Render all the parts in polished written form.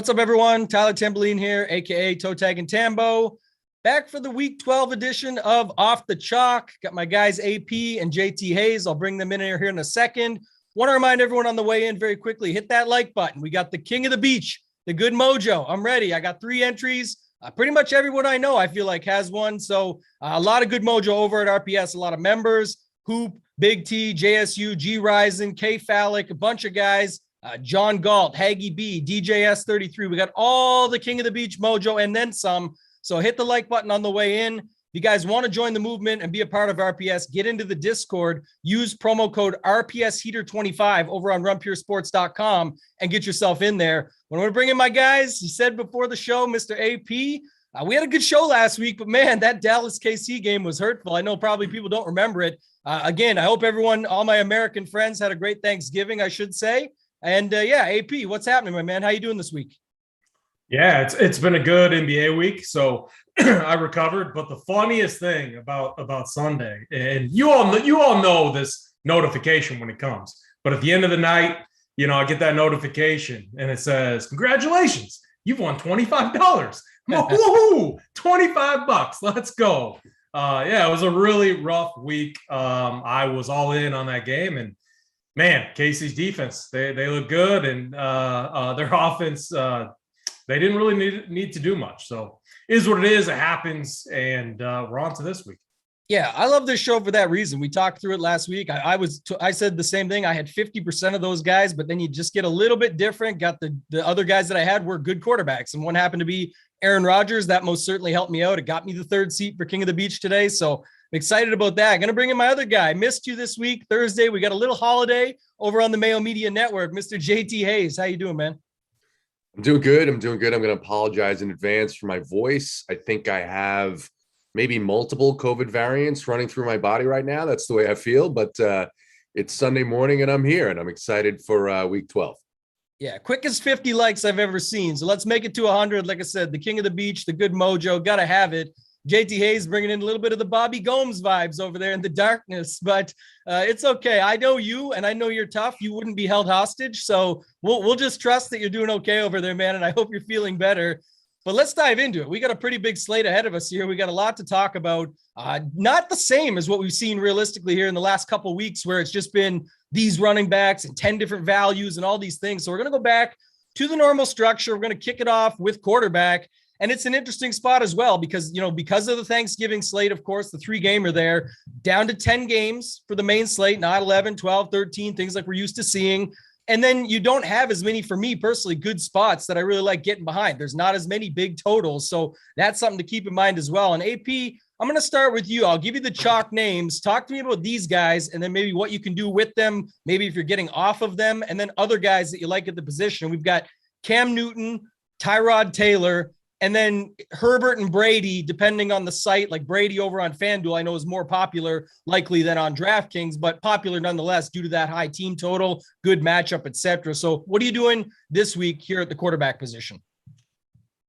What's up, everyone? Tyler Tamboline here, aka ToeTagginTambo, back for the Week 12 edition of Off the Chalk. Got my guys AP and JT Hayes. I'll bring them in here in a second. Want to remind everyone on the way in very quickly, hit that like button. We got the King of the Beach, the Good Mojo. I'm ready. I got 3 entries. Pretty much everyone I know, I feel like, has one. So a lot of good mojo over at RPS, a lot of members, Hoop, BigT, JSU, G Rising, K Phallic, a bunch of guys. John Galt, Haggy B, DJS 33. We got all the King of the Beach mojo and then some. So hit the like button on the way in. If you guys want to join the movement and be a part of RPS, get into the Discord, use promo code RPSHeater25 over on runpuresports.com and get yourself in there. When we're bringing my guys, he said before the show, Mr. AP, we had a good show last week, but man, that Dallas KC game was hurtful. I know probably people don't remember it. Again, I hope everyone, all my American friends, had a great Thanksgiving, I should say. And yeah, AP, what's happening, my man? How you doing this week? Yeah, it's been a good NBA week, so I recovered. But the funniest thing about Sunday, and you all know this notification when it comes, but at the end of the night, I get that notification and it says, "Congratulations, you've won $25." Woohoo! $25. Let's go. Yeah, it was a really rough week. I was all in on that game, and man, Casey's defense, they look good, and their offense, they didn't really need to do much. So it is what it is. It happens, and we're on to this week. Yeah, I love this show for that reason. We talked through it last week. I said the same thing. I had 50% of those guys, but then you just get a little bit different. Got the other guys that I had were good quarterbacks, and one happened to be Aaron Rodgers. That most certainly helped me out. It got me the 3rd seat for King of the Beach today. So I'm excited about that. Going to bring in my other guy. Missed you this week, Thursday. We got a little holiday over on the Mayo Media Network. Mr. JT Hayes, how you doing, man? I'm doing good. I'm going to apologize in advance for my voice. I think I have maybe multiple COVID variants running through my body right now. That's the way I feel, but it's Sunday morning and I'm here and I'm excited for week 12. Yeah, quickest 50 likes I've ever seen. So let's make it to 100. Like I said, the King of the Beach, the good mojo, got to have it. JT Hayes bringing in a little bit of the Bobby Gomes vibes over there in the darkness, but it's okay. I know you, and I know you're tough. You wouldn't be held hostage, so we'll just trust that you're doing okay over there, man, and I hope you're feeling better. But let's dive into it. We got a pretty big slate ahead of us here. We got a lot to talk about. Not the same as what we've seen realistically here in the last couple of weeks, where it's just been these running backs and 10 different values and all these things. So we're going to go back to the normal structure. We're going to kick it off with quarterback. And it's an interesting spot as well because, because of the Thanksgiving slate, of course, the 3-gamer there, down to 10 games for the main slate, not 11, 12, 13, things like we're used to seeing. And then you don't have as many, for me personally, good spots that I really like getting behind. There's not as many big totals. So that's something to keep in mind as well. And AP, I'm going to start with you. I'll give you the chalk names. Talk to me about these guys and then maybe what you can do with them, maybe if you're getting off of them, and then other guys that you like at the position. We've got Cam Newton, Tyrod Taylor, and then Herbert and Brady, depending on the site, like Brady over on FanDuel, I know is more popular likely than on DraftKings, but popular nonetheless due to that high team total, good matchup, etc. So what are you doing this week here at the quarterback position?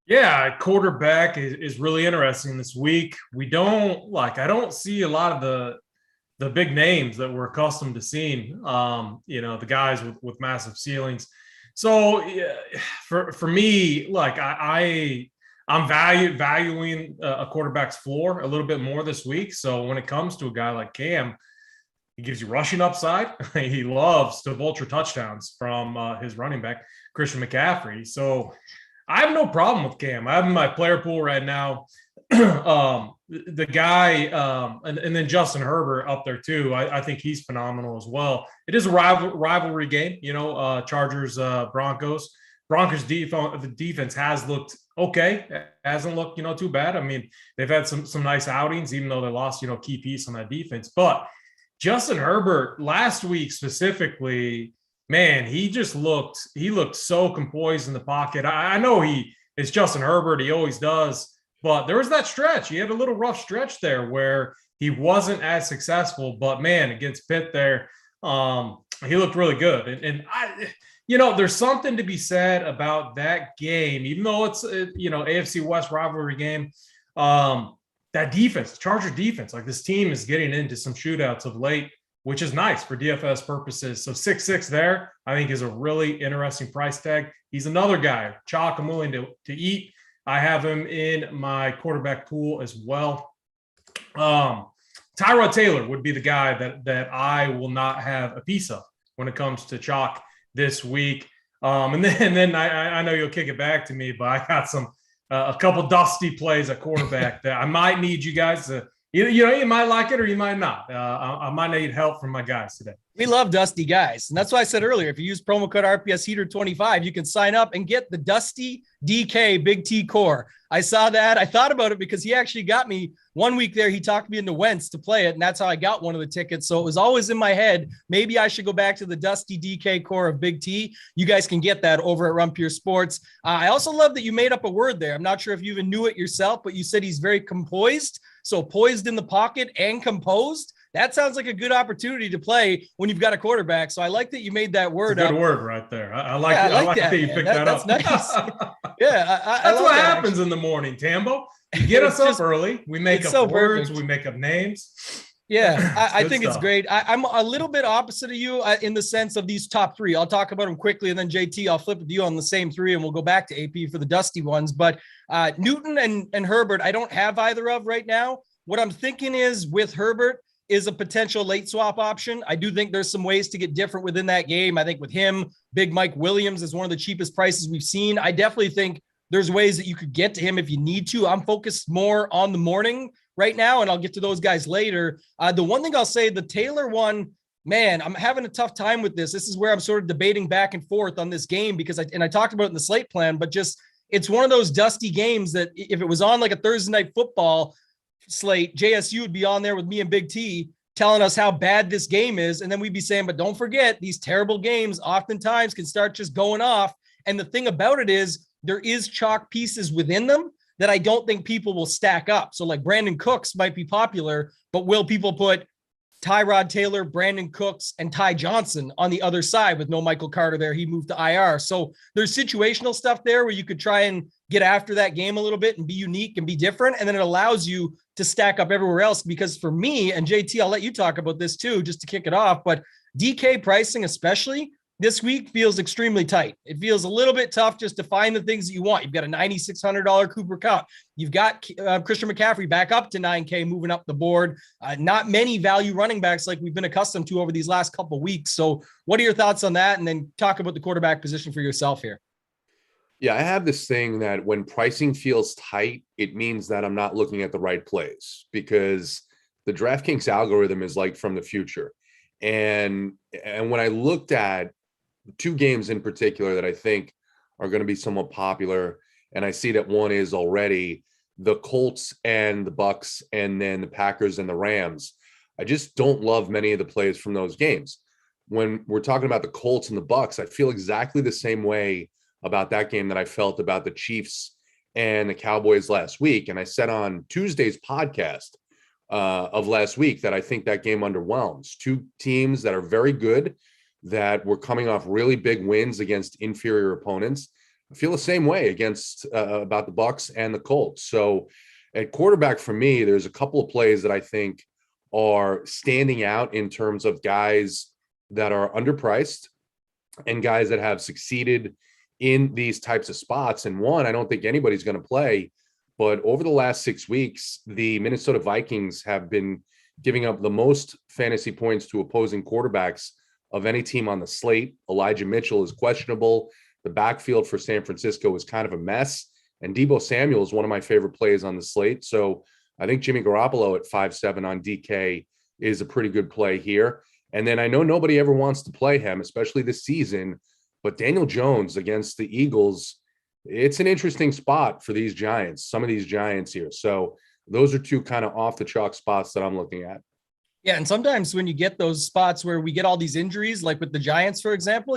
Yeah, quarterback is really interesting this week. I don't see a lot of the big names that we're accustomed to seeing, the guys with massive ceilings. So for me, I'm valuing a quarterback's floor a little bit more this week. So when it comes to a guy like Cam, he gives you rushing upside. He loves to vulture touchdowns from his running back, Christian McCaffrey. So I have no problem with Cam. I have him in my player pool right now. The guy, and then Justin Herbert up there too. I think he's phenomenal as well. It is a rivalry game, Chargers, Broncos. Broncos the defense has looked okay. It hasn't looked, too bad. I mean, they've had some nice outings, even though they lost, key piece on that defense. But Justin Herbert last week specifically, man, he looked so composed in the pocket. I know it's Justin Herbert. He always does. But there was that stretch. He had a little rough stretch there where he wasn't as successful. But, man, against Pitt there, he looked really good. And there's something to be said about that game, even though it's, AFC West rivalry game. That defense, Charger defense, like this team is getting into some shootouts of late. which is nice for DFS purposes. So 6-6 there, I think, is a really interesting price tag. He's another guy, chalk, I'm willing to eat. I have him in my quarterback pool as well. Tyrod Taylor would be the guy that I will not have a piece of when it comes to chalk this week. And then I know you'll kick it back to me, but I got a couple dusty plays at quarterback that I might need you guys to, you might like it or you might not. I might need help from my guys today. We love dusty guys. And that's why I said earlier, if you use promo code RPS Heater 25, you can sign up and get the Dusty DK Big T core. I saw that. I thought about it because he actually got me 1 week there. He talked me into Wentz to play it. And that's how I got one of the tickets. So it was always in my head. Maybe I should go back to the Dusty DK core of Big T. You guys can get that over at Runpure Sports. I also love that you made up a word there. I'm not sure if you even knew it yourself, but you said he's very composed. So poised in the pocket and composed. That sounds like a good opportunity to play when you've got a quarterback. So I like that you made that word up. Good word right there. I like that you picked that up. That's nice. Yeah. That's what happens in the morning, Tambo. You get us up early. We make up words. Perfect. We make up names. Yeah, I think it's great. I'm a little bit opposite of you in the sense of these top three. I'll talk about them quickly, and then JT, I'll flip with you on the same three, and we'll go back to AP for the dusty ones. But Newton and Herbert, I don't have either of right now. What I'm thinking is with Herbert is a potential late swap option. I do think there's some ways to get different within that game. I think with him, Big Mike Williams is one of the cheapest prices we've seen. I definitely think there's ways that you could get to him if you need to. I'm focused more on the morning right now, and I'll get to those guys later. The one thing I'll say, the Taylor one, man, I'm having a tough time with this. This is where I'm sort of debating back and forth on this game because I talked about it in the slate plan, but just it's one of those dusty games that if it was on like a Thursday night football slate, JSU would be on there with me and Big T telling us how bad this game is. And then we'd be saying, but don't forget, these terrible games oftentimes can start just going off. And the thing about it is there is chalk pieces within them that I don't think people will stack up. So like Brandon Cooks might be popular, but will people put Tyrod Taylor, Brandon Cooks, and Ty Johnson on the other side with no Michael Carter there? He moved to IR. So there's situational stuff there where you could try and get after that game a little bit and be unique and be different. And then it allows you to stack up everywhere else. Because for me, and JT, I'll let you talk about this too, just to kick it off, but DK pricing, especially this week, feels extremely tight. It feels a little bit tough just to find the things that you want. You've got a $9,600 Cooper Kupp. You've got Christian McCaffrey back up to 9K, moving up the board. Not many value running backs like we've been accustomed to over these last couple of weeks. So what are your thoughts on that? And then talk about the quarterback position for yourself here. Yeah, I have this thing that when pricing feels tight, it means that I'm not looking at the right plays because the DraftKings algorithm is like from the future. And when I looked at two games in particular that I think are going to be somewhat popular, and I see that one is already the Colts and the Bucks, and then the Packers and the Rams. I just don't love many of the plays from those games. When we're talking about the Colts and the Bucks, I feel exactly the same way about that game that I felt about the Chiefs and the Cowboys last week. And I said on Tuesday's podcast of last week that I think that game underwhelms. Two teams that are very good, that were coming off really big wins against inferior opponents. I feel the same way against about the Bucks and the Colts. So at quarterback for me, there's a couple of plays that I think are standing out in terms of guys that are underpriced and guys that have succeeded in these types of spots. And one, I don't think anybody's going to play, but over the last 6 weeks, the Minnesota Vikings have been giving up the most fantasy points to opposing quarterbacks of any team on the slate. Elijah Mitchell is questionable. The backfield for San Francisco is kind of a mess. And Deebo Samuel is one of my favorite plays on the slate. So I think Jimmy Garoppolo at 5.7 on DK is a pretty good play here. And then I know nobody ever wants to play him, especially this season, but Daniel Jones against the Eagles, it's an interesting spot for these Giants, some of these Giants here. So those are two kind of off the chalk spots that I'm looking at. Yeah, and sometimes when you get those spots where we get all these injuries, like with the Giants, for example,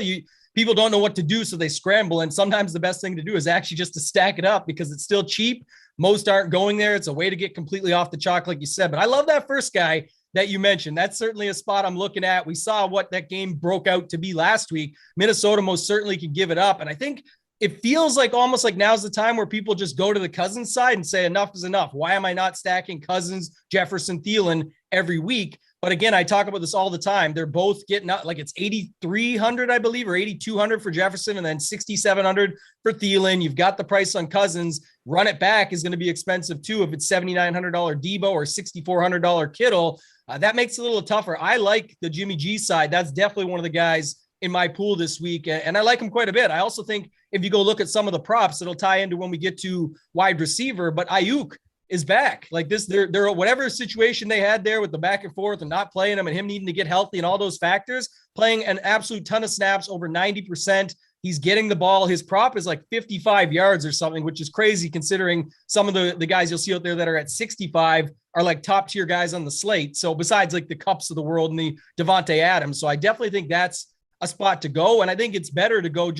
people don't know what to do, so they scramble. And sometimes the best thing to do is actually just to stack it up because it's still cheap. Most aren't going there. It's a way to get completely off the chalk, like you said. But I love that first guy that you mentioned. That's certainly a spot I'm looking at. We saw what that game broke out to be last week. Minnesota most certainly can give it up. And I think it feels like almost like now's the time where people just go to the Cousins side and say enough is enough. Why am I not stacking Cousins, Jefferson, Thielen every week? But again, I talk about this all the time. They're both getting out, like it's 8,300, I believe, or 8,200 for Jefferson, and then 6,700 for Thielen. You've got the price on Cousins. Run it back is going to be expensive too. If it's $7,900 Debo or $6,400 Kittle, that makes it a little tougher. I like the Jimmy G side. That's definitely one of the guys in my pool this week, and I like him quite a bit. I also think if you go look at some of the props, it'll tie into when we get to wide receiver. But Ayuk is back. Like this, they're whatever situation they had there with the back and forth and not playing him and him needing to get healthy and all those factors, playing an absolute ton of snaps, over 90%. He's getting the ball. His prop is like 55 yards or something, which is crazy considering some of the guys you'll see out there that are at 65 are like top tier guys on the slate. So besides like the Cups of the world and the Devontae Adams. So I definitely think that's a spot to go. And I think it's better to go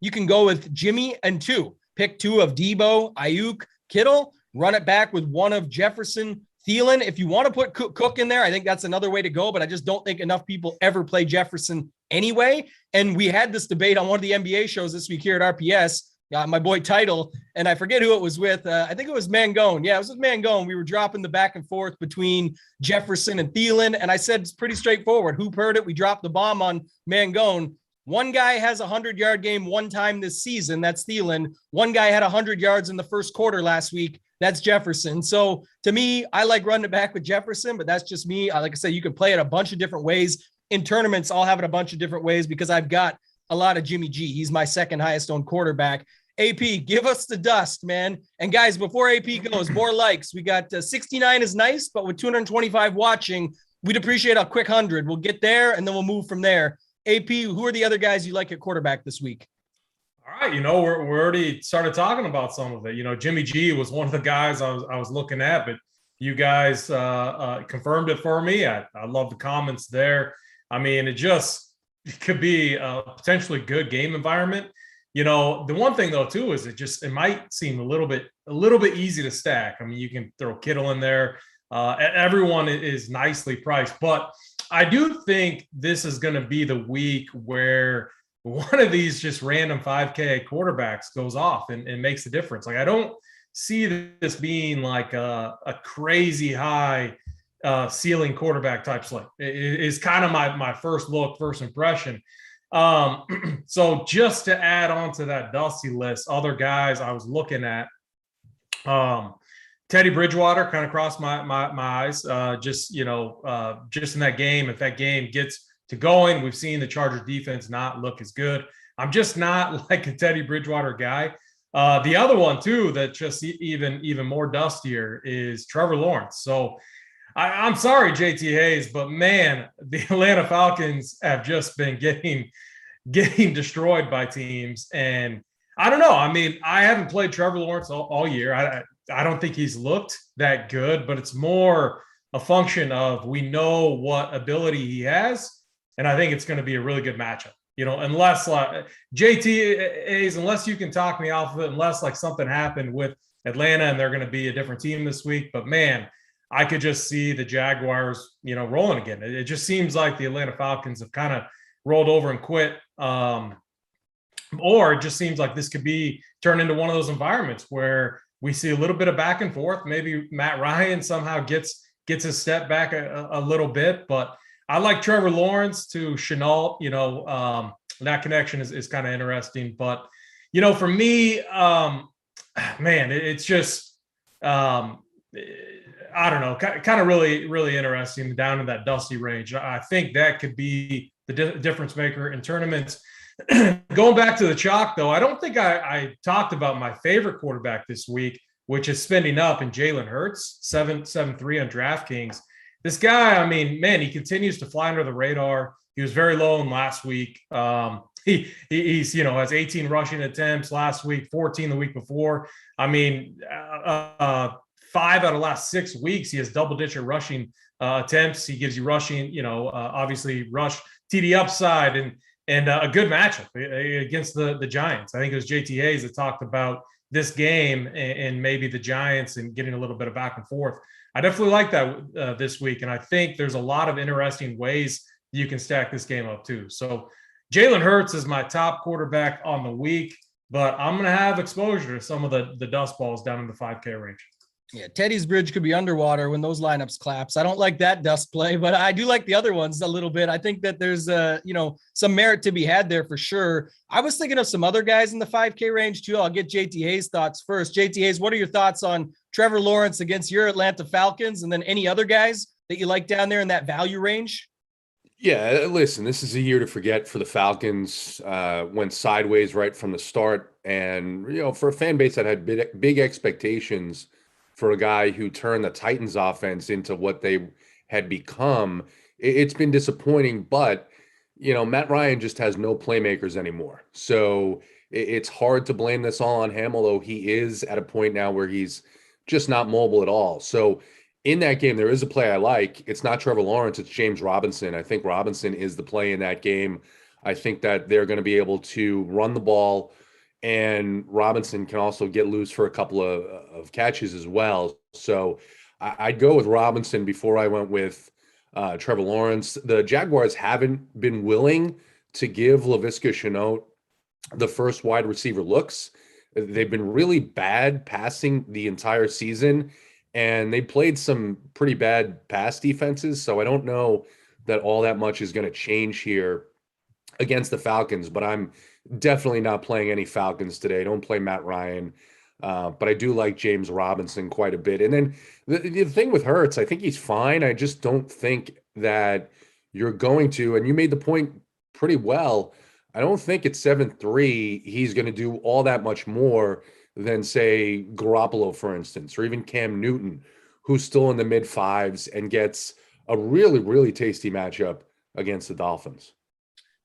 you can go with Jimmy and two. Pick two of Debo, Ayuk, Kittle. Run it back with one of Jefferson, Thielen. If you want to put Cook in there, I think that's another way to go, but I just don't think enough people ever play Jefferson anyway. And we had this debate on one of the NBA shows this week here at RPS, my boy Title, and I forget who it was with. I think it was Mangone. Yeah, it was with Mangone. We were dropping the back and forth between Jefferson and Thielen, and I said it's pretty straightforward. Who heard it? We dropped the bomb on Mangone. One guy has a 100-yard game one time this season. That's Thielen. One guy had 100 yards in the first quarter last week. That's Jefferson. So to me, I like running it back with Jefferson, but that's just me. Like I said, you can play it a bunch of different ways. In tournaments, I'll have it a bunch of different ways because I've got a lot of Jimmy G. He's my second highest owned quarterback. AP, give us the dust, man. And guys, before AP goes, more likes. We got 69 is nice, but with 225 watching, we'd appreciate a quick 100. We'll get there, and then we'll move from there. AP, who are the other guys you like at quarterback this week? All right, we're already started talking about some of it. Jimmy G was one of the guys I was looking at, but you guys confirmed it for me. I love the comments there. I mean, it could be a potentially good game environment. The one thing though too is it might seem a little bit easy to stack. I mean, you can throw Kittle in there. Everyone is nicely priced, but I do think this is going to be the week where one of these just random 5K quarterbacks goes off and makes a difference. Like, I don't see this being like a crazy high ceiling quarterback type slate. It is kind of my first impression. So just to add on to that Dusty list, other guys I was looking at, Teddy Bridgewater kind of crossed my eyes. Just in that game, if that game gets to going, we've seen the Chargers defense not look as good. I'm just not like a Teddy Bridgewater guy. The other one too, that just even more dustier is Trevor Lawrence. So I'm sorry, JT Hayes, but man, the Atlanta Falcons have just been getting destroyed by teams. And I don't know. I mean, I haven't played Trevor Lawrence all year. I don't think he's looked that good, but it's more a function of we know what ability he has. And I think it's going to be a really good matchup, unless like JT, unless you can talk me off of it, unless like something happened with Atlanta and they're going to be a different team this week. But man, I could just see the Jaguars, rolling again. It just seems like the Atlanta Falcons have kind of rolled over and quit. Or it just seems like this could be turned into one of those environments where we see a little bit of back and forth. Maybe Matt Ryan somehow gets his step back a little bit, but I like Trevor Lawrence to Chenault. That connection is kind of interesting. But, for me, man, it's just, I don't know, kind of really, really interesting down in that dusty range. I think that could be the difference maker in tournaments. Going back to the chalk, though, I don't think I talked about my favorite quarterback this week, which is spending up in Jalen Hurts, 7.73 on DraftKings. This guy, I mean, man, he continues to fly under the radar. He was very low in last week. He's has 18 rushing attempts last week, 14 the week before. I mean, 5 out of the last 6 weeks, he has double-digit rushing attempts. He gives you rushing, obviously rush TD upside and a good matchup against the Giants. I think it was JT Hayes that talked about this game and maybe the Giants and getting a little bit of back and forth. I definitely like that this week. And I think there's a lot of interesting ways you can stack this game up too. So Jalen Hurts is my top quarterback on the week, but I'm going to have exposure to some of the dust balls down in the 5K range. Yeah, Teddy's Bridge could be underwater when those lineups collapse. I don't like that dust play, but I do like the other ones a little bit. I think that there's some merit to be had there for sure. I was thinking of some other guys in the 5K range too. I'll get JT Hayes' thoughts first. JT Hayes, what are your thoughts on Trevor Lawrence against your Atlanta Falcons, and then any other guys that you like down there in that value range? Yeah, listen, this is a year to forget for the Falcons. Went sideways right from the start. And, for a fan base that had big expectations for a guy who turned the Titans offense into what they had become, it's been disappointing. But, Matt Ryan just has no playmakers anymore. So it's hard to blame this all on him, although he is at a point now where he's just not mobile at all. So in that game, there is a play I like. It's not Trevor Lawrence, it's James Robinson. I think Robinson is the play in that game. I think that they're going to be able to run the ball, and Robinson can also get loose for a couple of catches as well. So I'd go with Robinson before I went with Trevor Lawrence. The Jaguars haven't been willing to give Laviska Shenault the first wide receiver looks. They've been really bad passing the entire season, and they played some pretty bad pass defenses. So I don't know that all that much is going to change here against the Falcons, but I'm definitely not playing any Falcons today. Don't play Matt Ryan. But I do like James Robinson quite a bit. And then the thing with Hurts, I think he's fine. I just don't think that you're going to, and you made the point pretty well, I don't think at 7-3 he's going to do all that much more than, say, Garoppolo, for instance, or even Cam Newton, who's still in the mid fives and gets a really, really tasty matchup against the Dolphins.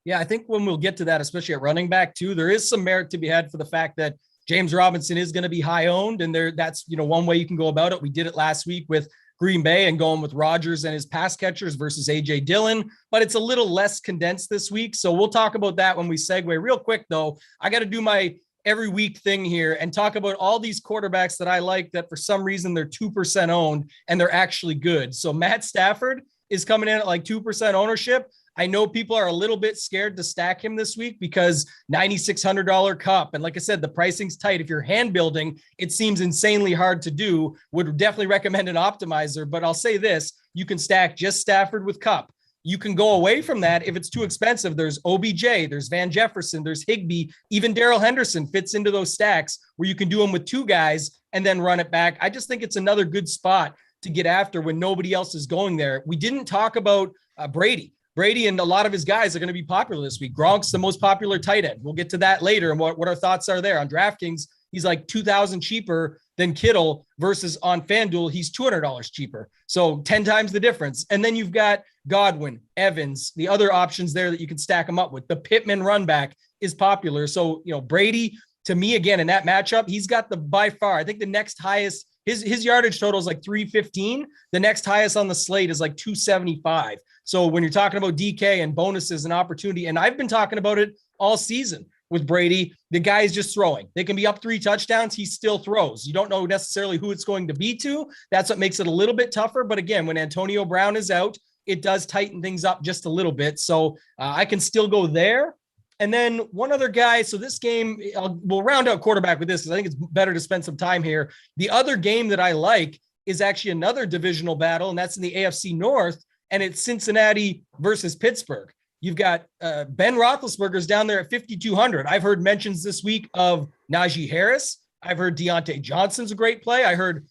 Yeah, I think when we'll get to that, especially at running back too, there is some merit to be had for the fact that James Robinson is going to be high owned, and that's one way you can go about it. We did it last week with Green Bay and going with Rodgers and his pass catchers versus AJ Dillon, but it's a little less condensed this week. So we'll talk about that when we segue. Real quick though, I got to do my every week thing here and talk about all these quarterbacks that I like that for some reason they're 2% owned and they're actually good. So Matt Stafford is coming in at like 2% ownership. I know people are a little bit scared to stack him this week because $9,600 cup. And like I said, the pricing's tight. If you're hand building, it seems insanely hard to do. Would definitely recommend an optimizer, but I'll say this, you can stack just Stafford with cup. You can go away from that if it's too expensive. There's OBJ, there's Van Jefferson, there's Higbee, even Daryl Henderson fits into those stacks where you can do them with two guys and then run it back. I just think it's another good spot to get after when nobody else is going there. We didn't talk about Brady. Brady and a lot of his guys are going to be popular this week. Gronk's the most popular tight end. We'll get to that later and what our thoughts are there. On DraftKings, he's like $2,000 cheaper than Kittle versus on FanDuel, he's $200 cheaper. So 10 times the difference. And then you've got Godwin, Evans, the other options there that you can stack them up with. The Pittman run back is popular. So, Brady, to me, again, in that matchup, he's got by far, I think the next highest, his yardage total is like 315. The next highest on the slate is like 275. So when you're talking about DK and bonuses and opportunity, and I've been talking about it all season with Brady, the guy is just throwing. They can be up 3 touchdowns. He still throws. You don't know necessarily who it's going to be to. That's what makes it a little bit tougher. But again, when Antonio Brown is out, it does tighten things up just a little bit. So I can still go there. And then one other guy. So this game, we'll round out quarterback with this because I think it's better to spend some time here. The other game that I like is actually another divisional battle, and that's in the AFC North. And it's Cincinnati versus Pittsburgh. You've got Ben Roethlisberger's down there at 5,200. I've heard mentions this week of Najee Harris. I've heard Deontay Johnson's a great play. I heard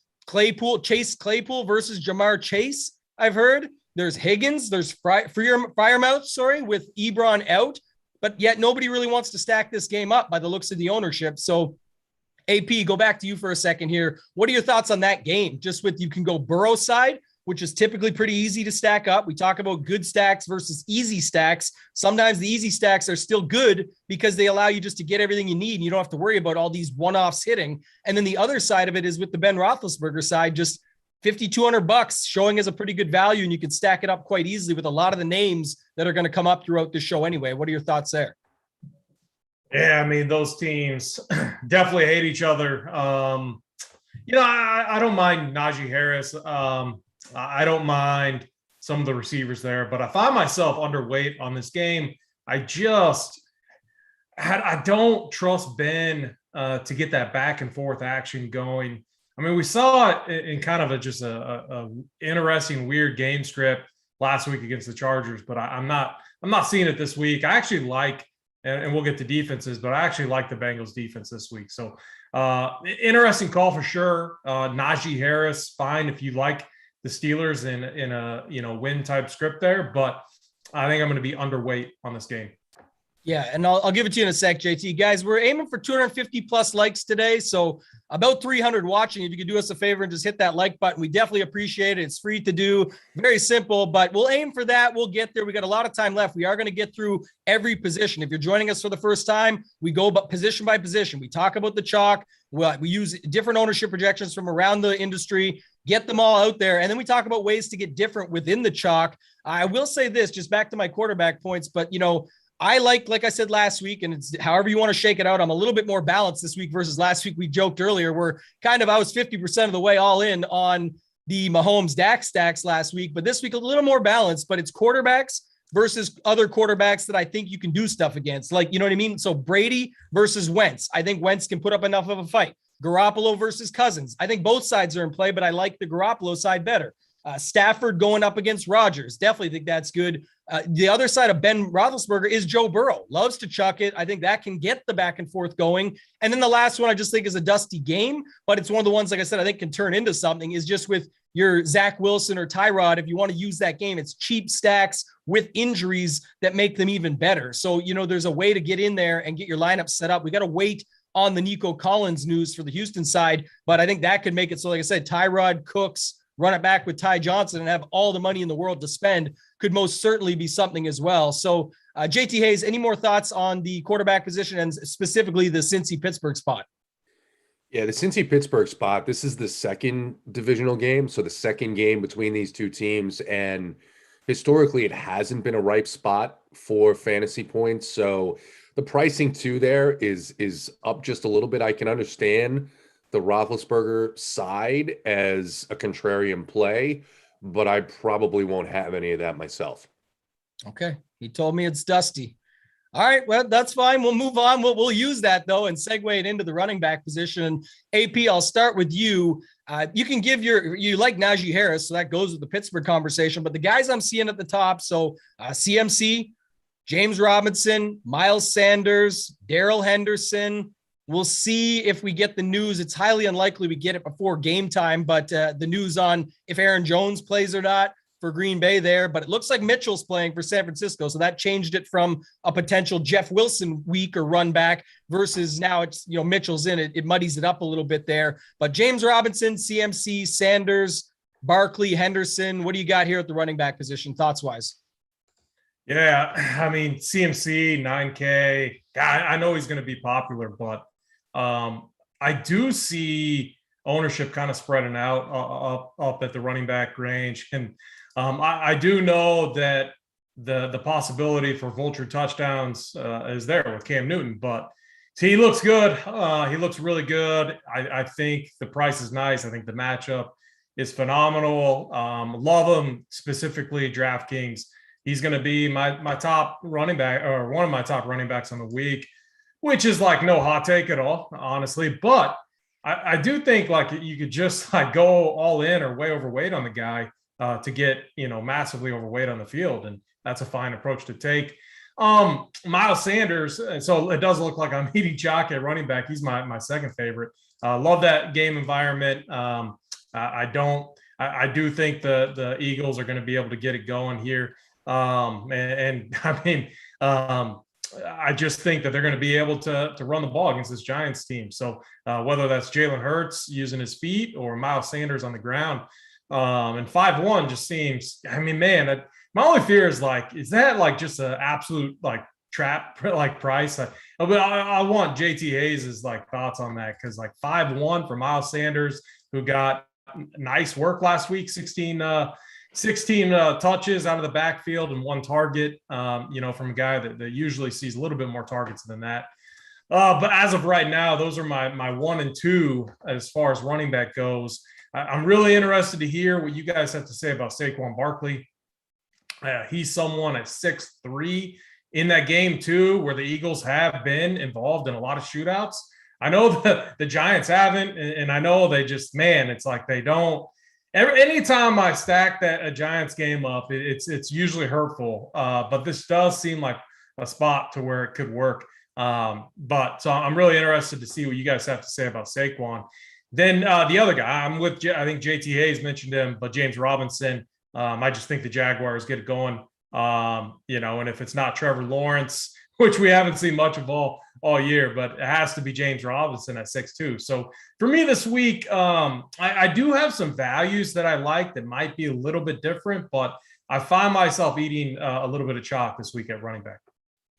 Chase Claypool versus Jamar Chase. I've heard there's Higgins. There's Freiermuth, with Ebron out. But yet nobody really wants to stack this game up by the looks of the ownership. So AP, go back to you for a second here. What are your thoughts on that game? Just you can go Burrow side, which is typically pretty easy to stack up. We talk about good stacks versus easy stacks. Sometimes the easy stacks are still good because they allow you just to get everything you need and you don't have to worry about all these one-offs hitting. And then the other side of it is with the Ben Roethlisberger side, just $5,200 showing as a pretty good value, and you can stack it up quite easily with a lot of the names that are going to come up throughout this show anyway. What are your thoughts there? Yeah, I mean, those teams definitely hate each other. I don't mind Najee Harris. I don't mind some of the receivers there, but I find myself underweight on this game. I don't trust Ben to get that back and forth action going. I mean, we saw it in kind of just a interesting, weird game script last week against the Chargers, but I'm not seeing it this week. I actually like, and we'll get to defenses, but I actually like the Bengals defense this week. So interesting call for sure. Najee Harris, fine if you like the Steelers in a win type script there, but I think I'm going to be underweight on this game. Yeah, and I'll give it to you in a sec, JT. Guys, we're aiming for 250 plus likes today, so about 300 watching. If you could do us a favor and just hit that like button, we definitely appreciate it. It's free to do, very simple, but we'll aim for that. We'll get there. We got a lot of time left. We are going to get through every position. If you're joining us for the first time, we go position by position. We talk about the chalk. We use different ownership projections from around the industry, get them all out there, and then we talk about ways to get different within the chalk. I will say this, just back to my quarterback points, but I like I said last week, and it's however you want to shake it out. I'm a little bit more balanced this week versus last week. We joked earlier, I was 50% of the way all in on the Mahomes Dak stacks last week, but this week a little more balanced, but it's quarterbacks versus other quarterbacks that I think you can do stuff against. Like, you know what I mean? So Brady versus Wentz. I think Wentz can put up enough of a fight. Garoppolo versus Cousins. I think both sides are in play, but I like the Garoppolo side better. Stafford going up against Rodgers. Definitely think that's good. The other side of Ben Roethlisberger is Joe Burrow. Loves to chuck it. I think that can get the back and forth going. And then the last one I just think is a dusty game, but it's one of the ones, like I said, I think can turn into something, is just with your Zach Wilson or Tyrod. If you want to use that game, it's cheap stacks with injuries that make them even better. So, there's a way to get in there and get your lineup set up. We got to wait on the Nico Collins news for the Houston side, but I think that could make it so, like I said, Tyrod, Cooks, run it back with Ty Johnson and have all the money in the world to spend could most certainly be something as well. So JT Hayes, any more thoughts on the quarterback position and specifically the Cincy-Pittsburgh spot? Yeah, the Cincy-Pittsburgh spot, this is the second divisional game. So the second game between these two teams. And historically, it hasn't been a ripe spot for fantasy points. So the pricing too there is up just a little bit. I can understand the Roethlisberger side as a contrarian play, but I probably won't have any of that myself. Okay. He told me it's dusty. All right. Well, that's fine. We'll move on. We'll use that though and segue it into the running back position. AP, I'll start with you. You can give you like Najee Harris, so that goes with the Pittsburgh conversation, but the guys I'm seeing at the top, so CMC, James Robinson, Miles Sanders, Daryl Henderson. We'll see if we get the news. It's highly unlikely we get it before game time, but the news on if Aaron Jones plays or not for Green Bay there. But it looks like Mitchell's playing for San Francisco. So that changed it from a potential Jeff Wilson week or run back versus now it's, Mitchell's in it. It muddies it up a little bit there. But James Robinson, CMC, Sanders, Barkley, Henderson, what do you got here at the running back position, thoughts-wise? Yeah, I mean, CMC, 9K. I know he's going to be popular, but I do see ownership kind of spreading out up at the running back range. And I do know that the possibility for vulture touchdowns is there with Cam Newton, but he looks good. He looks really good. I think the price is nice. I think the matchup is phenomenal. Love him, specifically DraftKings. He's going to be my top running back, or one of my top running backs on the week, which is like no hot take at all, honestly. But I do think like you could just like go all in or way overweight on the guy to get, massively overweight on the field. And that's a fine approach to take. Miles Sanders. So it does look like I'm eating chalk at running back. He's my second favorite. Love that game environment. I do think the Eagles are going to be able to get it going here. I just think that they're going to be able to run the ball against this Giants team. So whether that's Jalen Hurts using his feet or Miles Sanders on the ground, and 5-1 just seems, my only fear is like, is that like just an absolute like trap like price? I want JT Hayes' like thoughts on that, because like 5-1 for Miles Sanders, who got nice work last week, 16 touches out of the backfield and 1 target, from a guy that usually sees a little bit more targets than that. But as of right now, those are my 1 and 2 as far as running back goes. I'm really interested to hear what you guys have to say about Saquon Barkley. He's someone at 6'3" in that game too, where the Eagles have been involved in a lot of shootouts. I know the Giants haven't, and I know they just, man, it's like they don't. Anytime I stack a Giants game up, it's usually hurtful. But this does seem like a spot to where it could work. But so I'm really interested to see what you guys have to say about Saquon. Then the other guy, I'm with, I think JT Hayes mentioned him, but James Robinson. I just think the Jaguars get it going. And if it's not Trevor Lawrence, which we haven't seen much of all year, but it has to be James Robinson at 6'2". So for me this week, I do have some values that I like that might be a little bit different, but I find myself eating a little bit of chalk this week at running back.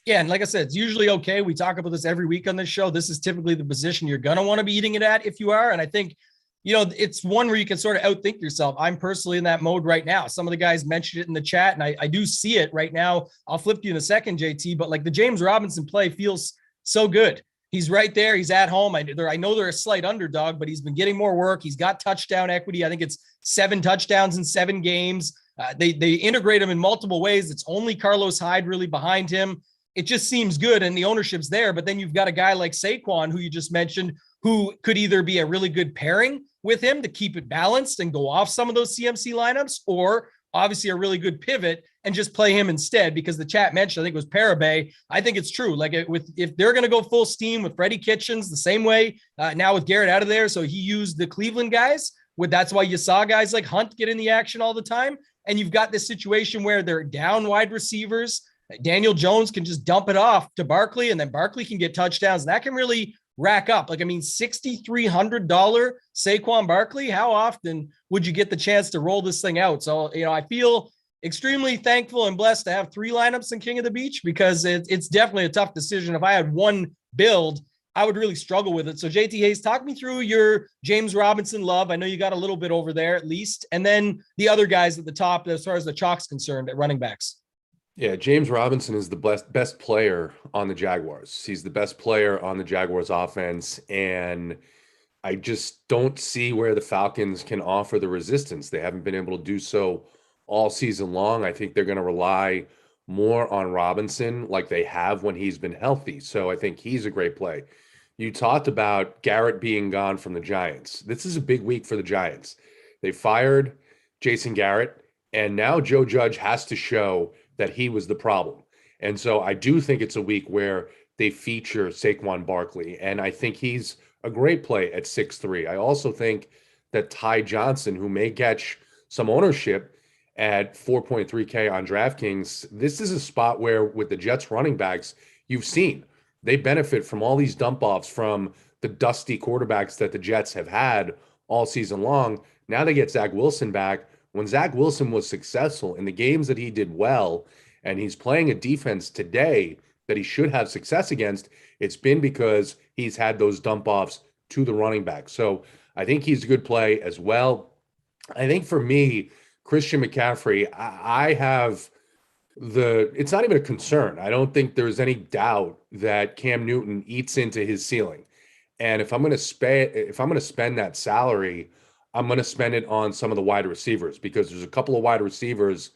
Yeah, and like I said, it's usually okay. We talk about this every week on this show. This is typically the position you're going to want to be eating it at if you are. And I think, it's one where you can sort of outthink yourself. I'm personally in that mode right now. Some of the guys mentioned it in the chat, and I do see it right now. I'll flip to you in a second, JT, but like the James Robinson play feels so good. He's right there. He's at home. I know they're a slight underdog, but he's been getting more work. He's got touchdown equity. I think it's 7 touchdowns in 7 games. They integrate him in multiple ways. It's only Carlos Hyde really behind him. It just seems good, and the ownership's there. But then you've got a guy like Saquon, who you just mentioned, who could either be a really good pairing with him to keep it balanced and go off some of those CMC lineups, or obviously a really good pivot and just play him instead, because the chat mentioned, I think it was Parabay. I think it's true. Like if they're going to go full steam with Freddie Kitchens the same way now with Garrett out of there. So he used the Cleveland guys that's why you saw guys like Hunt get in the action all the time. And you've got this situation where they're down wide receivers. Daniel Jones can just dump it off to Barkley, and then Barkley can get touchdowns. And that can really rack up. $6,300 Saquon Barkley. How often would you get the chance to roll this thing out? So, I feel extremely thankful and blessed to have 3 lineups in King of the Beach, because it's definitely a tough decision. If I had one build, I would really struggle with it. So JT Hayes, talk me through your James Robinson love. I know you got a little bit over there at least. And then the other guys at the top, as far as the chalk's concerned at running backs. Yeah, James Robinson is the best player on the Jaguars. He's the best player on the Jaguars offense, and I just don't see where the Falcons can offer the resistance. They haven't been able to do so all season long. I think they're going to rely more on Robinson like they have when he's been healthy. So I think he's a great play. You talked about Garrett being gone from the Giants. This is a big week for the Giants. They fired Jason Garrett, and now Joe Judge has to show that he was the problem. And so I do think it's a week where they feature Saquon Barkley, and I think he's a great play at 6'3". I also think that Ty Johnson, who may catch some ownership at 4.3K on DraftKings, this is a spot where with the Jets running backs, you've seen they benefit from all these dump offs from the dusty quarterbacks that the Jets have had all season long. Now they get Zach Wilson back. When Zach Wilson was successful in the games that he did well, and he's playing a defense today that he should have success against, it's been because he's had those dump offs to the running back. So I think he's a good play as well. I think for me, Christian McCaffrey, I have it's not even a concern. I don't think there's any doubt that Cam Newton eats into his ceiling. And if I'm going to spend that salary, I'm going to spend it on some of the wide receivers, because there's a couple of wide receivers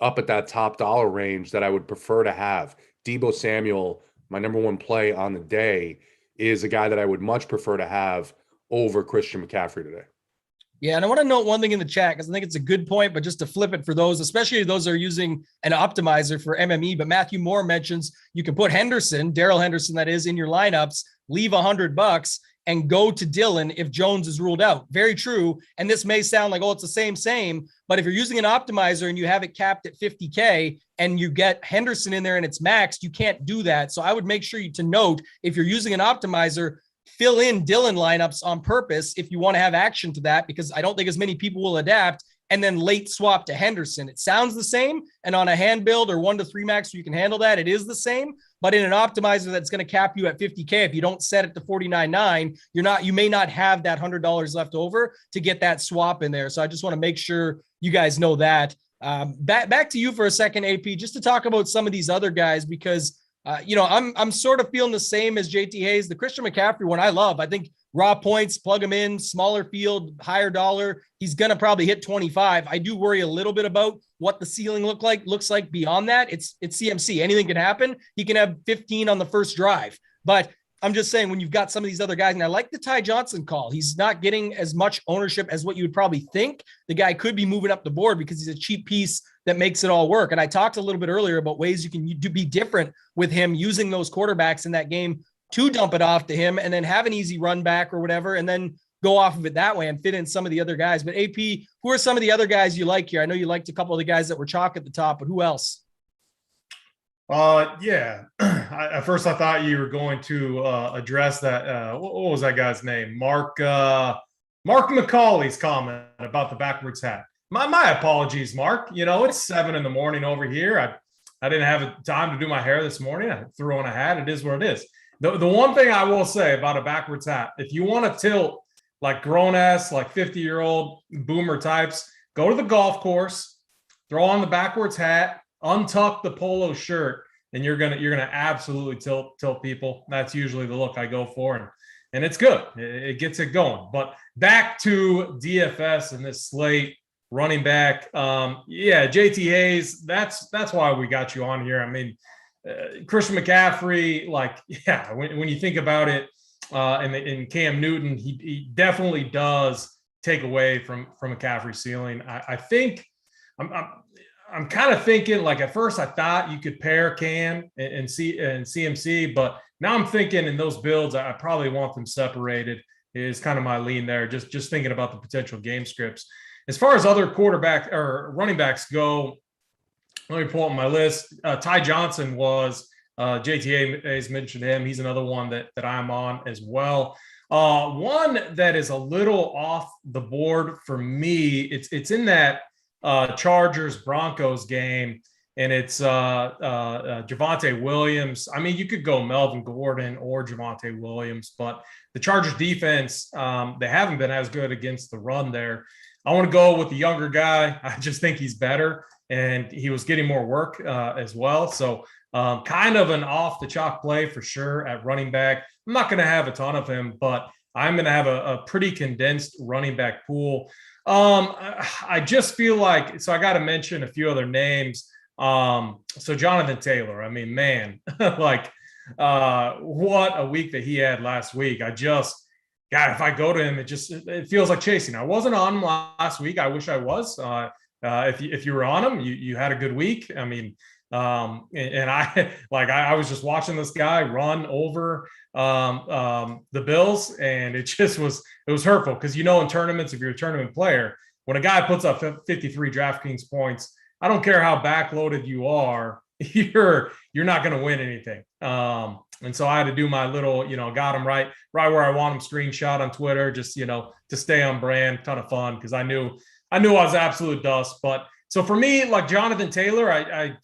up at that top dollar range that I would prefer to have. Deebo Samuel, my number one play on the day, is a guy that I would much prefer to have over Christian McCaffrey today. Yeah, and I want to note one thing in the chat, because I think it's a good point, but just to flip it for those, especially those that are using an optimizer for MME. But Matthew Moore mentions you can put Henderson, Daryl Henderson, that is, in your lineups, leave $100 and go to Dylan if Jones is ruled out. Very true. And this may sound like, it's the same, but if you're using an optimizer and you have it capped at 50K and you get Henderson in there and it's maxed, you can't do that. So I would make sure to note, if you're using an optimizer, fill in Dylan lineups on purpose if you want to have action to that, because I don't think as many people will adapt, and then late swap to Henderson. It sounds the same. And on a hand build or 1 to 3 max, you can handle that. It is the same, but in an optimizer that's going to cap you at 50K, if you don't set it to 49.9, you may not have that $100 left over to get that swap in there. So I just want to make sure you guys know that. Back to you for a second, AP, just to talk about some of these other guys, because I'm sort of feeling the same as JT Hayes. The Christian McCaffrey one I love. I think raw points, plug him in, smaller field, higher dollar. He's going to probably hit 25. I do worry a little bit about what the ceiling looks like beyond that. It's CMC. Anything can happen. He can have 15 on the first drive. But I'm just saying when you've got some of these other guys, and I like the Ty Johnson call. He's not getting as much ownership as what you would probably think. The guy could be moving up the board because he's a cheap piece that makes it all work. And I talked a little bit earlier about ways you can be different with him using those quarterbacks in that game to dump it off to him and then have an easy run back or whatever, and then go off of it that way and fit in some of the other guys. But AP, who are some of the other guys you like here? I know you liked a couple of the guys that were chalk at the top, but who else? Yeah. At first I thought you were going to address that. What was that guy's name? Mark McCauley's comment about the backwards hat. My apologies, Mark. You know, it's 7 a.m. over here. I didn't have time to do my hair this morning. I threw on a hat. It is what it is. The one thing I will say about a backwards hat, if you want to tilt like grown ass, like 50-year-old boomer types, go to the golf course, throw on the backwards hat, untuck the polo shirt, and you're gonna absolutely tilt people. That's usually the look I go for, and it's good. It gets it going. But back to DFS and this slate, running back. JT Hayes. That's why we got you on here. I mean, Christian McCaffrey. Like, yeah, when you think about it, in Cam Newton, he definitely does take away from McCaffrey's ceiling. I think I'm kind of thinking, like, at first I thought you could pair Cam and CMC, but now I'm thinking in those builds, I probably want them separated is kind of my lean there. Just thinking about the potential game scripts. As far as other quarterback or running backs go, let me pull up my list. Ty Johnson was JTA has mentioned him. He's another one that I'm on as well. One that is a little off the board for me. It's in that Chargers Broncos game, and it's Javonte Williams. I mean, you could go Melvin Gordon or Javonte Williams, but the Chargers defense, they haven't been as good against the run there. I want to go with the younger guy. I just think he's better, and he was getting more work as well. So kind of an off the chalk play for sure at running back. I'm not going to have a ton of him, but I'm going to have a pretty condensed running back pool. I just feel like, so I got to mention a few other names. So Jonathan Taylor, I mean, man, like what a week that he had last week. God, if I go to him, it feels like chasing. I wasn't on him last week. I wish I was. If you were on him, you had a good week. I mean, and I was just watching this guy run over the Bills, and it was hurtful because, you know, in tournaments, if you're a tournament player, when a guy puts up 53 DraftKings points, I don't care how backloaded you are, you're not going to win anything. And so I had to do my little, got him right where I want him screenshot on Twitter, just, to stay on brand. Ton of fun because I knew I was absolute dust. But so for me, like Jonathan Taylor, I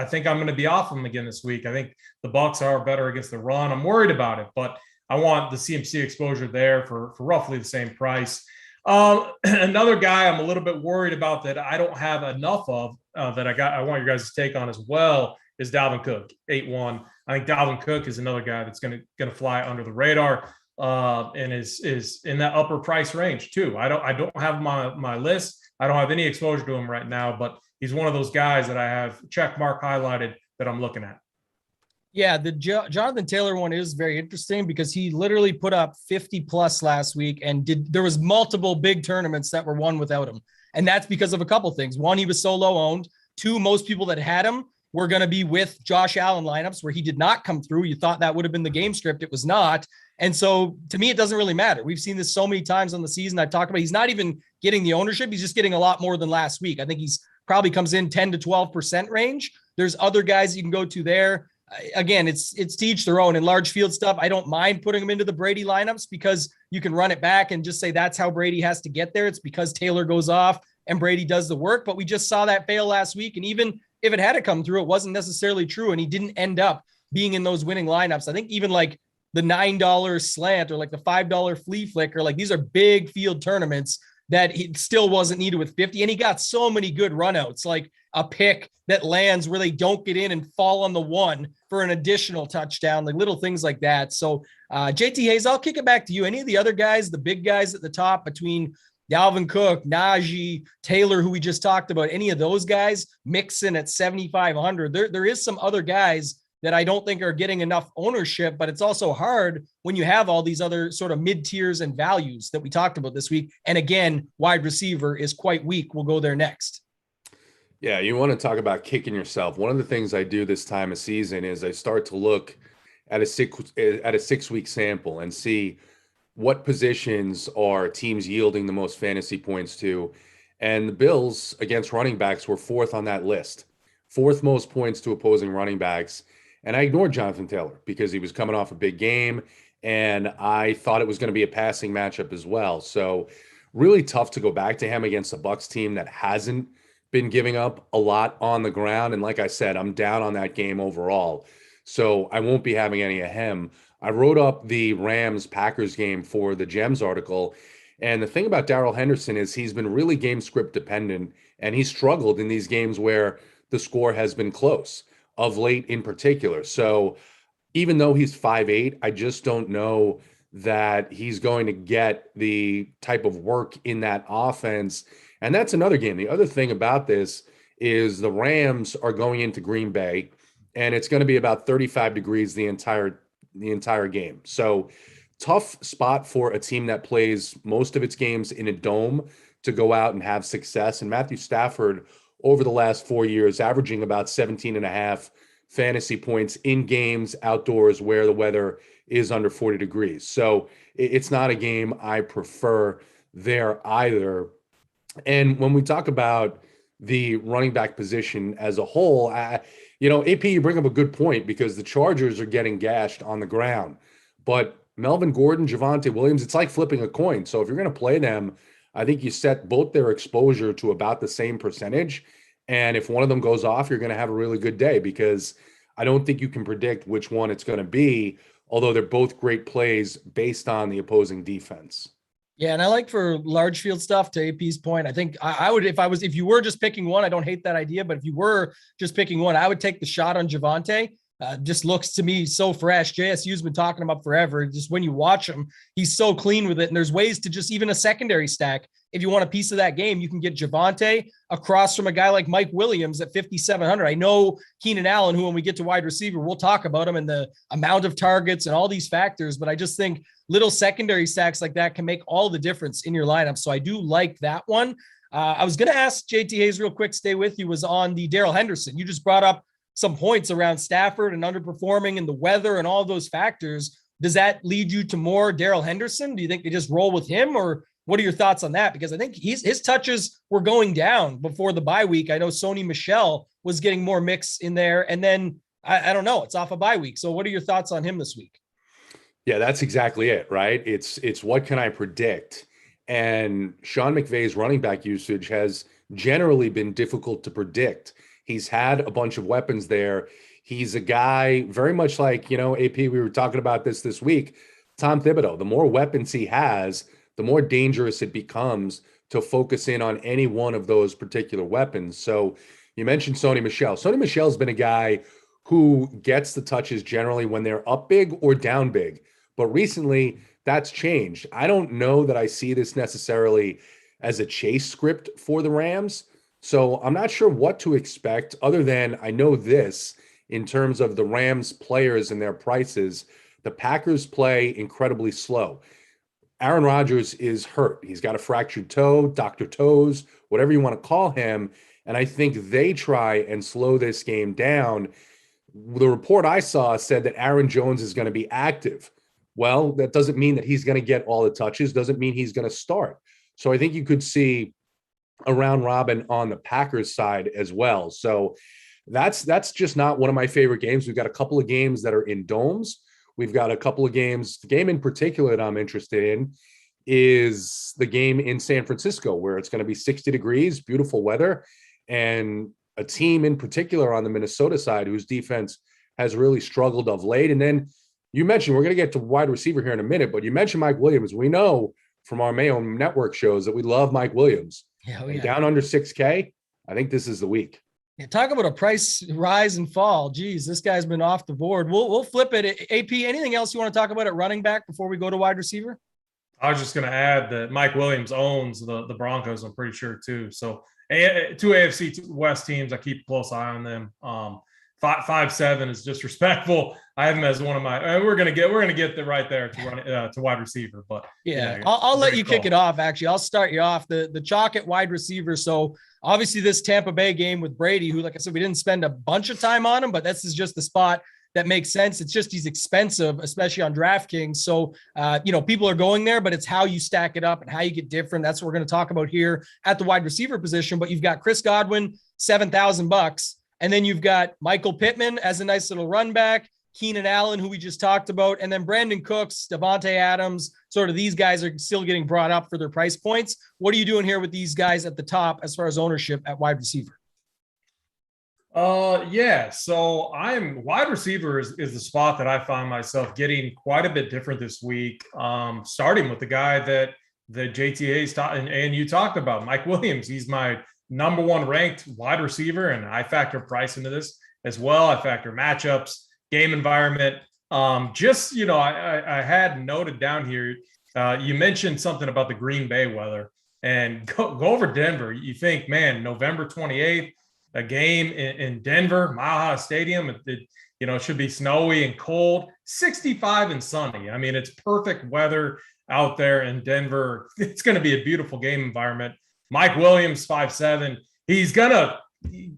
think I'm going to be off him again this week. I think the Bucs are better against the run. I'm worried about it, but I want the CMC exposure there for roughly the same price. Another guy I'm a little bit worried about that I don't have enough of that I want your guys to take on as well is Dalvin Cook, 8-1. I think Dalvin Cook is another guy that's going to fly under the radar and is in that upper price range too. I don't have my list. I don't have any exposure to him right now, but he's one of those guys that I have check mark highlighted that I'm looking at. Yeah, the Jonathan Taylor one is very interesting because he literally put up 50 plus last week, and there was multiple big tournaments that were won without him. And that's because of a couple things. One, he was so low owned. Two, most people that had him were going to be with Josh Allen lineups where he did not come through. You thought that would have been the game script. It was not. And so to me, it doesn't really matter. We've seen this so many times on the season. I've talked about, he's not even getting the ownership. He's just getting a lot more than last week. I think he's probably comes in 10 to 12% range. There's other guys you can go to there. Again, it's to each their own. In large field stuff, I don't mind putting them into the Brady lineups because you can run it back and just say that's how Brady has to get there. It's because Taylor goes off and Brady does the work. But we just saw that fail last week. And even if it had to come through, it wasn't necessarily true. And he didn't end up being in those winning lineups. I think even like the $9 slant or like the $5 flea flicker, like these are big field tournaments that he still wasn't needed with 50. And he got so many good runouts, like a pick that lands where they don't get in and fall on the one for an additional touchdown, like little things like that. So JT Hayes, I'll kick it back to you. Any of the other guys, the big guys at the top between Dalvin Cook, Najee, Taylor, who we just talked about, any of those guys, Mixon at 7,500. There is some other guys that I don't think are getting enough ownership, but it's also hard when you have all these other sort of mid tiers and values that we talked about this week. And again, wide receiver is quite weak. We'll go there next. Yeah, you want to talk about kicking yourself. One of the things I do this time of season is I start to look at a 6-week sample and see what positions are teams yielding the most fantasy points to. And the Bills against running backs were fourth on that list, fourth most points to opposing running backs. And I ignored Jonathan Taylor because he was coming off a big game, and I thought it was going to be a passing matchup as well. So really tough to go back to him against a Bucs team that hasn't been giving up a lot on the ground. And like I said, I'm down on that game overall. So I won't be having any of him. I wrote up the Rams-Packers game for the Gems article. And the thing about Daryl Henderson is he's been really game script dependent, and he's struggled in these games where the score has been close, of late in particular. So even though he's 5'8", I just don't know that he's going to get the type of work in that offense. And that's another game. The other thing about this is the Rams are going into Green Bay, and it's going to be about 35 degrees the entire game. So tough spot for a team that plays most of its games in a dome to go out and have success. And Matthew Stafford, over the last 4 years, averaging about 17.5 fantasy points in games outdoors where the weather is under 40 degrees. So it's not a game I prefer there either. And when we talk about the running back position as a whole, AP, you bring up a good point because the Chargers are getting gashed on the ground. But Melvin Gordon, Javonte Williams, it's like flipping a coin. So if you're going to play them, I think you set both their exposure to about the same percentage. And if one of them goes off, you're going to have a really good day because I don't think you can predict which one it's going to be, although they're both great plays based on the opposing defense. Yeah, and I like for large field stuff, to AP's point, I think I would, if you were just picking one, I don't hate that idea, but if you were just picking one, I would take the shot on Javonte. Just looks to me so fresh. JSU's been talking him up forever. Just when you watch him, he's so clean with it. And there's ways to just even a secondary stack. If you want a piece of that game, you can get Javonte across from a guy like Mike Williams at 5,700. I know Keenan Allen, who when we get to wide receiver, we'll talk about him and the amount of targets and all these factors. But I just think little secondary stacks like that can make all the difference in your lineup. So I do like that one. I was going to ask JT Hayes real quick, stay with you, was on the Daryl Henderson. You just brought up some points around Stafford and underperforming and the weather and all those factors. Does that lead you to more Daryl Henderson? Do you think they just roll with him, or what are your thoughts on that? Because I think his touches were going down before the bye week. I know Sony Michel was getting more mix in there, and then I don't know, it's off a bye week. So what are your thoughts on him this week? Yeah, that's exactly it, right? It's what can I predict? And Sean McVay's running back usage has generally been difficult to predict. He's had a bunch of weapons there. He's a guy very much like, AP, we were talking about this week, Tom Thibodeau. The more weapons he has, the more dangerous it becomes to focus in on any one of those particular weapons. So you mentioned Sony Michel. Sony Michel's been a guy who gets the touches generally when they're up big or down big. But recently, that's changed. I don't know that I see this necessarily as a chase script for the Rams. So I'm not sure what to expect other than I know this in terms of the Rams players and their prices. The Packers play incredibly slow. Aaron Rodgers is hurt. He's got a fractured toe, Dr. Toes, whatever you want to call him. And I think they try and slow this game down. The report I saw said that Aaron Jones is going to be active. Well, that doesn't mean that he's going to get all the touches, doesn't mean he's going to start. So I think you could see a round robin on the Packers side as well. So that's just not one of my favorite games. We've got a couple of games that are in domes. We've got a couple of games. The game in particular that I'm interested in is the game in San Francisco, where it's going to be 60 degrees, beautiful weather, and a team in particular on the Minnesota side whose defense has really struggled of late. And then you mentioned, we're going to get to wide receiver here in a minute, but you mentioned Mike Williams. We know from our Mayo Network shows that we love Mike Williams. Yeah, and down under 6K, I think this is the week. Yeah, talk about a price rise and fall. Geez, this guy's been off the board. We'll flip it. AP, anything else you want to talk about at running back before we go to wide receiver? I was just going to add that Mike Williams owns the Broncos, I'm pretty sure, too. So two AFC West teams, I keep a close eye on them. 5'7" is disrespectful. I have him as one of my. We're gonna get the right there to run to wide receiver. But yeah, I'll let you kick it off. Actually, I'll start you off. The chalk at wide receiver. So obviously this Tampa Bay game with Brady, who, like I said, we didn't spend a bunch of time on him, but this is just the spot that makes sense. It's just he's expensive, especially on DraftKings. So, people are going there, but it's how you stack it up and how you get different. That's what we're going to talk about here at the wide receiver position. But you've got Chris Godwin, $7,000, and then you've got Michael Pittman as a nice little run back, Keenan Allen, who we just talked about, and then Brandon Cooks, Devontae Adams. Sort of these guys are still getting brought up for their price points. What are you doing here with these guys at the top as far as ownership at wide receiver? So I'm wide receiver is the spot that I find myself getting quite a bit different this week. Starting with the guy that JTA's and you talked about, Mike Williams. He's my number one ranked wide receiver, and I factor price into this as well. I factor matchups, game environment. I had noted down here. You mentioned something about the Green Bay weather, and go over Denver. You think, man, November 28th. A game in Denver, Mile High Stadium. It should be snowy and cold, 65 and sunny. I mean, it's perfect weather out there in Denver. It's going to be a beautiful game environment. Mike Williams, 5'7". He's going to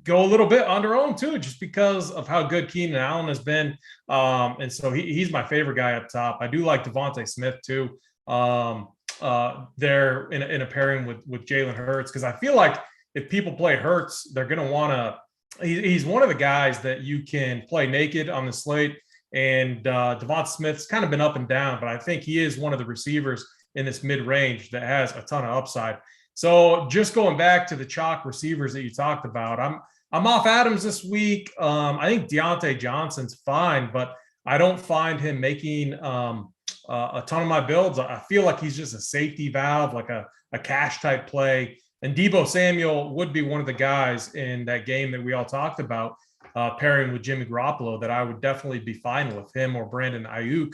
go a little bit under owned too, just because of how good Keenan Allen has been. And so he's my favorite guy up top. I do like Devontae Smith too. There in a pairing with Jalen Hurts, because I feel like if people play Hurts, they're going to want to – he's one of the guys that you can play naked on the slate. And Devonta Smith's kind of been up and down, but I think he is one of the receivers in this mid-range that has a ton of upside. So just going back to the chalk receivers that you talked about, I'm off Adams this week. I think Deontay Johnson's fine, but I don't find him making a ton of my builds. I feel like he's just a safety valve, like a cash type play. And Deebo Samuel would be one of the guys in that game that we all talked about, pairing with Jimmy Garoppolo, that I would definitely be fine with him or Brandon Ayuk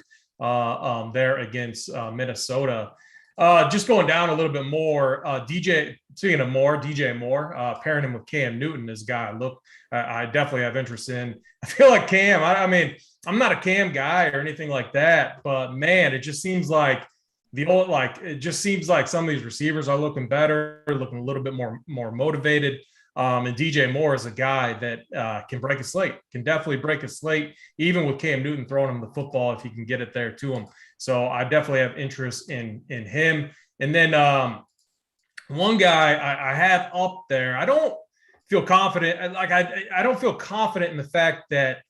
there against Minnesota. Just going down a little bit more, DJ Moore, pairing him with Cam Newton is a guy I definitely have interest in. I feel like Cam, I'm not a Cam guy or anything like that, but man, it just seems like some of these receivers are looking better, looking a little bit more motivated. And DJ Moore is a guy that can break a slate, can definitely break a slate, even with Cam Newton throwing him the football if he can get it there to him. So I definitely have interest in him. And then one guy I have up there, I don't feel confident. I don't feel confident in the fact that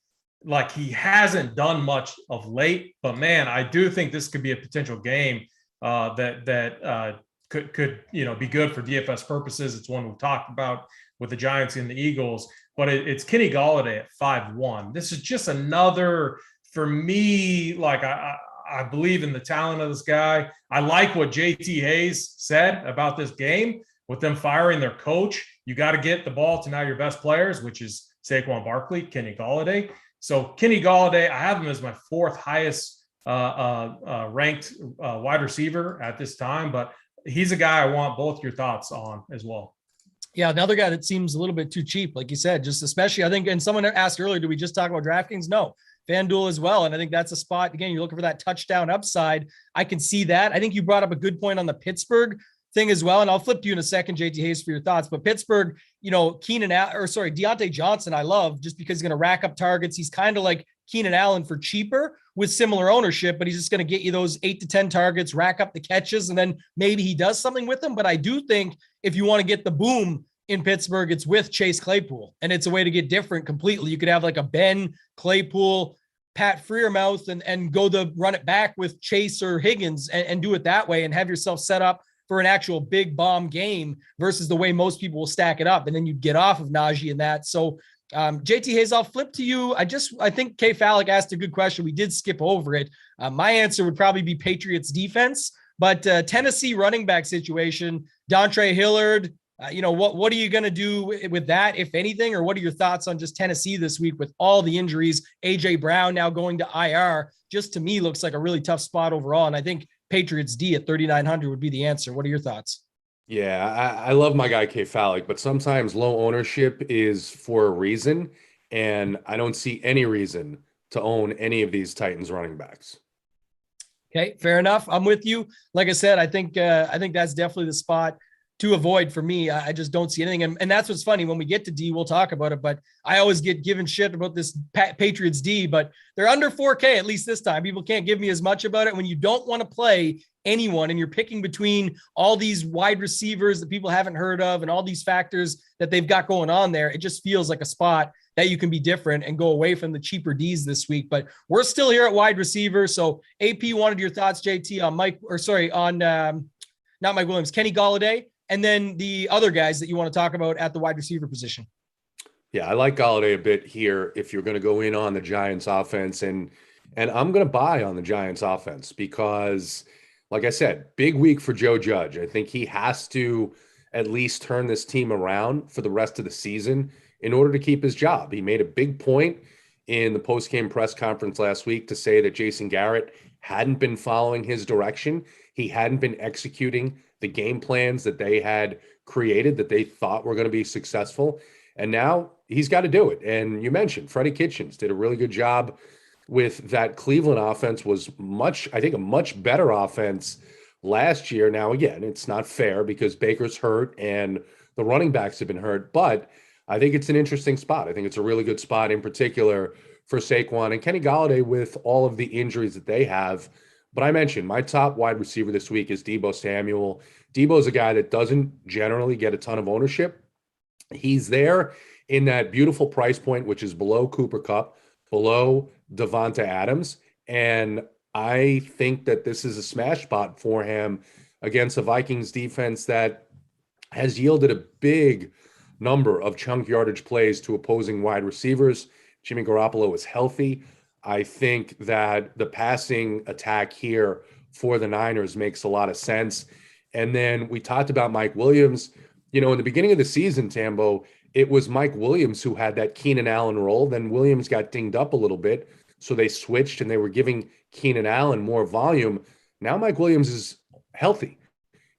he hasn't done much of late, but man, I do think this could be a potential game that could be good for DFS purposes. It's one we've talked about with the Giants and the Eagles, but it's Kenny Golladay at 5-1. This is just another, for me, I believe in the talent of this guy. I like what JT Hayes said about this game with them firing their coach. You got to get the ball to now your best players, which is Saquon Barkley, Kenny Golladay. So Kenny Golladay, I have him as my fourth highest ranked wide receiver at this time, but he's a guy I want both your thoughts on as well. Yeah, another guy that seems a little bit too cheap, like you said, just especially, I think, and someone asked earlier, do we just talk about DraftKings? No, FanDuel as well. And I think that's a spot, again, you're looking for that touchdown upside. I can see that. I think you brought up a good point on the Pittsburgh thing as well. And I'll flip to you in a second, JT Hayes, for your thoughts. But Pittsburgh, Deontay Johnson, I love just because he's going to rack up targets. He's kind of like Keenan Allen for cheaper with similar ownership, but he's just going to get you those 8 to 10 targets, rack up the catches, and then maybe he does something with them. But I do think if you want to get the boom in Pittsburgh, it's with Chase Claypool, and it's a way to get different completely. You could have like a Ben Claypool, Pat Freiermuth, and go run it back with Chase or Higgins and do it that way and have yourself set up for an actual big bomb game versus the way most people will stack it up. And then you'd get off of Najee and that. So JT Hayes, I'll flip to you. I think K Fallick asked a good question. We did skip over it. My answer would probably be Patriots defense, but Tennessee running back situation, Dontre Hillard, what are you going to do with that, if anything, or what are your thoughts on just Tennessee this week with all the injuries? AJ Brown now going to IR, just to me looks like a really tough spot overall. And I think Patriots D at 3,900 would be the answer. What are your thoughts? Yeah, I love my guy K Fallick, but sometimes low ownership is for a reason. And I don't see any reason to own any of these Titans running backs. Okay, fair enough. I'm with you. Like I said, I think that's definitely the spot to avoid for me. I just don't see anything. And that's what's funny. When we get to D, we'll talk about it, but I always get given shit about this Patriots D, but they're under 4K, at least this time. People can't give me as much about it. When you don't want to play anyone and you're picking between all these wide receivers that people haven't heard of and all these factors that they've got going on there, it just feels like a spot that you can be different and go away from the cheaper Ds this week. But we're still here at wide receiver. So AP, wanted your thoughts, JT, on not Mike Williams, Kenny Golladay, and then the other guys that you want to talk about at the wide receiver position. Yeah, I like Golladay a bit here if you're going to go in on the Giants offense. And I'm going to buy on the Giants offense because, like I said, big week for Joe Judge. I think he has to at least turn this team around for the rest of the season in order to keep his job. He made a big point in the post-game press conference last week to say that Jason Garrett hadn't been following his direction. He hadn't been executing the game plans that they had created that they thought were going to be successful. And now he's got to do it. And you mentioned Freddie Kitchens did a really good job with that. Cleveland offense was a much better offense last year. Now, again, it's not fair because Baker's hurt and the running backs have been hurt, but I think it's an interesting spot. I think it's a really good spot in particular for Saquon and Kenny Golladay with all of the injuries that they have. But I mentioned my top wide receiver this week is Deebo Samuel. Deebo's a guy that doesn't generally get a ton of ownership. He's there in that beautiful price point, which is below Cooper Kupp, below Devonta Adams. And I think that this is a smash spot for him against a Vikings defense that has yielded a big number of chunk yardage plays to opposing wide receivers. Jimmy Garoppolo is healthy. I think that the passing attack here for the Niners makes a lot of sense. And then we talked about Mike Williams. You know, in the beginning of the season, Tambo, it was Mike Williams who had that Keenan Allen role. Then Williams got dinged up a little bit, so they switched and they were giving Keenan Allen more volume. Now Mike Williams is healthy.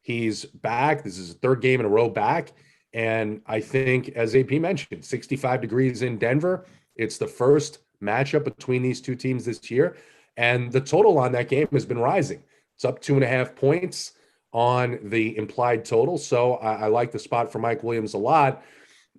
He's back. This is his third game in a row back. And I think, as AP mentioned, 65 degrees in Denver. It's the first matchup between these two teams this year. And the total on that game has been rising. It's up 2.5 points on the implied total. So I like the spot for Mike Williams a lot.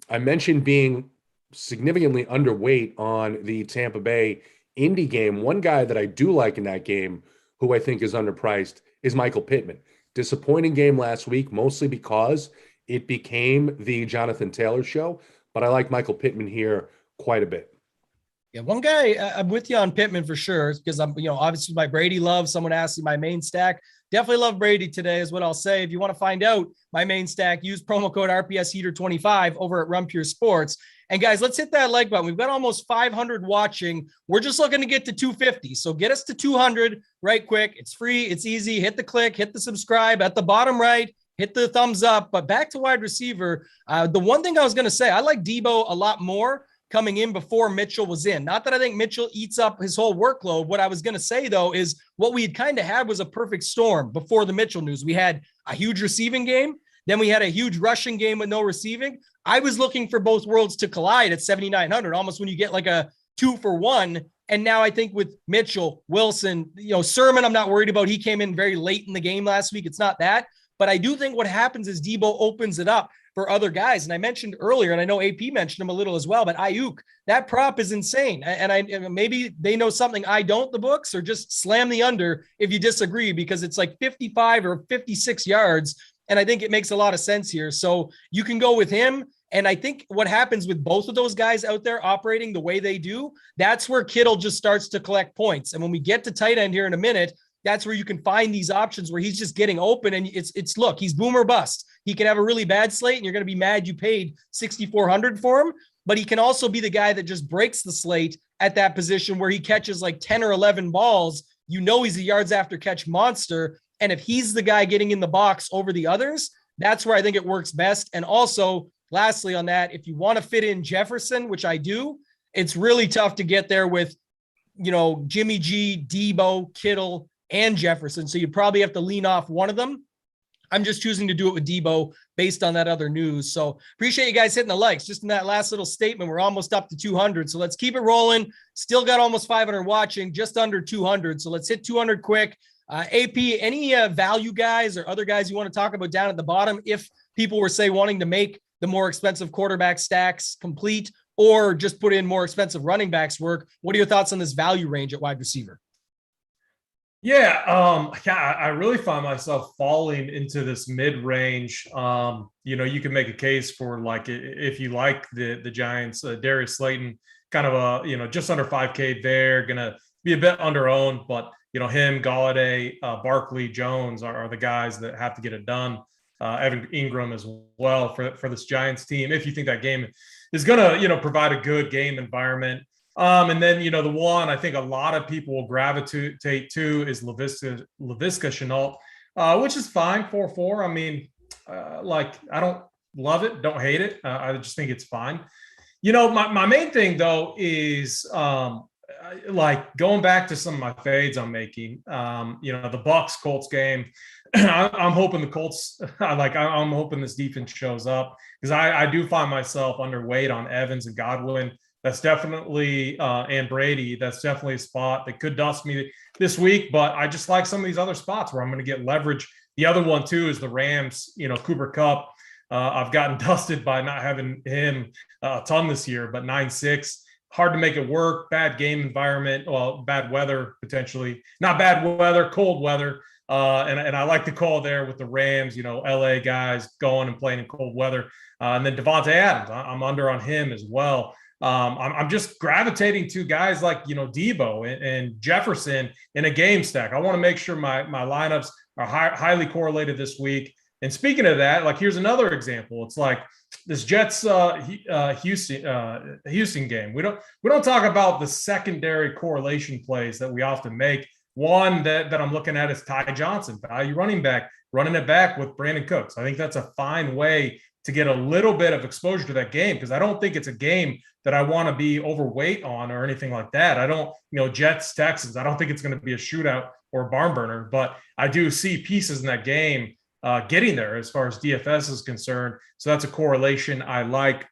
I mentioned being significantly underweight on the Tampa Bay Indy game. One guy that I do like in that game, who I think is underpriced, is Michael Pittman. Disappointing game last week, mostly because it became the Jonathan Taylor show. But I like Michael Pittman here quite a bit. Yeah, one guy, I'm with you on Pittman for sure, because I'm, obviously my Brady love. Someone asked me my main stack. Definitely love Brady today is what I'll say. If you want to find out my main stack, use promo code RPS Heater 25 over at Runpure Sports. And guys, let's hit that like button. We've got almost 500 watching. We're just looking to get to 250. So get us to 200 right quick. It's free. It's easy. Hit the click, hit the subscribe at the bottom right, hit the thumbs up. But back to wide receiver. The one thing I was going to say, I like Deebo a lot more coming in before Mitchell was in. Not that I think Mitchell eats up his whole workload. What I was going to say, though, is what we had kind of had was a perfect storm before the Mitchell news. We had a huge receiving game. Then we had a huge rushing game with no receiving. I was looking for both worlds to collide at 7,900, almost when you get like a 2-for-1. And now I think with Mitchell, Wilson, Sermon, I'm not worried about. He came in very late in the game last week. It's not that. But I do think what happens is Deebo opens it up for other guys. And I mentioned earlier, and I know AP mentioned him a little as well, but Ayuk, that prop is insane. And maybe they know something I don't, the books, or just slam the under if you disagree, because it's like 55 or 56 yards. And I think it makes a lot of sense here. So you can go with him. And I think what happens with both of those guys out there operating the way they do, that's where Kittle just starts to collect points. And when we get to tight end here in a minute, that's where you can find these options where he's just getting open, and look, he's boom or bust. He can have a really bad slate and you're going to be mad you paid 6,400 for him, but he can also be the guy that just breaks the slate at that position where he catches like 10 or 11 balls. He's a yards after catch monster. And if he's the guy getting in the box over the others, that's where I think it works best. And also, lastly on that, if you want to fit in Jefferson, which I do, it's really tough to get there with, Jimmy G, Deebo, Kittle, and Jefferson. So you probably have to lean off one of them. I'm just choosing to do it with Debo based on that other news. So appreciate you guys hitting the likes. Just in that last little statement, we're almost up to 200. So let's keep it rolling. Still got almost 500 watching, just under 200. So let's hit 200 quick. AP, any value guys or other guys you want to talk about down at the bottom? If people were, say, wanting to make the more expensive quarterback stacks complete or just put in more expensive running backs work, what are your thoughts on this value range at wide receiver? Yeah, I really find myself falling into this mid-range. You can make a case for, like, if you like the Giants, Darius Slayton, kind of just under 5K there, gonna be a bit under-owned, but him, Galladay, Barkley, Jones are the guys that have to get it done. Evan Ingram as well for this Giants team, if you think that game is gonna provide a good game environment. And then, the one I think a lot of people will gravitate to is Laviska Shenault, which is fine, 4-4. I mean, I don't love it, don't hate it. I just think it's fine. My main thing, though, is going back to some of my fades I'm making. The Bucs-Colts game, I'm hoping the Colts, I'm hoping this defense shows up because I do find myself underweight on Evans and Godwin. That's definitely, and Brady, that's definitely a spot that could dust me this week, but I just like some of these other spots where I'm going to get leverage. The other one, too, is the Rams, Cooper Kupp. I've gotten dusted by not having him a ton this year, but 9-6, hard to make it work. Bad game environment. Well, bad weather, potentially. Not bad weather, cold weather. And I like the call there with the Rams, LA guys going and playing in cold weather. And then Devontae Adams, I'm under on him as well. I'm just gravitating to guys like, Debo and Jefferson in a game stack. I want to make sure my lineups are highly correlated this week. And speaking of that, here's another example. It's like this Jets Houston game. We don't talk about the secondary correlation plays that we often make. One that I'm looking at is Ty Johnson, value running back, running it back with Brandon Cooks. I think that's a fine way to get a little bit of exposure to that game because I don't think it's a game that I want to be overweight on or anything like that. I don't, Jets, Texans, I don't think it's going to be a shootout or a barn burner, but I do see pieces in that game getting there as far as DFS is concerned. So that's a correlation I like.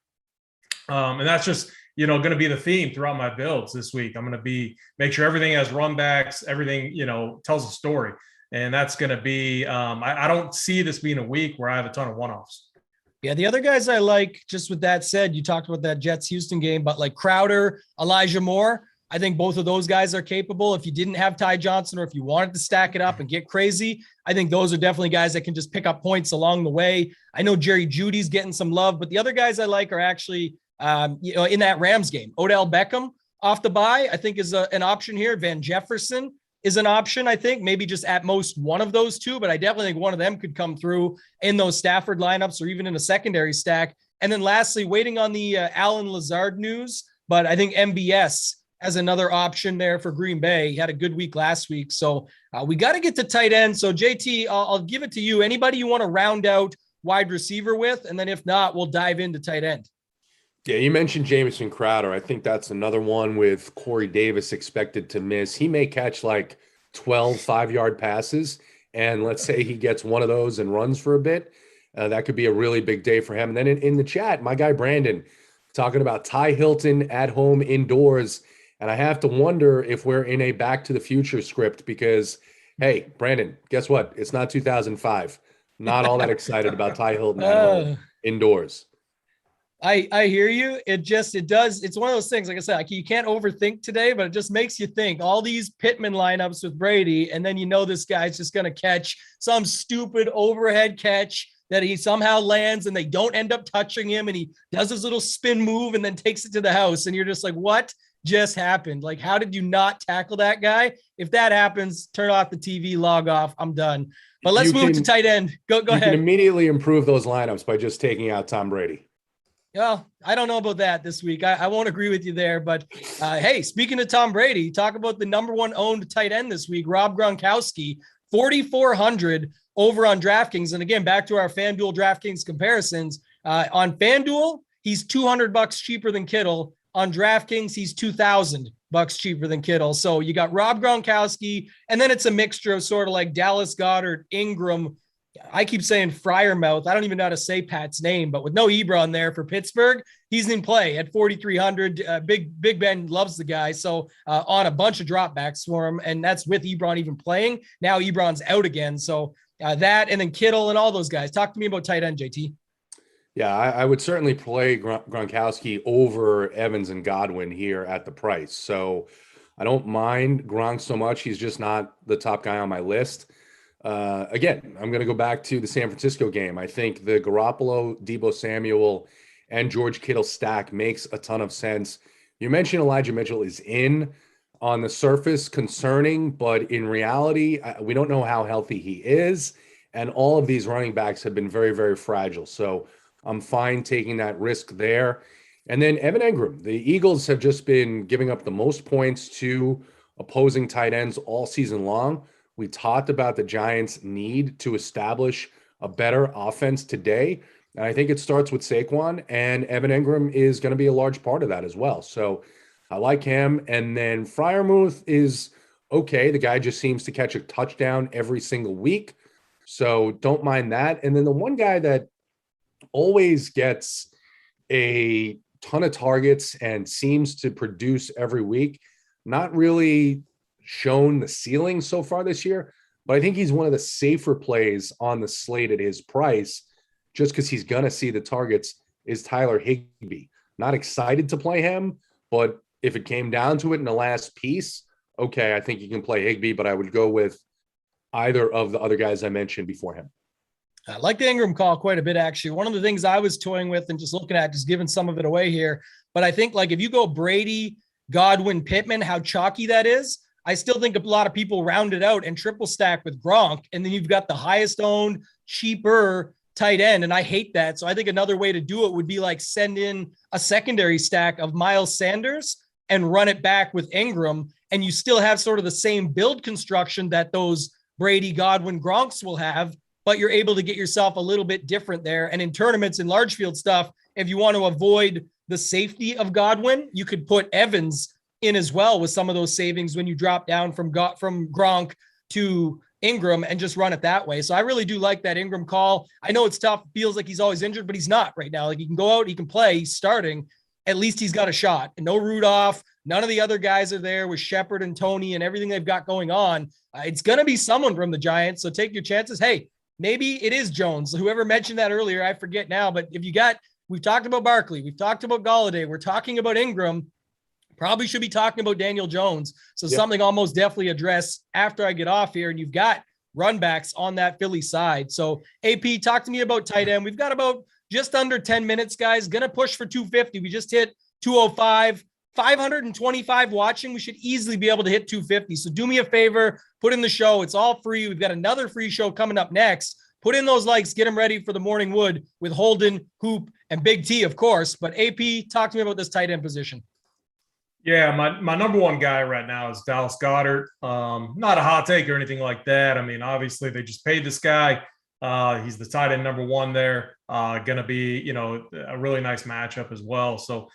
And that's just, going to be the theme throughout my builds this week. I'm going to make sure everything has run backs, everything, tells a story. And that's going to be, I don't see this being a week where I have a ton of one-offs. Yeah, the other guys I like, just with that said, you talked about that Jets-Houston game, but like Crowder, Elijah Moore, I think both of those guys are capable. If you didn't have Ty Johnson or if you wanted to stack it up and get crazy, I think those are definitely guys that can just pick up points along the way. I know Jerry Jeudy's getting some love, but the other guys I like are actually, in that Rams game. Odell Beckham off the bye, I think is an option here. Van Jefferson is an option, I think, maybe just at most one of those two, but I definitely think one of them could come through in those Stafford lineups or even in a secondary stack. And then lastly, waiting on the Allen Lazard news, but I think MBS as another option there for Green Bay. He had a good week last week. So we got to get to tight end. So JT, I'll give it to you. Anybody you want to round out wide receiver with? And then if not, we'll dive into tight end. Yeah, you mentioned Jamison Crowder. I think that's another one with Corey Davis expected to miss. He may catch like 12 5-yard passes, and let's say he gets one of those and runs for a bit. That could be a really big day for him. And then in the chat, my guy Brandon talking about Ty Hilton at home indoors. And I have to wonder if we're in a Back to the Future script because, hey, Brandon, guess what? It's not 2005. Not all that excited about Ty Hilton at home indoors. I hear you. It's one of those things, like I said, you can't overthink today, but it just makes you think all these Pittman lineups with Brady. And then, this guy's just going to catch some stupid overhead catch that he somehow lands and they don't end up touching him. And he does his little spin move and then takes it to the house. And you're just like, what just happened? Like, how did you not tackle that guy? If that happens, turn off the TV, log off. I'm done. But let's move to tight end. Go ahead. You can immediately improve those lineups by just taking out Tom Brady. Well, I don't know about that this week. I won't agree with you there. But, hey, speaking of Tom Brady, talk about the number one owned tight end this week, Rob Gronkowski, 4,400 over on DraftKings. And again, back to our FanDuel DraftKings comparisons. On FanDuel, he's $200 cheaper than Kittle. On DraftKings, he's $2,000 cheaper than Kittle. So you got Rob Gronkowski, and then it's a mixture of sort of like Dallas Goddard, Ingram, I keep saying Fryermouth. I don't even know how to say Pat's name, but with no Ebron there for Pittsburgh, he's in play at 4,300. Big Ben loves the guy. So on a bunch of dropbacks for him, and that's with Ebron even playing. Now Ebron's out again. So that, and then Kittle and all those guys. Talk to me about tight end, JT. Yeah, I would certainly play Gronkowski over Evans and Godwin here at the price. So I don't mind Gronk so much. He's just not the top guy on my list. Again, I'm going to go back to the San Francisco game. I think the Garoppolo, Deebo Samuel, and George Kittle stack makes a ton of sense. You mentioned Elijah Mitchell is in on the surface concerning, but in reality, we don't know how healthy he is. And all of these running backs have been very, very fragile. So I'm fine taking that risk there. And then Evan Engram, the Eagles have just been giving up the most points to opposing tight ends all season long. We talked about the Giants' need to establish a better offense today. And I think it starts with Saquon, and Evan Engram is going to be a large part of that as well. So I like him. And then Freiermuth is okay. The guy just seems to catch a touchdown every single week. So don't mind that. And then the one guy that always gets a ton of targets and seems to produce every week, not really shown the ceiling so far this year, but I think he's one of the safer plays on the slate at his price, just because he's going to see the targets, is Tyler Higbee. Not excited to play him, but if it came down to it in the last piece, okay, I think you can play Higbee, but I would go with either of the other guys I mentioned before him. I like the Ingram call quite a bit, actually. One of the things I was toying with and just looking at, just giving some of it away here, but I think like if you go Brady, Godwin, Pittman, how chalky that is, I still think a lot of people round it out and triple stack with Gronk, and then you've got the highest owned, cheaper tight end, and I hate that. So I think another way to do it would be like send in a secondary stack of Miles Sanders and run it back with Ingram, and you still have sort of the same build construction that those Brady, Godwin, Gronks will have, but you're able to get yourself a little bit different there. And in tournaments and large field stuff, if you want to avoid the safety of Godwin, you could put Evans in as well with some of those savings when you drop down from Gronk to Ingram and just run it that way. So I really do like that Ingram call. I know it's tough. Feels like he's always injured, but he's not right now. Like he can go out, he can play, he's starting. At least he's got a shot. And no Rudolph. None of the other guys are there with Shepard and Tony and everything they've got going on. It's going to be someone from the Giants. So take your chances. Hey, maybe it is Jones. Whoever mentioned that earlier, I forget now. But if you got, we've talked about Barkley, we've talked about Golladay, we're talking about Ingram. Probably should be talking about Daniel Jones. So something I'll most definitely address after I get off here. And you've got run backs on that Philly side. So AP, talk to me about tight end. We've got about just under 10 minutes, guys. Going to push for 250. We just hit 205, 525 watching. We should easily be able to hit 250. So do me a favor, put in the show. It's all free. We've got another free show coming up next. Put in those likes, get them ready for the morning wood with Holden, Hoop, and Big T, of course. But AP, talk to me about this tight end position. Yeah, my number one guy right now is Dallas Goddard. Not a hot take or anything like that. I mean, obviously they just paid this guy. He's the tight end number one there. Going to be, a really nice matchup as well. So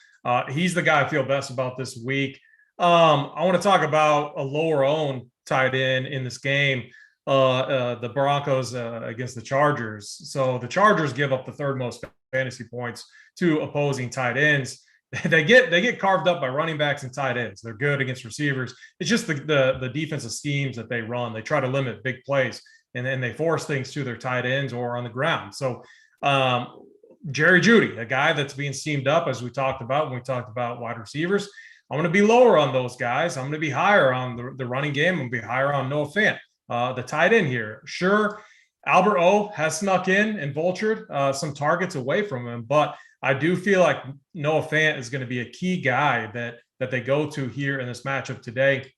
he's the guy I feel best about this week. I want to talk about a lower owned tight end in this game. The Broncos against the Chargers. So the Chargers give up the third most fantasy points to opposing tight ends. They get carved up by running backs and tight ends. They're good against receivers. It's just the defensive schemes that they run. They try to limit big plays, and then they force things to their tight ends or on the ground. So Jerry Jeudy, a guy that's being steamed up, as we talked about when we talked about wide receivers. I'm going to be lower on those guys. I'm going to be higher on the running game. I'm going to be higher on Noah Fant, the tight end here. Sure, Albert O has snuck in and vultured some targets away from him, but I do feel like Noah Fant is going to be a key guy that they go to here in this matchup today.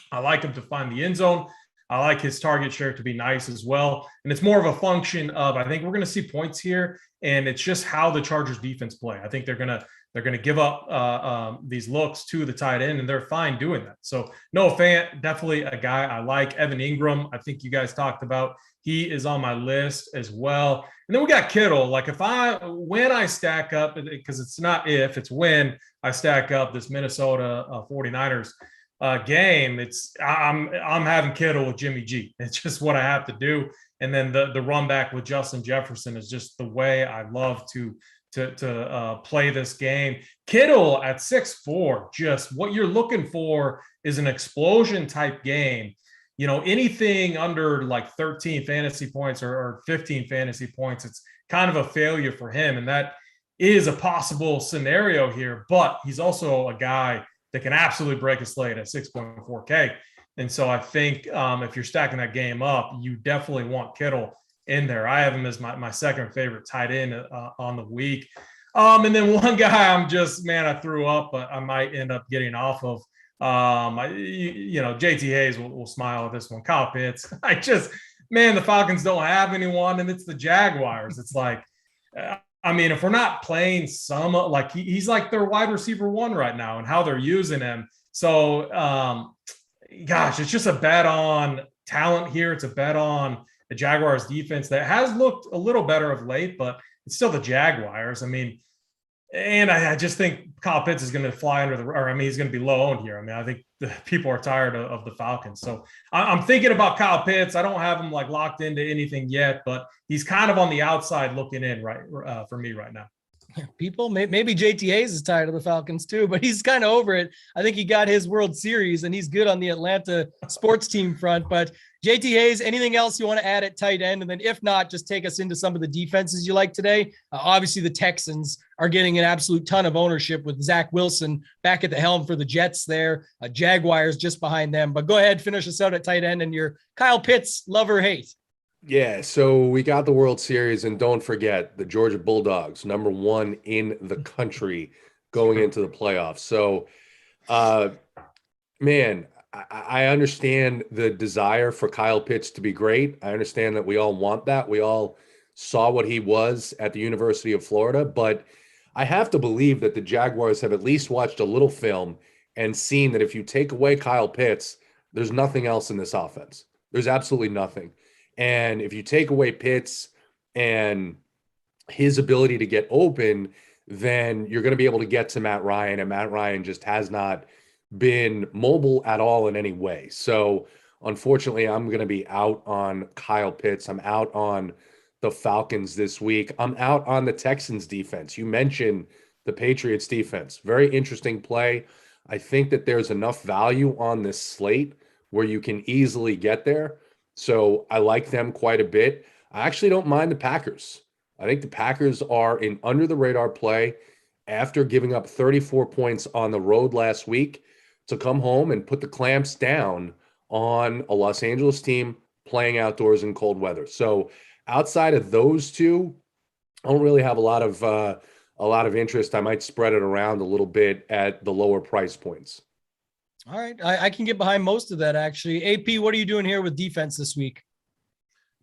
I like him to find the end zone. I like his target share to be nice as well. And it's more of a function of, I think we're going to see points here, and it's just how the Chargers defense play. I think they're going to give up these looks to the tight end, and they're fine doing that. So Noah Fant, definitely a guy I like. Evan Ingram, I think you guys talked about. He is on my list as well. And then we got Kittle. Like when I stack up, because it's not if, it's when I stack up this Minnesota 49ers game, I'm having Kittle with Jimmy G. It's just what I have to do. And then the run back with Justin Jefferson is just the way I love to play this game. Kittle at 6'4", just what you're looking for is an explosion type game. You know, anything under like 13 fantasy points or 15 fantasy points, it's kind of a failure for him. And that is a possible scenario here, but he's also a guy that can absolutely break a slate at 6.4K. And so I think if you're stacking that game up, you definitely want Kittle in there. I have him as my second favorite tight end on the week. And then one guy I threw up, but I might end up getting off of. JT Hayes will smile at this one. Kyle Pitts. The Falcons don't have anyone, and it's the Jaguars. It's like, if we're not playing some, like he's like their wide receiver one right now and how they're using him. So, it's just a bet on talent here. It's a bet on the Jaguars defense that has looked a little better of late, but it's still the Jaguars. And I just think Kyle Pitts is going to fly he's going to be low owned here. I think the people are tired of the Falcons. So I'm thinking about Kyle Pitts. I don't have him like locked into anything yet, but he's kind of on the outside looking in for me right now. People, maybe JT Hayes is tired of the Falcons too, but he's kind of over it. I think he got his World Series and he's good on the Atlanta sports team front. But JT Hayes, anything else you want to add at tight end? And then if not, just take us into some of the defenses you like today. Obviously, the Texans are getting an absolute ton of ownership with Zach Wilson back at the helm for the Jets there. Jaguars just behind them. But go ahead, finish us out at tight end and your Kyle Pitts, love or hate. Yeah, so we got the World Series, and don't forget the Georgia Bulldogs, #1 in the country going into the playoffs. So, I understand the desire for Kyle Pitts to be great. I understand that we all want that. We all saw what he was at the University of Florida, but I have to believe that the Jaguars have at least watched a little film and seen that if you take away Kyle Pitts, there's nothing else in this offense. There's absolutely nothing. And if you take away Pitts and his ability to get open, then you're going to be able to get to Matt Ryan, and Matt Ryan just has not been mobile at all in any way. So unfortunately, I'm going to be out on Kyle Pitts. I'm out on the Falcons this week. I'm out on the Texans defense. You mentioned the Patriots defense. Very interesting play. I think that there's enough value on this slate where you can easily get there. So I like them quite a bit. I actually don't mind the Packers. I think the Packers are an under-the-radar play after giving up 34 points on the road last week to come home and put the clamps down on a Los Angeles team playing outdoors in cold weather. So outside of those two, I don't really have a lot of interest. I might spread it around a little bit at the lower price points. All right. I can get behind most of that, actually. AP, what are you doing here with defense this week?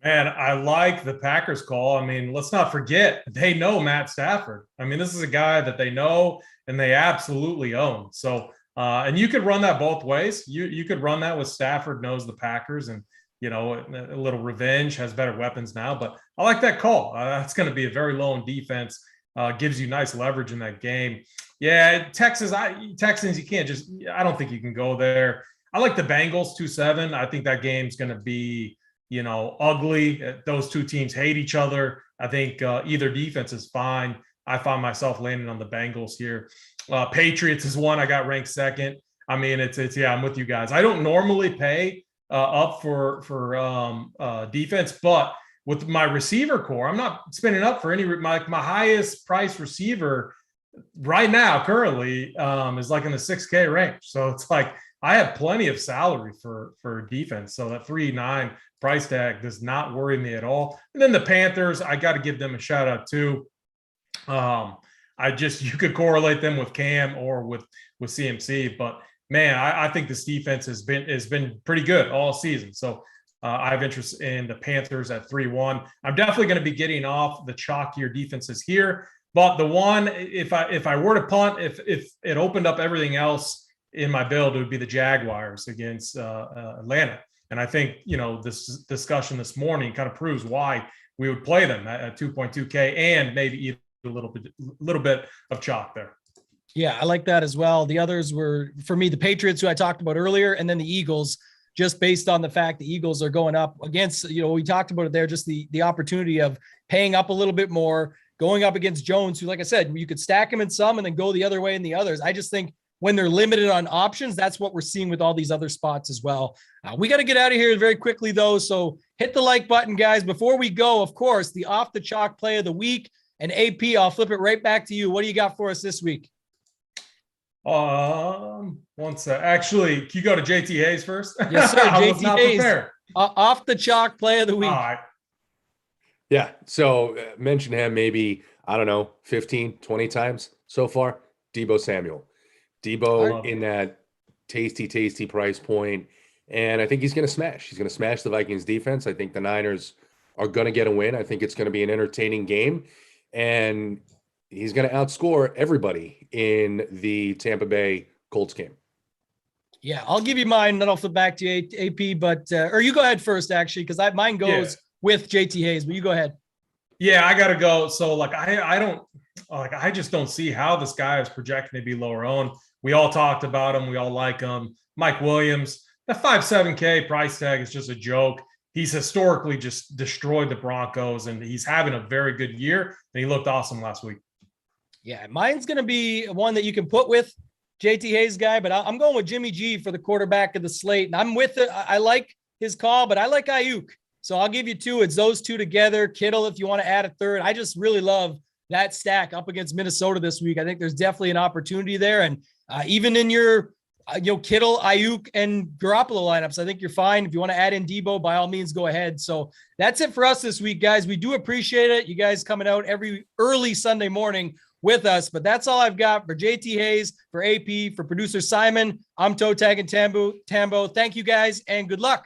Man, I like the Packers call. Let's not forget, they know Matt Stafford. This is a guy that they know and they absolutely own. So, and you could run that both ways. You could run that with Stafford knows the Packers and, a little revenge, has better weapons now. But I like that call. That's going to be a very low defense. Gives you nice leverage in that game. Yeah, Texans, you can't just – I don't think you can go there. I like the Bengals 2-7. I think that game's going to be, ugly. Those two teams hate each other. I think either defense is fine. I find myself landing on the Bengals here. Patriots is one I got ranked second. I'm with you guys. I don't normally pay up for defense, but with my receiver core, I'm not spending up for any. My highest price receiver right now currently is like in the 6K range. So it's like I have plenty of salary for defense. So that 3.9 price tag does not worry me at all. And then the Panthers, I got to give them a shout out too. You could correlate them with Cam or with CMC, but man, I think this defense has been pretty good all season. So I have interest in the Panthers at 3-1. I'm definitely going to be getting off the chalkier defenses here. But the one, if I were to punt, if it opened up everything else in my build, it would be the Jaguars against Atlanta. And I think, this discussion this morning kind of proves why we would play them at 2.2K and maybe even a little bit of chalk there. Yeah, I like that as well. The others were, for me, the Patriots, who I talked about earlier, and then the Eagles, just based on the fact the Eagles are going up against, we talked about it there, just the opportunity of paying up a little bit more, going up against Jones, who, like I said, you could stack him in some and then go the other way in the others. I just think when they're limited on options, that's what we're seeing with all these other spots as well. We got to get out of here very quickly, though. So hit the like button, guys. Before we go, of course, the off the chalk play of the week. And AP, I'll flip it right back to you. What do you got for us this week? One sec. Actually, can you go to JT Hayes first? Yes, sir. I was JT not Hayes, prepared. Off the chalk play of the week. All right. Yeah. So mention him maybe, I don't know, 15, 20 times so far. Deebo Samuel. Deebo in that tasty price point. And I think he's going to smash. He's going to smash the Vikings defense. I think the Niners are going to get a win. I think it's going to be an entertaining game. And he's going to outscore everybody in the Tampa Bay Colts game. Yeah, I'll give you mine, then I'll flip back to you, AP. But or you go ahead first, actually, because mine goes with JT Hayes. But you go ahead. Yeah, I gotta go. So I just don't see how this guy is projecting to be lower owned. We all talked about him. We all like him. Mike Williams, the 5.7K price tag is just a joke. He's historically just destroyed the Broncos, and he's having a very good year. And he looked awesome last week. Yeah, mine's going to be one that you can put with JT Hayes guy, but I'm going with Jimmy G for the quarterback of the slate. And I'm with it. I like his call, but I like Ayuk. So I'll give you two. It's those two together. Kittle, if you want to add a third. I just really love that stack up against Minnesota this week. I think there's definitely an opportunity there. And even in your, Kittle, Ayuk, and Garoppolo lineups, I think you're fine. If you want to add in Deebo, by all means, go ahead. So that's it for us this week, guys. We do appreciate it. You guys coming out every early Sunday morning with us, but that's all I've got for JT Hayes, for AP, for producer Simon. I'm ToeTagginTambo. Thank you guys and good luck.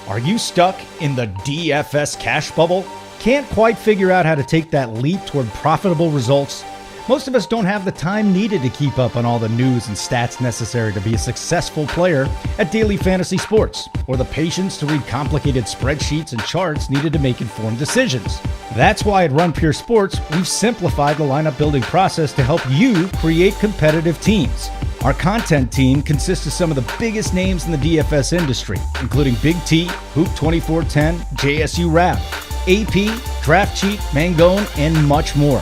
Are you stuck in the DFS cash bubble? Can't quite figure out how to take that leap toward profitable results? Most of us don't have the time needed to keep up on all the news and stats necessary to be a successful player at daily fantasy sports, or the patience to read complicated spreadsheets and charts needed to make informed decisions. That's why at Runpure Sports, we've simplified the lineup building process to help you create competitive teams. Our content team consists of some of the biggest names in the DFS industry, including BigT, Hoop 2410, JSURab, AP, Draft Cheat, Mangone, and much more.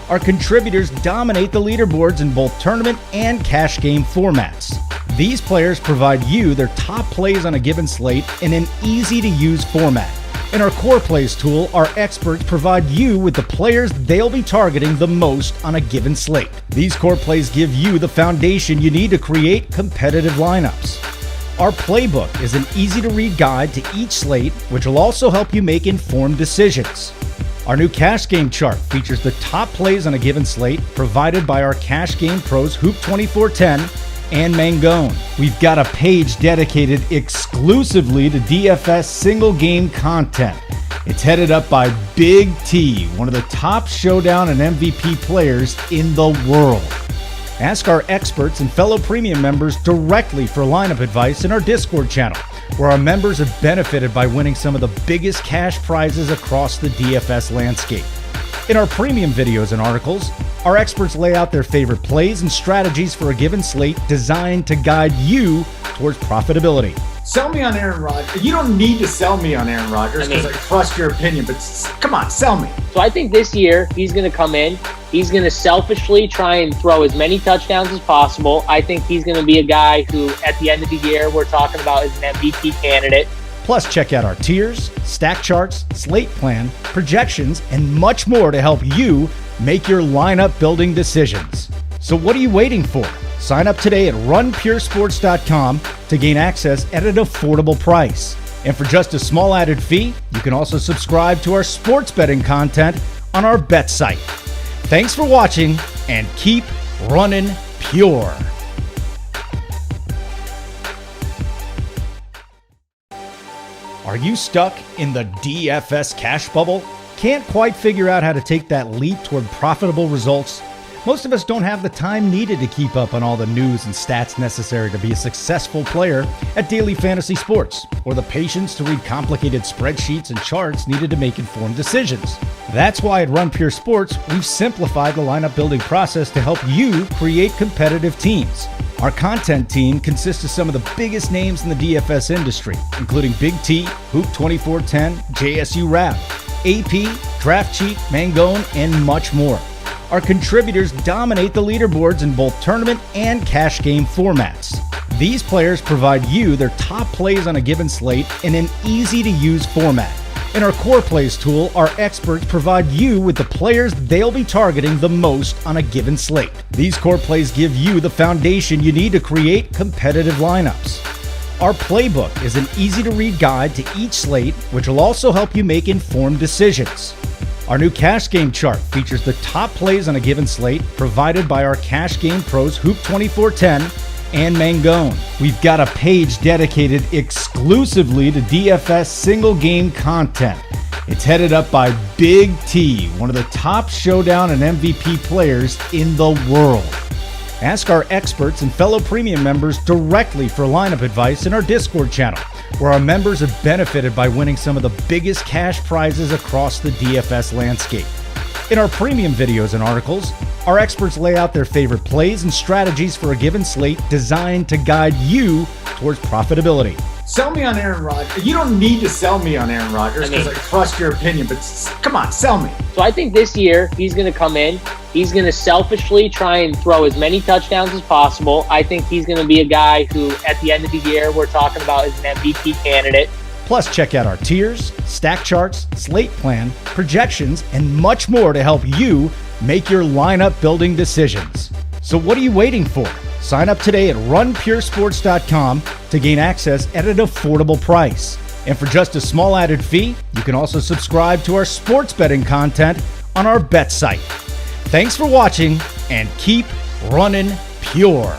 Our contributors dominate the leaderboards in both tournament and cash game formats. These players provide you their top plays on a given slate in an easy-to-use format. In our core plays tool, our experts provide you with the players they'll be targeting the most on a given slate. These core plays give you the foundation you need to create competitive lineups. Our playbook is an easy-to-read guide to each slate, which will also help you make informed decisions. Our new cash game chart features the top plays on a given slate provided by our cash game pros Hoop 2410 and Mangone. We've got a page dedicated exclusively to DFS single game content. It's headed up by Big T, one of the top Showdown and MVP players in the world. Ask our experts and fellow premium members directly for lineup advice in our Discord channel, where our members have benefited by winning some of the biggest cash prizes across the DFS landscape. In our premium videos and articles, our experts lay out their favorite plays and strategies for a given slate designed to guide you towards profitability. Sell me on Aaron Rodgers. You don't need to sell me on Aaron Rodgers because I trust your opinion, but come on, sell me. So I think this year he's going to come in. He's going to selfishly try and throw as many touchdowns as possible. I think he's going to be a guy who, at the end of the year, we're talking about as an MVP candidate. Plus, check out our tiers, stack charts, slate plan, projections, and much more to help you make your lineup building decisions. So what are you waiting for? Sign up today at runpuresports.com to gain access at an affordable price. And for just a small added fee, you can also subscribe to our sports betting content on our bet site. Thanks for watching, and keep running pure. Are you stuck in the DFS cash bubble? Can't quite figure out how to take that leap toward profitable results? Most of us don't have the time needed to keep up on all the news and stats necessary to be a successful player at daily fantasy sports, or the patience to read complicated spreadsheets and charts needed to make informed decisions. That's why at Runpure Sports, we've simplified the lineup building process to help you create competitive teams. Our content team consists of some of the biggest names in the DFS industry, including BigT, Hoop 2410, JSURab, AP, Draft Cheat, Mangone, and much more. Our contributors dominate the leaderboards in both tournament and cash game formats. These players provide you their top plays on a given slate in an easy-to-use format. In our core plays tool, our experts provide you with the players they'll be targeting the most on a given slate. These core plays give you the foundation you need to create competitive lineups. Our playbook is an easy-to-read guide to each slate, which will also help you make informed decisions. Our new cash game chart features the top plays on a given slate provided by our cash game pros Hoop 2410 and Mangone. We've got a page dedicated exclusively to DFS single game content. It's headed up by BigT, one of the top Showdown and MVP players in the world. Ask our experts and fellow premium members directly for lineup advice in our Discord channel, where our members have benefited by winning some of the biggest cash prizes across the DFS landscape. In our premium videos and articles, our experts lay out their favorite plays and strategies for a given slate designed to guide you towards profitability. Sell me on Aaron Rodgers. You don't need to sell me on Aaron Rodgers because I trust your opinion, but come on, sell me. So I think this year he's going to come in. He's going to selfishly try and throw as many touchdowns as possible. I think he's going to be a guy who, at the end of the year, we're talking about as an MVP candidate. Plus, check out our tiers, stack charts, slate plan, projections, and much more to help you make your lineup building decisions. So what are you waiting for? Sign up today at runpuresports.com to gain access at an affordable price. And for just a small added fee, you can also subscribe to our sports betting content on our bet site. Thanks for watching, and keep running pure.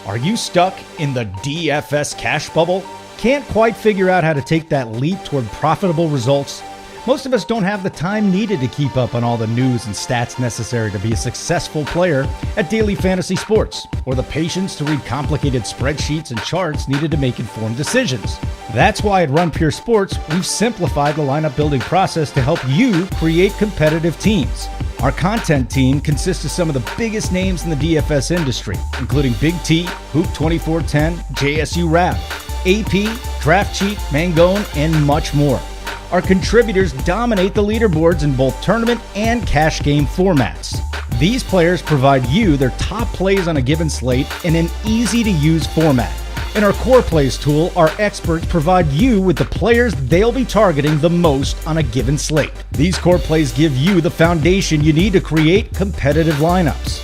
Are you stuck in the DFS cash bubble? Can't quite figure out how to take that leap toward profitable results? Most of us don't have the time needed to keep up on all the news and stats necessary to be a successful player at daily fantasy sports, or the patience to read complicated spreadsheets and charts needed to make informed decisions. That's why at Runpure Sports, we've simplified the lineup building process to help you create competitive teams. Our content team consists of some of the biggest names in the DFS industry, including BigT, Hoop 2410, JSURab, AP, Draft Cheat, Mangone, and much more. Our contributors dominate the leaderboards in both tournament and cash game formats. These players provide you their top plays on a given slate in an easy-to-use format. In our core plays tool, our experts provide you with the players they'll be targeting the most on a given slate. These core plays give you the foundation you need to create competitive lineups.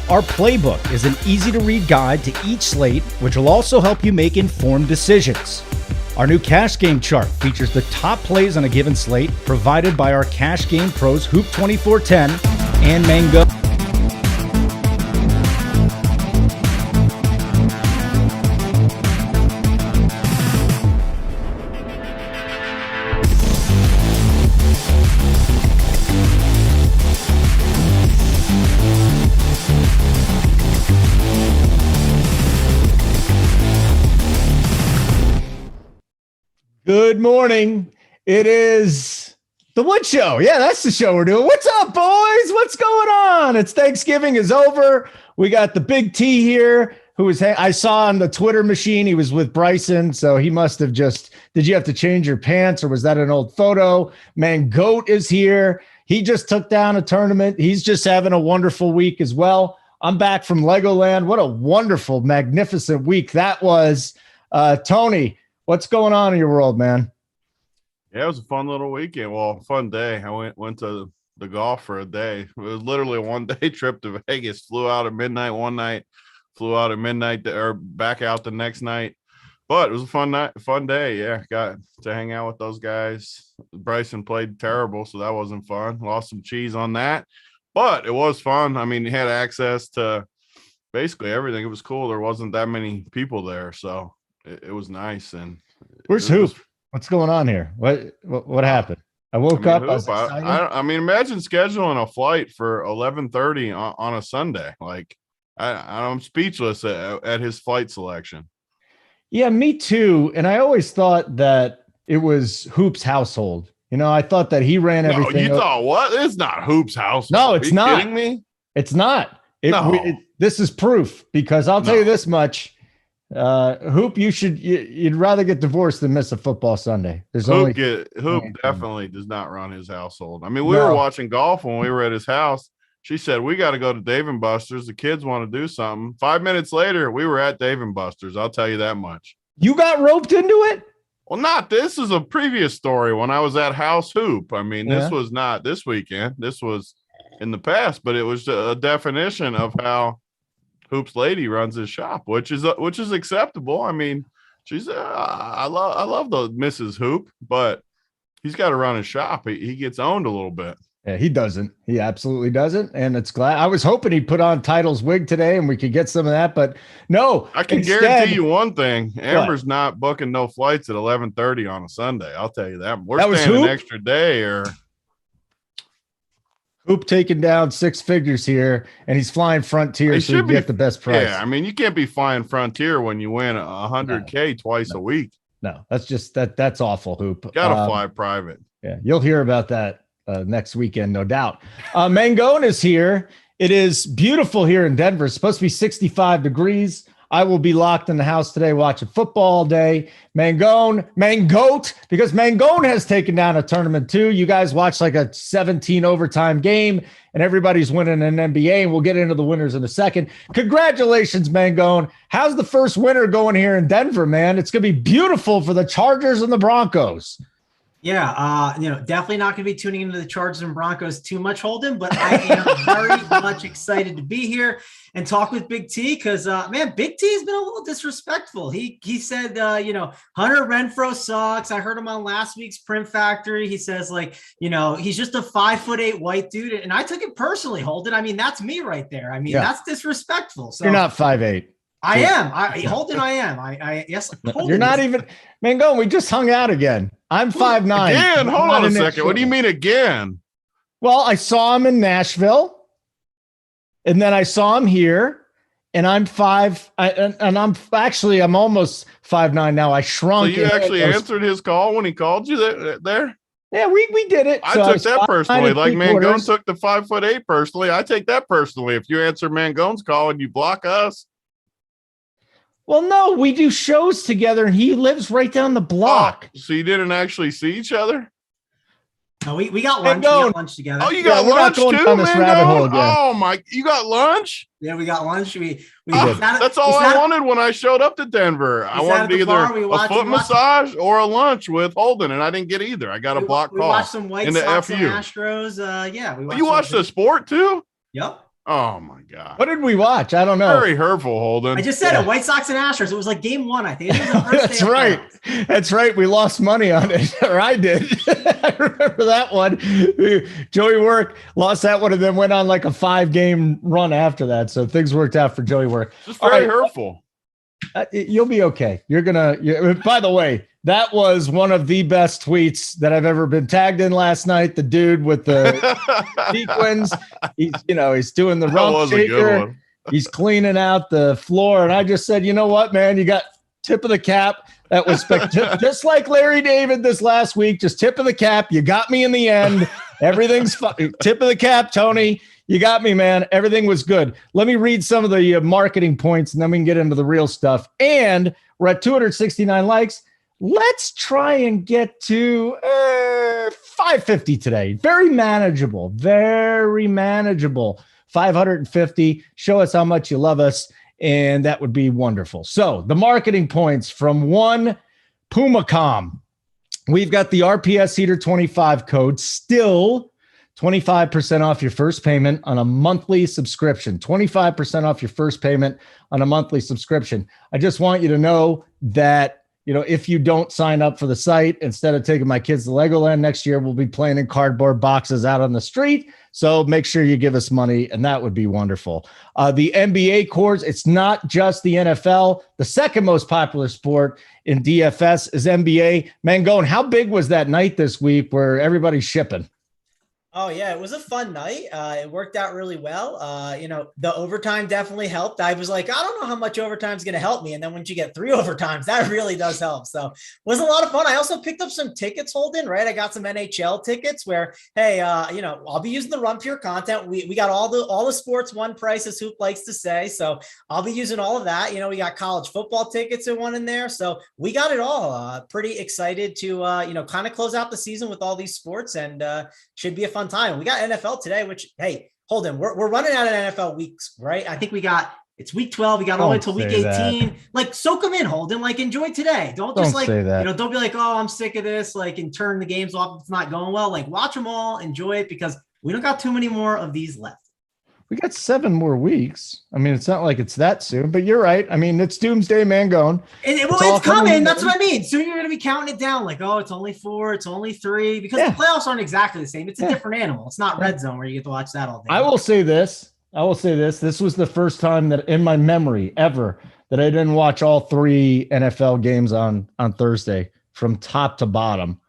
Our playbook is an easy-to-read guide to each slate, which will also help you make informed decisions. Our new cash game chart features the top plays on a given slate provided by our cash game pros Hoop 2410 and Mango. Good morning. It is the Wood Show. Yeah, that's the show we're doing. What's up, boys? What's going on? It's Thanksgiving is over. We got the Big T here, who was, I saw on the Twitter machine, he was with Bryson, so he must have just, did you have to change your pants or was that an old photo? Man, Goat is here. He just took down a tournament. He's just having a wonderful week as well. I'm back from Legoland. What a wonderful, magnificent week that was. Tony, what's going on in your world, man? Yeah, it was a fun little weekend. Well, fun day. I went to the golf for a day. It was literally a one-day trip to Vegas. Flew out at midnight one night, flew out at midnight or back out the next night. But it was a fun day. Yeah, got to hang out with those guys. Bryson played terrible, so that wasn't fun. Lost some cheese on that, but it was fun. I mean, you had access to basically everything. It was cool. There wasn't that many people there, so it was nice. And where's Hoop? What's going on here? What happened? I woke up. I was Hoop, excited. I mean, imagine scheduling a flight for 11:30 on a Sunday. Like, I'm speechless at his flight selection. Yeah, me too. And I always thought that it was Hoop's household. You know, I thought that he ran everything. No, you thought what? It's not Hoop's house. No, it's not. Kidding me? It's not. No. This is proof, because I'll tell you this much. Hoop, you'd rather get divorced than miss a football Sunday. Hoop definitely does not run his household. I mean, we were watching golf when we were at his house. She said, we got to go to Dave & Buster's. The kids want to do something. 5 minutes later, we were at Dave & Buster's. I'll tell you that much. You got roped into it? Well, this is a previous story when I was at House Hoop. I mean, this was not this weekend. This was in the past, but it was a definition of how Hoop's lady runs his shop, which is acceptable. I mean, she's I love the Mrs. Hoop, but he's got to run his shop. He gets owned a little bit. Yeah, he doesn't. He absolutely doesn't. And it's glad. I was hoping he'd put on Title's wig today and we could get some of that, but no. I can guarantee you one thing. Amber's not booking no flights at 11:30 on a Sunday. I'll tell you that. We're staying an extra day. Or Hoop taking down 6 figures here, and he's flying Frontier, so you get the best price. Yeah, I mean, you can't be flying Frontier when you win $100K twice a week. No, that's just that's awful, Hoop. Gotta fly private. Yeah, you'll hear about that next weekend, no doubt. Mangone is here. It is beautiful here in Denver. It's supposed to be 65 degrees. I will be locked in the house today watching football all day. Mangote, because Mangone has taken down a tournament too. You guys watch like a 17 overtime game and everybody's winning an NBA, and we'll get into the winners in a second. Congratulations, Mangone. How's the first winner going here in Denver, man? It's going to be beautiful for the Chargers and the Broncos. Yeah, definitely not going to be tuning into the Chargers and Broncos too much, Holden, but I am very much excited to be here and talk with Big T because, man, Big T has been a little disrespectful. He said, Hunter Renfrow sucks. I heard him on last week's Print Factory. He says, he's just a 5'8" white dude, and I took it personally, Holden. I mean, that's me right there. I mean, that's disrespectful. So you're not 5'8". I am. Holden, I am. Yes. Holden, you're not even. Mangone, we just hung out again. I'm 5'9". Again? Hold on a second. What do you mean again? Well, I saw him in Nashville, and then I saw him here, and I'm I'm almost 5'9" now. I shrunk. So you actually answered his call when he called you there? Yeah, we did it. I took that personally. Like Mangone took the 5'8" personally. I take that personally. If you answer Mangone's call and you block us. Well, no, we do shows together, and he lives right down the block. Oh, so you didn't actually see each other? No, we got lunch. We got lunch together. Oh, you got lunch too, Mangone? Oh my! You got lunch? Yeah, we got lunch. That's all I wanted when I showed up to Denver. I wanted either a foot massage or a lunch with Holden, and I didn't get either. I got a block call. We watched some White Sox and Astros. You watched the sport too? Yep. Oh my God! What did we watch? I don't know. Very hurtful, Holden. I just said it. White Sox and Astros. It was like game 1, I think. It was the first That's right. That's right. We lost money on it, or I did. I remember that one. Joey Work lost that one, and then went on like a 5-game run after that. So things worked out for Joey Work. Just very hurtful. You'll be okay. By the way, that was one of the best tweets that I've ever been tagged in last night. The dude with the sequins, he's doing the rump shaker. He's cleaning out the floor. And I just said, you know what, man, you got tip of the cap. That was just like Larry David this last week, just tip of the cap. You got me in the end. Everything's tip of the cap, Tony. You got me, man. Everything was good. Let me read some of the marketing points, and then we can get into the real stuff. And we're at 269 likes. Let's try and get to 550 today. Very manageable. Very manageable. 550. Show us how much you love us, and that would be wonderful. So the marketing points from one Pumacom. We've got the RPS Heater 25 code, still 25% off your first payment on a monthly subscription. 25% off your first payment on a monthly subscription. I just want you to know that if you don't sign up for the site, instead of taking my kids to Legoland next year, we'll be playing in cardboard boxes out on the street. So make sure you give us money, and that would be wonderful. The NBA courts, it's not just the NFL. The second most popular sport in DFS is NBA. Mangone, how big was that night this week where everybody's shipping? Oh, yeah, it was a fun night. It worked out really well. The overtime definitely helped. I was like, I don't know how much overtime is going to help me. And then once you get 3 overtimes, that really does help. So it was a lot of fun. I also picked up some tickets, Holden, right? I got some NHL tickets where, hey, I'll be using the Runpure content. We got all the sports one price, as Hoop likes to say. So I'll be using all of that. We got college football tickets and one in there. So we got it all. Pretty excited to, kind of close out the season with all these sports, and should be a fun time. We got NFL today, which, hey, Holden, we're running out of NFL weeks, right? I think it's week 12. We got all the way until week 18. That. Like, soak them in, Holden. Like, enjoy today. Don't just like, don't be like, oh, I'm sick of this, like, and turn the games off if it's not going well. Like, watch them all, enjoy it, because we don't got too many more of these left. We got 7 more weeks. I mean, it's not like it's that soon, but you're right. I mean, it's doomsday, Mangone. It's coming. That's what I mean. Soon you're going to be counting it down like, oh, it's only 4, it's only 3, because the playoffs aren't exactly the same. It's a different animal. It's not red zone where you get to watch that all day. I will say this. This was the first time that in my memory ever that I didn't watch all 3 NFL games on Thursday from top to bottom.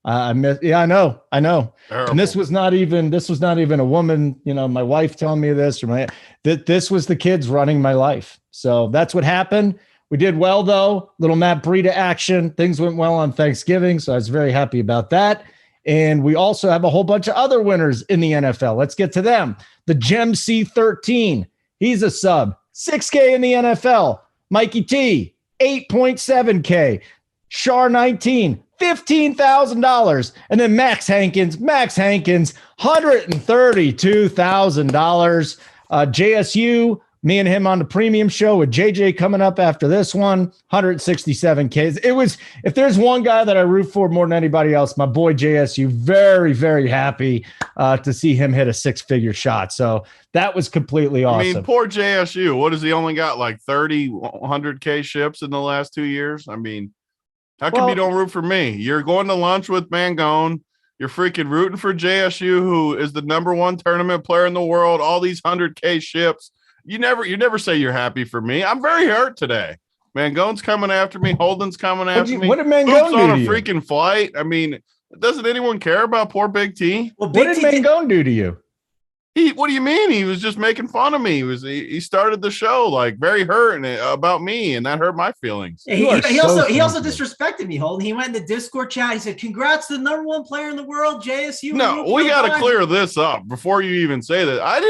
I know. Terrible. And this was not even a woman, my wife telling me this, or this was the kids running my life. So that's what happened. We did well, though. Little Matt Breida action. Things went well on Thanksgiving, so I was very happy about that. And we also have a whole bunch of other winners in the NFL. Let's get to them. The Gem C13, he's a sub. 6K in the NFL. Mikey T, 8.7K. Shar 19, $15,000. And then Max Hankins, $132,000. JSU, me and him on the premium show with JJ coming up after this one, 167K. It was, if there's one guy that I root for more than anybody else, my boy JSU, very, very happy to see him hit a 6-figure shot. So that was completely awesome. I mean, poor JSU. What has he only got, like 30, 100K ships in the last 2 years? I mean, how come you don't root for me? You're going to lunch with Mangone. You're freaking rooting for JSU, who is the #1 tournament player in the world. All these 100K ships. You never say you're happy for me. I'm very hurt today. Mangone's coming after me. Holden's coming after me. What did Mangone do on a to you? freaking flight? I mean, doesn't anyone care about poor Big T? Well, what did Mangone do to you? What do you mean? He was just making fun of me. He started the show like very hurt about me, and that hurt my feelings. He also disrespected me, Holden. He went in the Discord chat. He said, "Congrats to the #1 player in the world, JSU." No, we got to clear this up before you even say that. I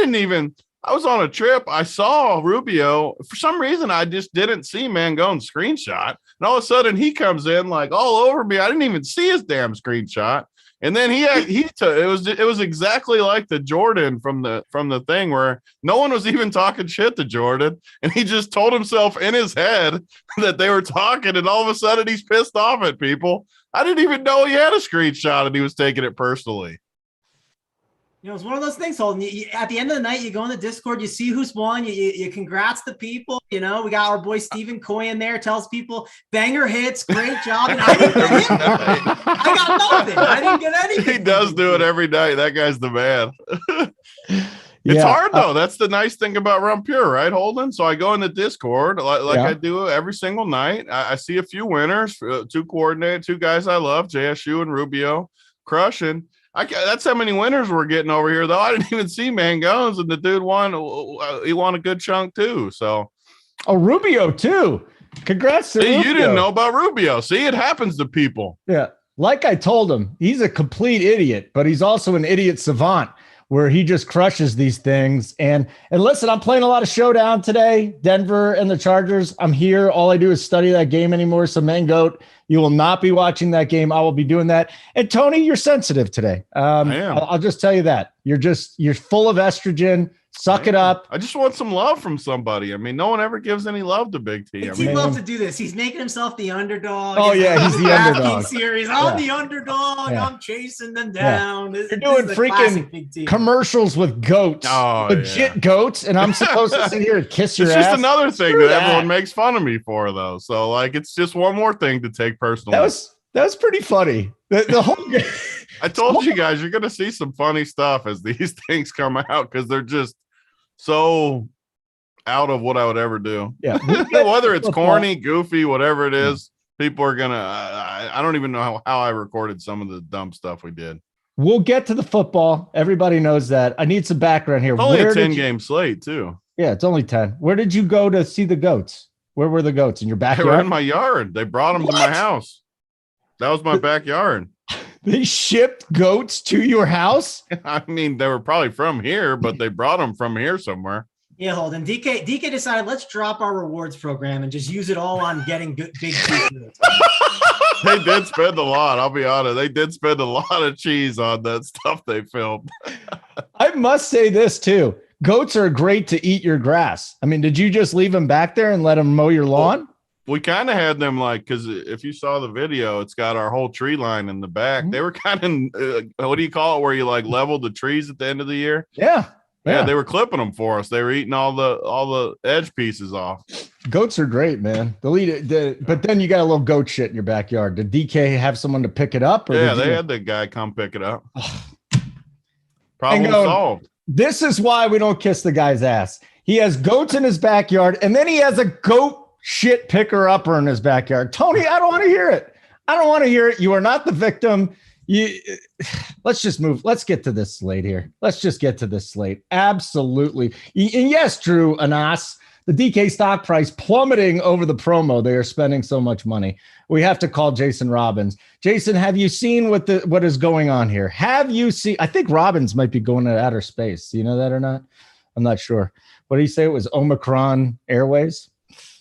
was on a trip. I saw Rubio. For some reason, I just didn't see Mangone's screenshot. And all of a sudden, he comes in like all over me. I didn't even see his damn screenshot. And then it was exactly like the Jordan from the thing where no one was even talking shit to Jordan. And he just told himself in his head that they were talking. And all of a sudden, he's pissed off at people. I didn't even know he had a screenshot and he was taking it personally. It's one of those things, Holden. At the end of the night, you go in the Discord, you see who's won, you congrats the people. We got our boy Stephen Coy in there, tells people banger hits, great job. And I didn't get him. I got nothing. I didn't get anything. He does do it every night. That guy's the man. It's hard though. That's the nice thing about Runpure, right, Holden? So I go in the Discord like I do every single night. I see a few winners, 2 guys I love, JSU and Rubio, crushing. That's how many winners we're getting over here, though. I didn't even see Mangones, and the dude won. He won a good chunk too. So, Rubio too. Congrats to Rubio. You didn't know about Rubio. See, it happens to people. Yeah, like I told him, he's a complete idiot, but he's also an idiot savant where he just crushes these things. And listen, I'm playing a lot of Showdown today. Denver and the Chargers. I'm here. All I do is study that game anymore. So Mangote, you will not be watching that game. I will be doing that. And Tony, you're sensitive today. I am. I'll just tell you that you're full of estrogen. Suck it up. I just want some love from somebody. I mean, no one ever gives any love to Big T. Big I T mean, loves to do this. He's making himself the underdog. Oh, yeah, he's the underdog. Series. I'm the underdog. Yeah. I'm chasing them down. You're doing freaking commercials with goats, legit goats, and I'm supposed to sit here and kiss your it's ass. just another thing Screw that everyone makes fun of me for, though. So, like, it's just one more thing to take personally. That was pretty funny. The whole I told you guys, you're going to see some funny stuff as these things come out because they're just so out of what I would ever do. Yeah. Whether it's corny, goofy, whatever it is, people are going to, I don't even know how I recorded some of the dumb stuff we did. We'll get to the football. Everybody knows that. I need some background here. It's only a 10-game slate, too. Yeah, it's only 10. Where did you go to see the goats? Where were the goats? In your backyard? They were in my yard. They brought them to my house. That was my backyard. They shipped goats to your house? I mean, they were probably from here, but they brought them from here somewhere. Yeah, Holden. DK decided let's drop our rewards program and just use it all on getting good big cheese. They did spend a lot. I'll be honest. They did spend a lot of cheese on that stuff they filmed. I must say this too. Goats are great to eat your grass. I mean, did you just leave them back there and let them mow your lawn? We kind of had them like, because if you saw the video, it's got our whole tree line in the back. They were kind of, what do you call it, where you like leveled the trees at the end of the year? Yeah. They were clipping them for us. They were eating all the edge pieces off. Goats are great, man. They'll eat it. But then you got a little goat shit in your backyard. Did DK have someone to pick it up? Or yeah, they had the guy come pick it up. Problem solved. This is why we don't kiss the guy's ass. He has goats in his backyard, and then he has a goat shit picker upper in his backyard. Tony, I don't want to hear it. I don't want to hear it. You are not the victim. Let's just move. Let's get to this slate here. Let's just get to this slate. Absolutely. And yes, Drew Anas, the DK stock price plummeting over the promo. They are spending so much money. We have to call Jason Robbins. Jason, have you seen what is going on here? Have you seen? I think Robbins might be going to outer space. Do you know that or not? I'm not sure. What did he say? It was Omicron Airways.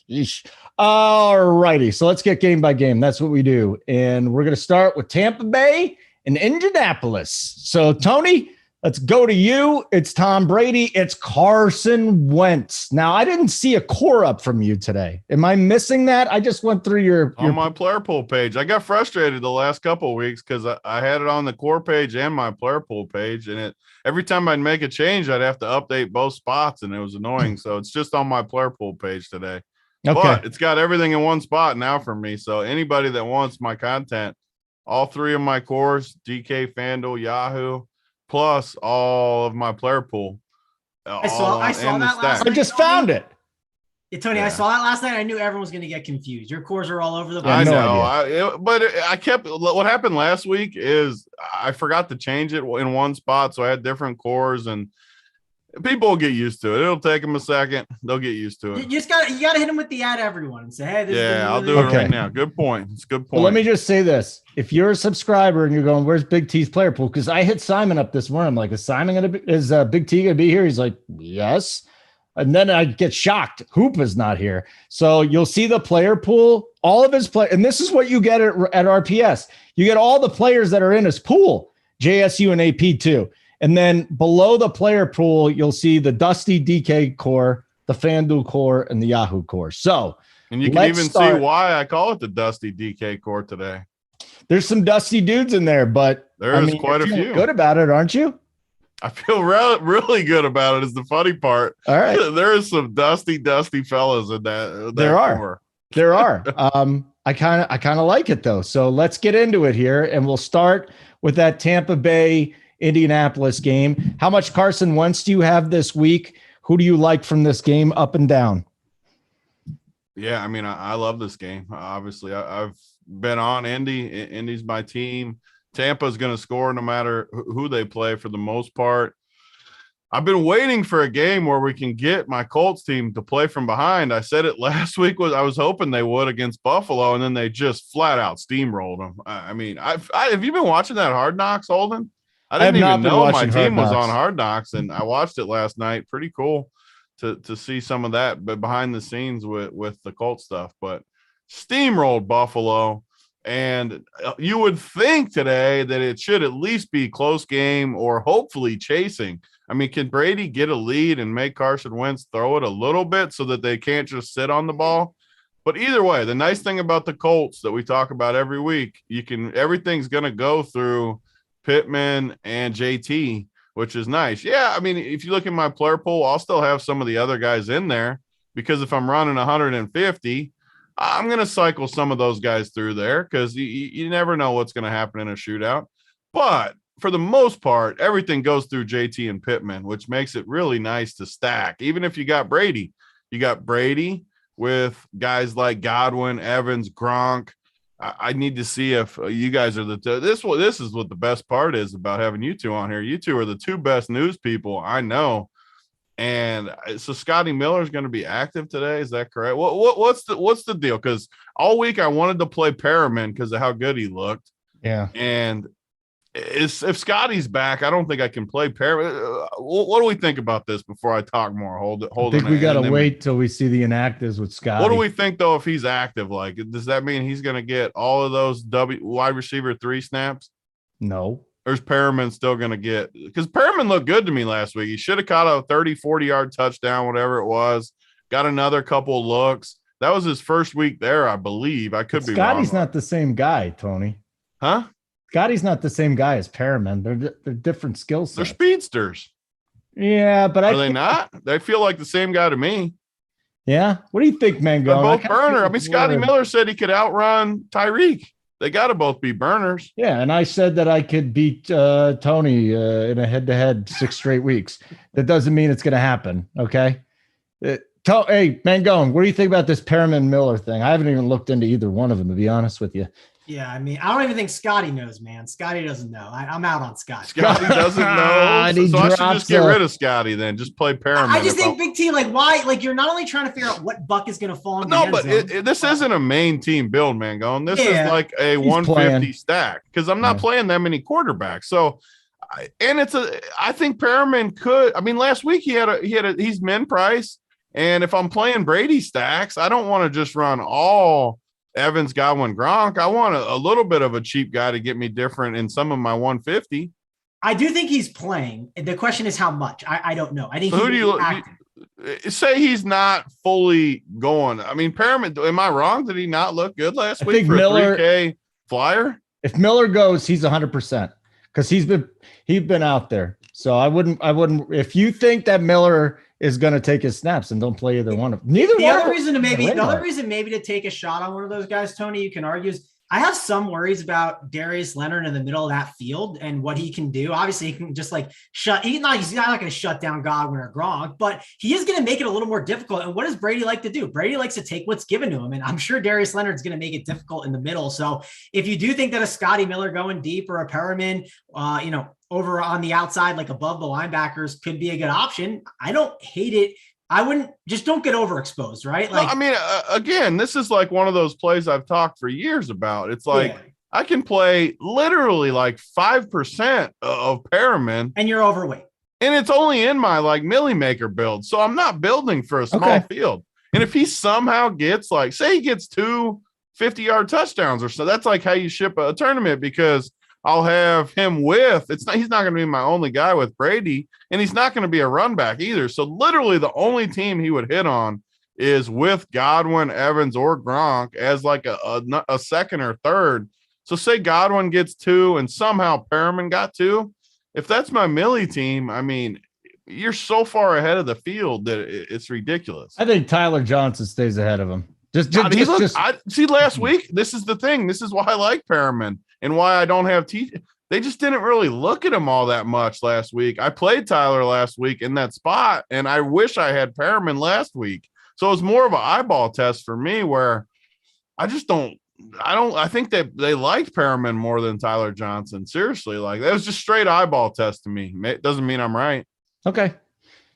Yeesh. All righty. So let's get game by game. That's what we do. And we're going to start with Tampa Bay and Indianapolis. So, Tony, let's go to you. It's Tom Brady. It's Carson Wentz. Now, I didn't see a core up from you today. Am I missing that? I just went through your on my player pool page. I got frustrated the last couple of weeks because I had it on the core page and my player pool page. And every time I'd make a change, I'd have to update both spots. And it was annoying. So it's just on my player pool page today. Okay. But it's got everything in one spot now for me. So anybody that wants my content, all three of my cores, DK, FanDuel, Yahoo, plus all of my player pool. I saw that last night. I just found it. Yeah, Tony, I saw that last night. I knew everyone was going to get confused. Your cores are all over the place. I know. I kept what happened last week is I forgot to change it in one spot. So I had different cores and people will get used to it. It'll take them a second. They'll get used to it. You got to hit them with the ad, everyone, and say, "Hey, this is I'll do it right now." Good point. It's a good point. Well, let me just say this: if you're a subscriber and you're going, "Where's Big T's player pool?" Because I hit Simon up this morning. I'm like, "Is Big T gonna be here?" He's like, "Yes." And then I get shocked. Hoop is not here. So you'll see the player pool, all of his play, and this is what you get at RPS. You get all the players that are in his pool, JSU and AP too. And then below the player pool, you'll see the Dusty DK core, the FanDuel core, and the Yahoo core. So, and you can even see why I call it the Dusty DK core today. There's some dusty dudes in there, but there's quite a few. Good about it, aren't you? I feel really good about it. Is the funny part. All right, there is some dusty fellas in that. There are. Core. There are. I kind of like it though. So let's get into it here, and we'll start with that Tampa Bay Indianapolis game. How much Carson Wentz do you have this week? Who do you like from this game up and down? Yeah, I mean, I love this game. Obviously, I've been on Indy. Indy's my team. Tampa's going to score no matter who they play for the most part. I've been waiting for a game where we can get my Colts team to play from behind. I said it last week. I was hoping they would against Buffalo, and then they just flat out steamrolled them. I mean, have you been watching that Hard Knocks, Holden? I didn't even know my team was on Hard Knocks, and I watched it last night. Pretty cool to see some of that, but behind the scenes with the Colts stuff. But steamrolled Buffalo, And you would think today that it should at least be close game or hopefully chasing. I mean, can Brady get a lead and make Carson Wentz throw it a little bit so that they can't just sit on the ball? But either way, the nice thing about the Colts that we talk about every week, everything's going to go through Pittman and JT, which is nice. Yeah, I mean, if you look at my player pool, I'll still have some of the other guys in there because if I'm running 150, I'm going to cycle some of those guys through there because you never know what's going to happen in a shootout. But for the most part, everything goes through JT and Pittman, which makes it really nice to stack. Even if you got Brady with guys like Godwin, Evans, Gronk. I need to see if you guys are this is what the best part is about having you two on here. You two are the two best news people I know. And so Scotty Miller is going to be active today. Is that correct? What's the deal? Because all week I wanted to play Perriman because of how good he looked. Yeah. And if Scotty's back, I don't think I can play Perriman. What do we think about this before I talk more? I think we got to wait till we see the inactives with Scotty. What do we think though if he's active? Like, does that mean he's going to get all of those wide receiver 3 snaps? No. Or is Perriman still going to get – because Perriman looked good to me last week. He should have caught a 30, 40-yard touchdown, whatever it was. Got another couple of looks. That was his first week there, I believe. I could be wrong. Scotty's not the same guy, Tony. Huh? Scotty's not the same guy as Perriman. They're different skill sets. They're speedsters. Yeah, but Are they not? They feel like the same guy to me. Yeah? What do you think, Mango? They're both burner. I mean, Scotty Miller said he could outrun Tyreek. They got to both be burners. Yeah, and I said that I could beat Tony in a head-to-head 6 straight weeks. That doesn't mean it's going to happen, okay? Hey, Mangone, what do you think about this Perriman Miller thing? I haven't even looked into either one of them, to be honest with you. Yeah, I mean, I don't even think Scotty knows, man. Scotty doesn't know. I'm out on Scotty. Scotty doesn't know. So I should just get rid of Scotty then. Just play Perriman. I just think Big T, like, why? Like, you're not only trying to figure out what buck is going to fall in the end zone. This isn't a main team build, man. This is like a 150 stack because I'm not playing that many quarterbacks. So, I think Perriman could. I mean, last week he's min price, and if I'm playing Brady stacks, I don't want to just run all Evans, Godwin, Gronk. I want a little bit of a cheap guy to get me different in some of my 150. I do think he's playing. The question is how much. I don't know. I think so who do you say he's not fully going? I mean, Perriman, am I wrong? Did he not look good last week for Miller, a 3K flyer? If Miller goes, he's 100% because he's been out there. So I wouldn't. If you think that Miller is going to take his snaps and don't play either one of them. The other reason maybe to take a shot on one of those guys, Tony, you can argue is I have some worries about Darius Leonard in the middle of that field and what he can do. Obviously, he can just like he's not going to shut down Godwin or Gronk, but he is going to make it a little more difficult. And what does Brady like to do? Brady likes to take what's given to him. And I'm sure Darius Leonard's going to make it difficult in the middle. So if you do think that a Scotty Miller going deep or a Perriman, over on the outside, like above the linebackers could be a good option. I don't hate it. I wouldn't don't get overexposed, right? Like, I mean, again, this is like one of those plays I've talked for years about. It's like I can play literally like 5% of Perriman, and you're overweight, and it's only in my like Millie Maker build, so I'm not building for a small field. And if he somehow gets say he gets 2 50-yard touchdowns or so, that's like how you ship a tournament because I'll have him he's not going to be my only guy with Brady, and he's not going to be a run back either. So literally the only team he would hit on is with Godwin, Evans, or Gronk as like a second or third. So say Godwin gets 2 and somehow Perriman got 2. If that's my Millie team, I mean, you're so far ahead of the field that it's ridiculous. I think Tyler Johnson stays ahead of him. See, last week, this is the thing. This is why I like Perriman and why I don't have they just didn't really look at him all that much last week. I played Tyler last week in that spot, and I wish I had Perriman last week. So it was more of an eyeball test for me where I think that they liked Perriman more than Tyler Johnson. Seriously, like that was just straight eyeball test to me. It doesn't mean I'm right. Okay.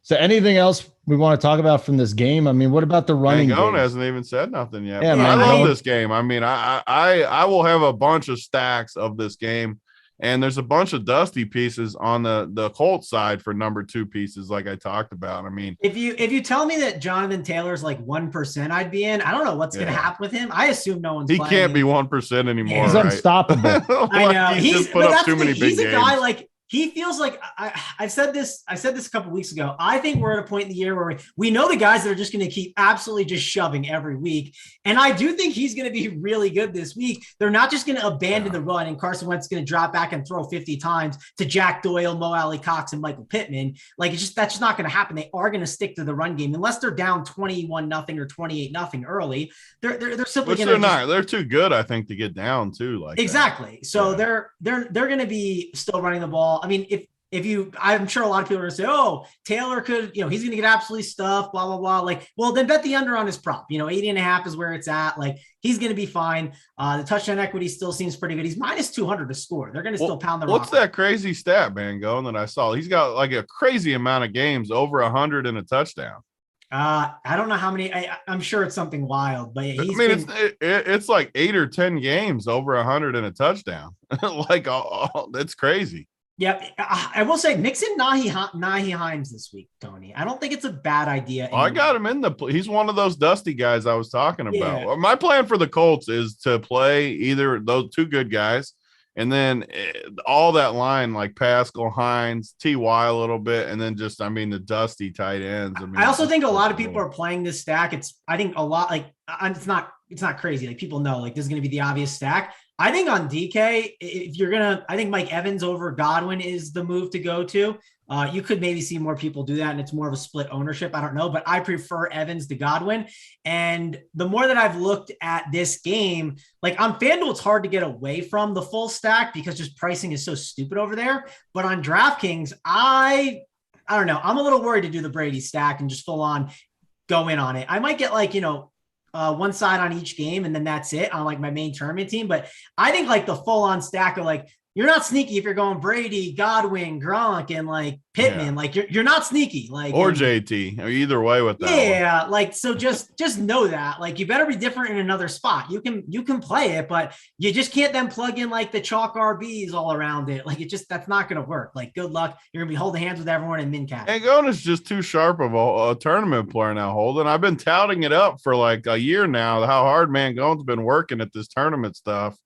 So anything else we want to talk about from this game? I mean, what about the running game? Mangone hasn't even said nothing yet. Yeah, I love this game. I mean, I will have a bunch of stacks of this game. And there's a bunch of dusty pieces on the Colts side for number 2 pieces, like I talked about. I mean, if you tell me that Jonathan Taylor's like 1%, I'd be in. I don't know what's going to happen with him. I assume no one's. He playing can't him. be 1% anymore. He's right? unstoppable. I know He's just put but up that's too the many thing. big He's a games. guy like. He feels like I've said this. I said this a couple weeks ago. I think we're at a point in the year where we know the guys that are just going to keep absolutely just shoving every week. And I do think he's going to be really good this week. They're not just going to abandon the run and Carson Wentz is going to drop back and throw 50 times to Jack Doyle, Mo Alley Cox, and Michael Pittman. Like that's just not going to happen. They are going to stick to the run game unless they're down 21-0 or 28-0 early. They're simply going to. They're too good, I think, to get down too. Like exactly. That. So they're going to be still running the ball. I mean, if you, I'm sure a lot of people are going to say, oh, Taylor could, he's going to get absolutely stuffed, blah, blah, blah. Like, well, then bet the under on his prop, 80.5 is where it's at. Like he's going to be fine. The touchdown equity still seems pretty good. He's minus 200 to score. They're going to still pound the rock. What's that crazy stat, man, going that I saw? He's got like a crazy amount of games over 100 and a touchdown. I don't know how many. I'm sure it's something wild, but it's like 8 or 10 games over 100 and a touchdown. Like, that's crazy. Yep. I will say mix in Nahi Hines this week, Tony. I don't think it's a bad idea. I got him in he's one of those dusty guys I was talking about. Yeah. My plan for the Colts is to play either those 2 good guys and then all that line like Pascal, Hines, T.Y. a little bit, and then just, the dusty tight ends. I also think a lot of people are playing this stack. I think a lot, like, it's not crazy. Like people know, like this is going to be the obvious stack. I think on DK, if I think Mike Evans over Godwin is the move to go to. You could maybe see more people do that, and it's more of a split ownership. I don't know, but I prefer Evans to Godwin. And the more that I've looked at this game, like on FanDuel, it's hard to get away from the full stack because just pricing is so stupid over there. But on DraftKings, I don't know. I'm a little worried to do the Brady stack and just full on go in on it. I might get like, one side on each game, and then that's it on like my main tournament team. But I think like the full on stack of like, you're not sneaky if you're going Brady, Godwin, Gronk, and like Pittman. Yeah. Like you're not sneaky, like or JT, or either way with that. Yeah, like so just know that like you better be different in another spot. You can play it, but you just can't then plug in like the chalk RBs all around it. Like that's not going to work. Like good luck. You're gonna be holding hands with everyone in min cap. And Gona's just too sharp of a tournament player now, Holden. I've been touting it up for like a year now. How hard Mangone's been working at this tournament stuff.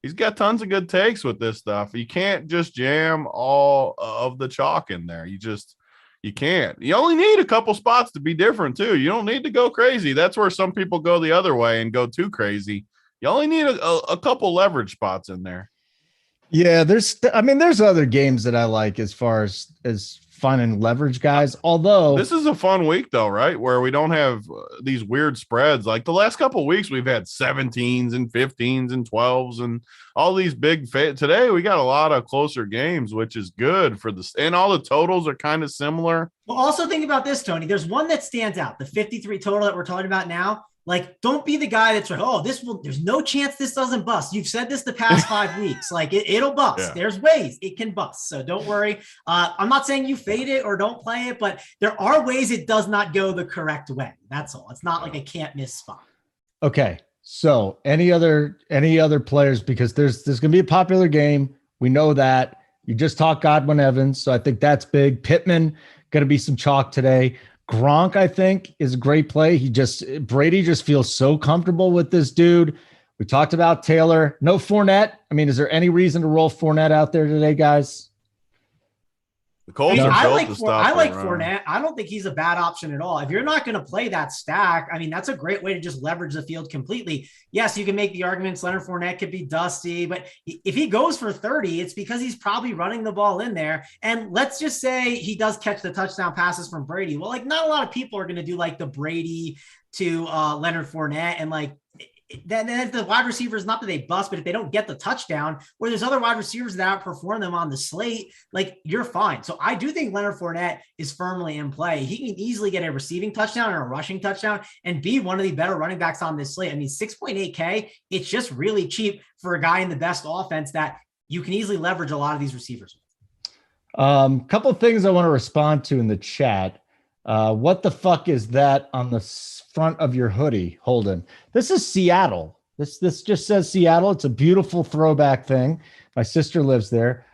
He's got tons of good takes with this stuff. You can't just jam all of the chalk in there. You can't. You only need a couple spots to be different too. You don't need to go crazy. That's where some people go the other way and go too crazy. You only need a couple leverage spots in there. Yeah, there's other games that I like as far as fun and leverage guys. Although this is a fun week though, right? Where we don't have these weird spreads. Like the last couple of weeks, we've had 17s and 15s and 12s and all these big today we got a lot of closer games, which is good for and all the totals are kind of similar. Well, also think about this, Tony. There's one that stands out, the 53 total that we're talking about now. Like, don't be the guy that's like, oh, there's no chance this doesn't bust. You've said this the past 5 weeks. Like, it'll bust. Yeah. There's ways it can bust. So don't worry. I'm not saying you fade it or don't play it, but there are ways it does not go the correct way. That's all. It's not like a can't miss spot. Okay. So any other players, because there's going to be a popular game. We know that. You just talked Godwin Evans. So I think that's big. Pittman, going to be some chalk today. Gronk, I think, is a great play. Brady just feels so comfortable with this dude. We talked about Taylor. No Fournette. I mean, is there any reason to roll Fournette out there today, guys? The Colts I like Fournette. I don't think he's a bad option at all. If you're not going to play that stack, I mean, that's a great way to just leverage the field completely. Yes, you can make the arguments Leonard Fournette could be dusty, but if he goes for 30, it's because he's probably running the ball in there. And let's just say he does catch the touchdown passes from Brady. Well, like not a lot of people are going to do like the Brady to Leonard Fournette and like, then if the wide receivers, not that they bust, but if they don't get the touchdown, or there's other wide receivers that outperform them on the slate, like you're fine. So I do think Leonard Fournette is firmly in play. He can easily get a receiving touchdown or a rushing touchdown and be one of the better running backs on this slate. I mean, 6.8K, it's just really cheap for a guy in the best offense that you can easily leverage a lot of these receivers. Couple of things I want to respond to in the chat. What the fuck is that on the front of your hoodie, Holden? This is Seattle. This just says Seattle. It's a beautiful throwback thing. My sister lives there.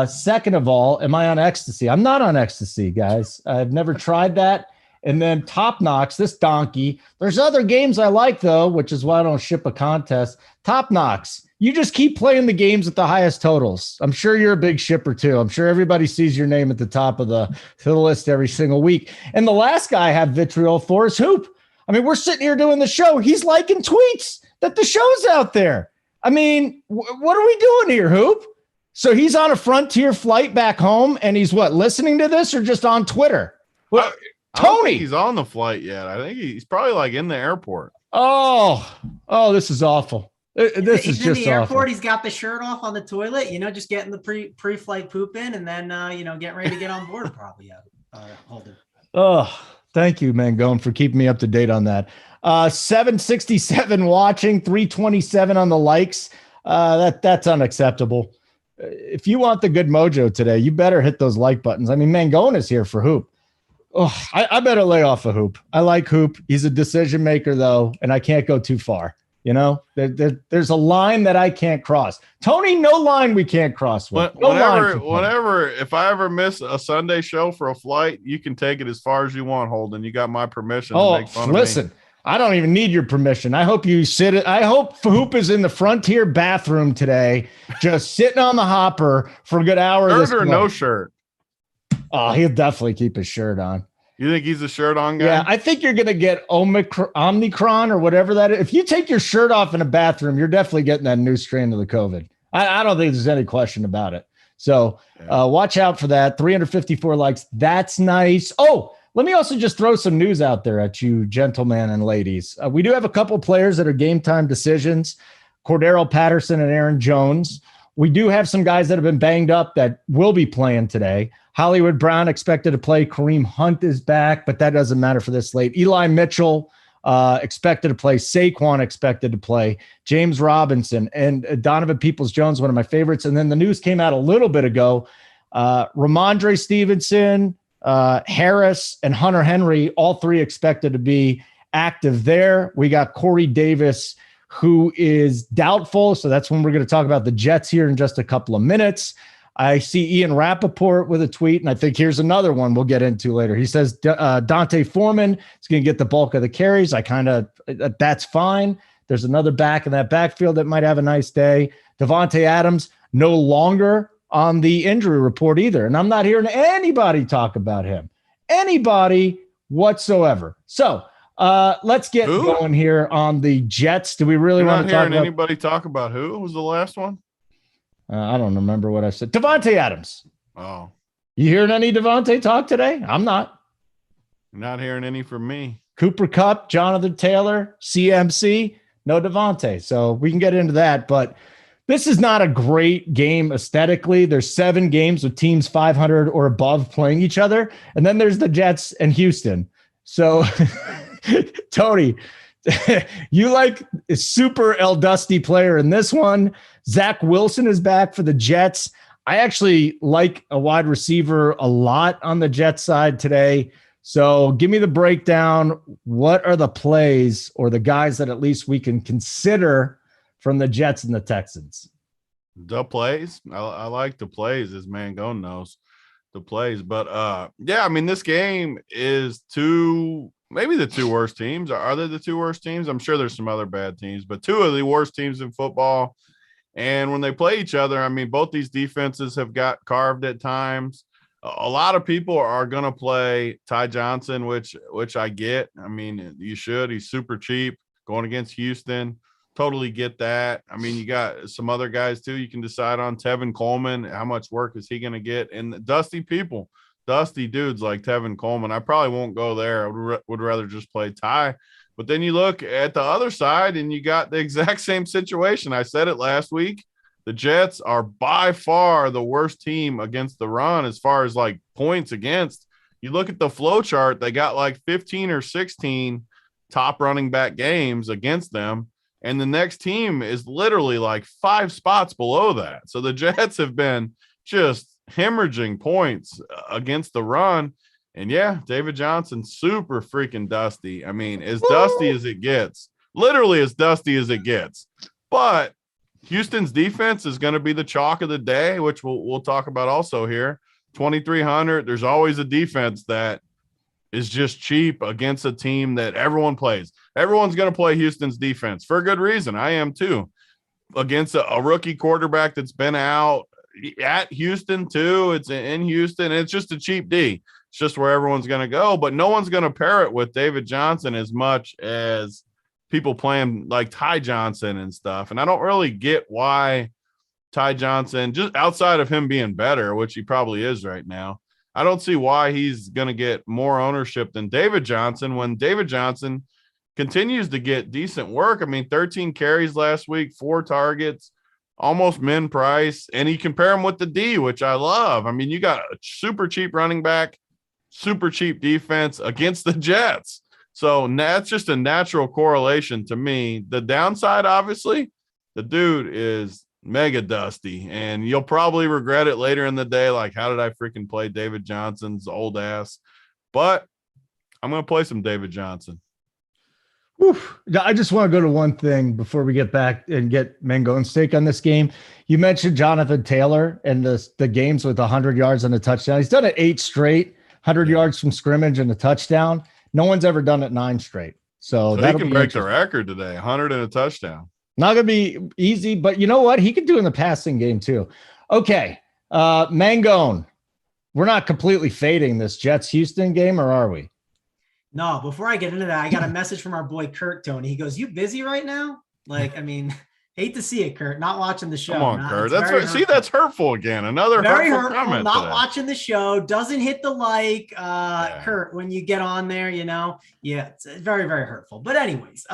Second of all, am I on ecstasy? I'm not on ecstasy, guys. I've never tried that. And then Top Knox, this donkey. There's other games I like, though, which is why I don't ship a contest. Top Knox, you just keep playing the games at the highest totals. I'm sure you're a big shipper, too. I'm sure everybody sees your name at the top of the list every single week. And the last guy I have vitriol for is Hoop. I mean, we're sitting here doing the show. He's liking tweets that the show's out there. I mean, what are we doing here, Hoop? So he's on a Frontier flight back home, and he's what, listening to this or just on Twitter? Well, I don't Tony, think he's on the flight yet. I think he's probably like in the airport. Oh, this is awful. This is he's in just the airport. awful. He's got the shirt off on the toilet, just getting the pre-flight poop in, and then getting ready to get on board. Probably, Holden. Oh, thank you, Mangone, for keeping me up to date on that. 767 watching, 327 on the likes. That's unacceptable. If you want the good mojo today, you better hit those like buttons. I mean, Mangone is here for Hoop. Oh, I better lay off of Hoop. I like Hoop. He's a decision maker, though, and I can't go too far. There's a line that I can't cross. Tony, no line we can't cross. Whenever, if I ever miss a Sunday show for a flight, you can take it as far as you want, Holden. You got my permission to make fun listen, of me. I don't even need your permission. I hope you I hope Hoop is in the Frontier bathroom today, just sitting on the hopper for a good hour. Shirt or no shirt? Oh, he'll definitely keep his shirt on. You think he's a shirt on guy? Yeah, I think you're going to get Omicron or whatever that is. If you take your shirt off in a bathroom, you're definitely getting that new strain of the COVID. I don't think there's any question about it. So watch out for that. 354 likes. That's nice. Oh, let me also just throw some news out there at you, gentlemen and ladies. We do have a couple players that are game time decisions, Cordero Patterson and Aaron Jones. We do have some guys that have been banged up that will be playing today. Hollywood Brown expected to play. Kareem Hunt is back, but that doesn't matter for this late. Eli Mitchell expected to play. Saquon expected to play. James Robinson and Donovan Peoples-Jones, one of my favorites. And then the news came out a little bit ago. Ramondre Stevenson, Harris, and Hunter Henry, all three expected to be active there. We got Corey Davis, who is doubtful. So that's when we're going to talk about the Jets here in just a couple of minutes. I see Ian Rappaport with a tweet, and I think here's another one we'll get into later. He says Dante Foreman is going to get the bulk of the carries. That's fine. There's another back in that backfield that might have a nice day. Devontae Adams no longer on the injury report either, and I'm not hearing anybody talk about him. Anybody whatsoever. So let's get going here on the Jets. Do we really want to talk about anybody talk about who was the last one? I don't remember what I said. Devontae Adams. Oh. You hearing any Devontae talk today? I'm not. Not hearing any from me. Cooper Kupp, Jonathan Taylor, CMC, no Devontae. So we can get into that, but this is not a great game aesthetically. There's 7 games with teams 500 or above playing each other. And then there's the Jets and Houston. So Tony, you like a super El Dusty player in this one. Zach Wilson is back for the Jets. I actually like a wide receiver a lot on the Jets side today. So give me the breakdown. What are the plays or the guys that at least we can consider from the Jets and the Texans? The plays. I like the plays, as Mangone knows the plays. But I mean, this game is maybe the 2 worst teams. Are they the 2 worst teams? I'm sure there's some other bad teams, but 2 of the worst teams in football. And when they play each other, I mean, both these defenses have got carved at times. A lot of people are going to play Ty Johnson, which I get. I mean, you should. He's super cheap going against Houston. Totally get that. I mean, you got some other guys too. You can decide on Tevin Coleman. How much work is he going to get? And dusty dudes like Tevin Coleman. I probably won't go there. I would rather just play Ty. But then you look at the other side and you got the exact same situation. I said it last week. The Jets are by far the worst team against the run as far as like points against. You look at the flow chart, they got like 15 or 16 top running back games against them. And the next team is literally like 5 spots below that. So the Jets have been just hemorrhaging points against the run. And yeah, David Johnson, super freaking dusty. I mean, as dusty as it gets literally as dusty as it gets. But Houston's defense is going to be the chalk of the day, which we'll talk about also here. 2,300. There's always a defense that is just cheap against a team that everyone plays. Everyone's going to play Houston's defense for a good reason. I am too. Against a rookie quarterback that's been out at Houston too. It's in Houston. It's just a cheap D. It's just where everyone's going to go, but no one's going to pair it with David Johnson as much as people playing like Ty Johnson and stuff. And I don't really get why Ty Johnson, just outside of him being better, which he probably is right now, I don't see why he's going to get more ownership than David Johnson when David Johnson continues to get decent work. I mean, 13 carries last week, 4 targets, almost min price. And you compare him with the D, which I love. I mean, you got a super cheap running back, super cheap defense against the Jets. So that's just a natural correlation to me. The downside, obviously, the dude is mega dusty, and you'll probably regret it later in the day. Like, how did I freaking play David Johnson's old ass? But I'm going to play some David Johnson. Oof. I just want to go to one thing before we get back and get Mangone's take on this game. You mentioned Jonathan Taylor and the games with 100 yards and a touchdown. He's done it 8 straight, 100 yards from scrimmage and a touchdown. No one's ever done it 9 straight. So he can break the record today, 100 and a touchdown. Not going to be easy, but you know what? He could do in the passing game too. Okay. Mangone, we're not completely fading this Jets-Houston game, or are we? No, before I get into that, I got a message from our boy Kurt, Tony. He goes, "You busy right now?" Like, I mean, hate to see it, Kurt. Not watching the show. Come on, Kurt. That's hurtful again. Another very hurtful comment. Not today. Watching the show. Doesn't hit the like. Kurt, when you get on there, it's very, very hurtful. But anyways,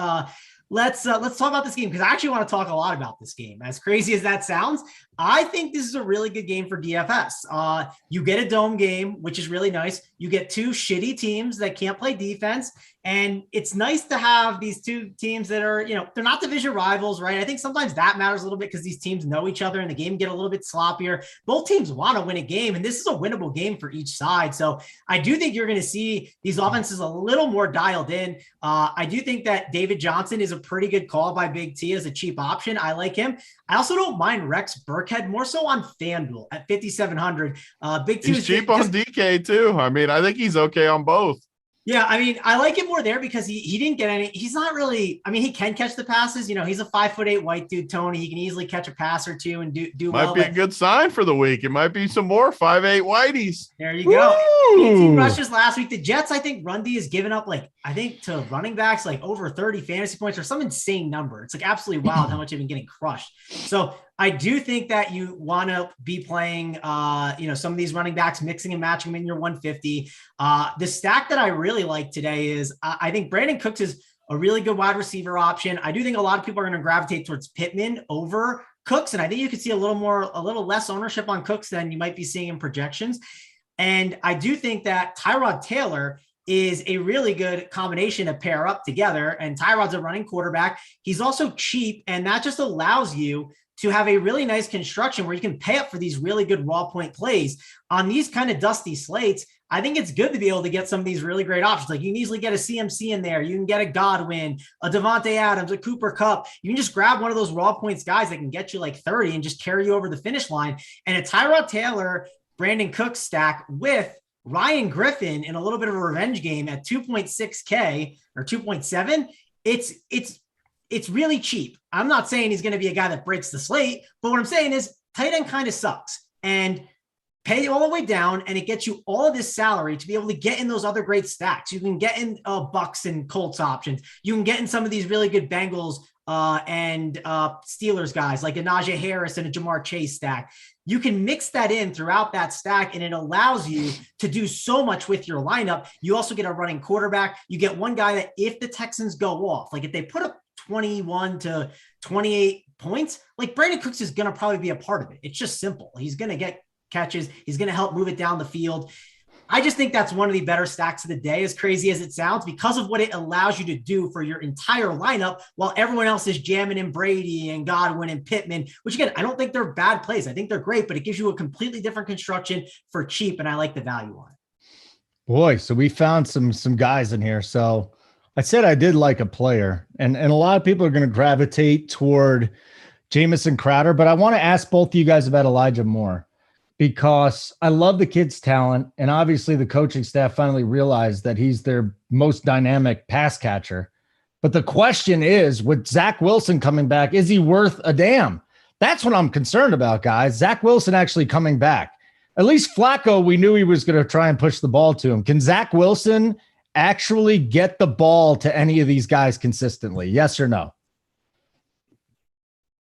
let's talk about this game, because I actually want to talk a lot about this game. As crazy as that sounds, I think this is a really good game for DFS. You get a dome game, which is really nice. You get 2 shitty teams that can't play defense. And it's nice to have these 2 teams that are, they're not division rivals, right? I think sometimes that matters a little bit because these teams know each other and the game get a little bit sloppier. Both teams want to win a game, and this is a winnable game for each side. So I do think you're going to see these offenses a little more dialed in. I do think that David Johnson is a pretty good call by Big T as a cheap option. I like him. I also don't mind Rex Burkhead, more so on FanDuel at 5,700. Big T is cheap on DK too. I mean, I think he's okay on both. Yeah, I mean, I like him more there because he didn't get any. He's not really. I mean, he can catch the passes. He's a 5'8" white dude, Tony. He can easily catch a pass or 2 and do well. Might be a good sign for the week. It might be some more 5'8" whiteys. There you go. 18 rushes last week. The Jets, I think, run D has given up to running backs over 30 fantasy points or some insane number. It's absolutely wild how much they've been getting crushed. So I do think that you want to be playing, some of these running backs, mixing and matching them in your 150. The stack that I really like today is I think Brandon Cooks is a really good wide receiver option. I do think a lot of people are going to gravitate towards Pittman over Cooks, and I think you could see a little less ownership on Cooks than you might be seeing in projections. And I do think that Tyrod Taylor is a really good combination to pair up together. And Tyrod's a running quarterback. He's also cheap, and that just allows you to have a really nice construction where you can pay up for these really good raw point plays on these kind of dusty slates. I think it's good to be able to get some of these really great options. Like, you can easily get a CMC in there. You can get a Godwin, a Devontae Adams, a Cooper Kupp. You can just grab one of those raw points guys that can get you 30 and just carry you over the finish line. And a Tyrod Taylor, Brandon Cooks stack with Ryan Griffin in a little bit of a revenge game at 2.6K or 2.7. It's really cheap. I'm not saying he's going to be a guy that breaks the slate, but what I'm saying is tight end kind of sucks, and pay all the way down, and it gets you all of this salary to be able to get in those other great stacks. You can get in Bucks and Colts options. You can get in some of these really good Bengals and Steelers guys like a Najee Harris and a Jamar Chase stack. You can mix that in throughout that stack, and it allows you to do so much with your lineup. You also get a running quarterback. You get one guy that if the Texans go off, if they put up 21 to 28 points, Brandon Cooks is going to probably be a part of it. It's just simple. He's going to get catches. He's going to help move it down the field. I just think that's one of the better stacks of the day, as crazy as it sounds, because of what it allows you to do for your entire lineup while everyone else is jamming in Brady and Godwin and Pittman, which again, I don't think they're bad plays. I think they're great, but it gives you a completely different construction for cheap, and I like the value on it. Boy, so we found some guys in here. So I said I did like a player, and a lot of people are going to gravitate toward Jamison Crowder, but I want to ask both of you guys about Elijah Moore because I love the kid's talent, and obviously the coaching staff finally realized that he's their most dynamic pass catcher. But the question is, with Zach Wilson coming back, is he worth a damn? That's what I'm concerned about, guys. Zach Wilson actually coming back. At least Flacco, we knew he was going to try and push the ball to him. Can Zach Wilson actually get the ball to any of these guys consistently? Yes or no?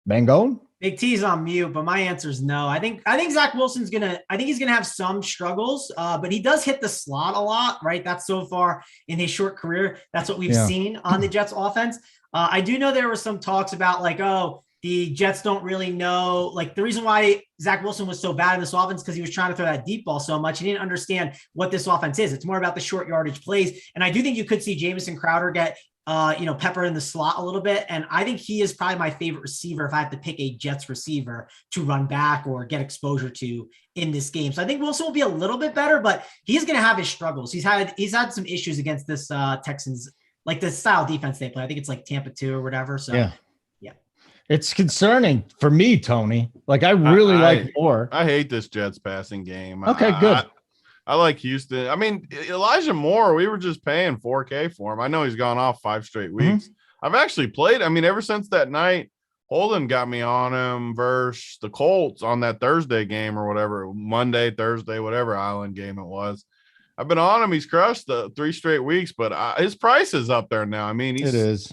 Mangone? Big T's on mute, but my answer is no. I think Zach Wilson's he's gonna have some struggles, but he does hit the slot a lot, right? That's so far in his short career. That's what we've seen on the Jets offense. I do know there were some talks about like, oh, the Jets don't really know. Like the reason why Zach Wilson was so bad in this offense because he was trying to throw that deep ball so much. He didn't understand what this offense is. It's more about the short yardage plays. And I do think you could see Jamison Crowder get pepper in the slot a little bit. And I think he is probably my favorite receiver if I have to pick a Jets receiver to run back or get exposure to in this game. So I think Wilson will be a little bit better, but he's going to have his struggles. He's had some issues against this Texans, like the style defense they play. I think it's like Tampa 2 or whatever. So yeah. It's concerning for me, Tony. Like I really like Moore. I hate this Jets passing game. Okay, good. I like Houston. I mean, Elijah Moore, we were just paying $4K for him. I know he's gone off 5 straight weeks. I've actually played. I mean, ever since that night, Holden got me on him versus the Colts on that Thursday game or whatever, Monday, Thursday, whatever island game it was. I've been on him. He's crushed the 3 straight weeks, but his price is up there now. I mean, he's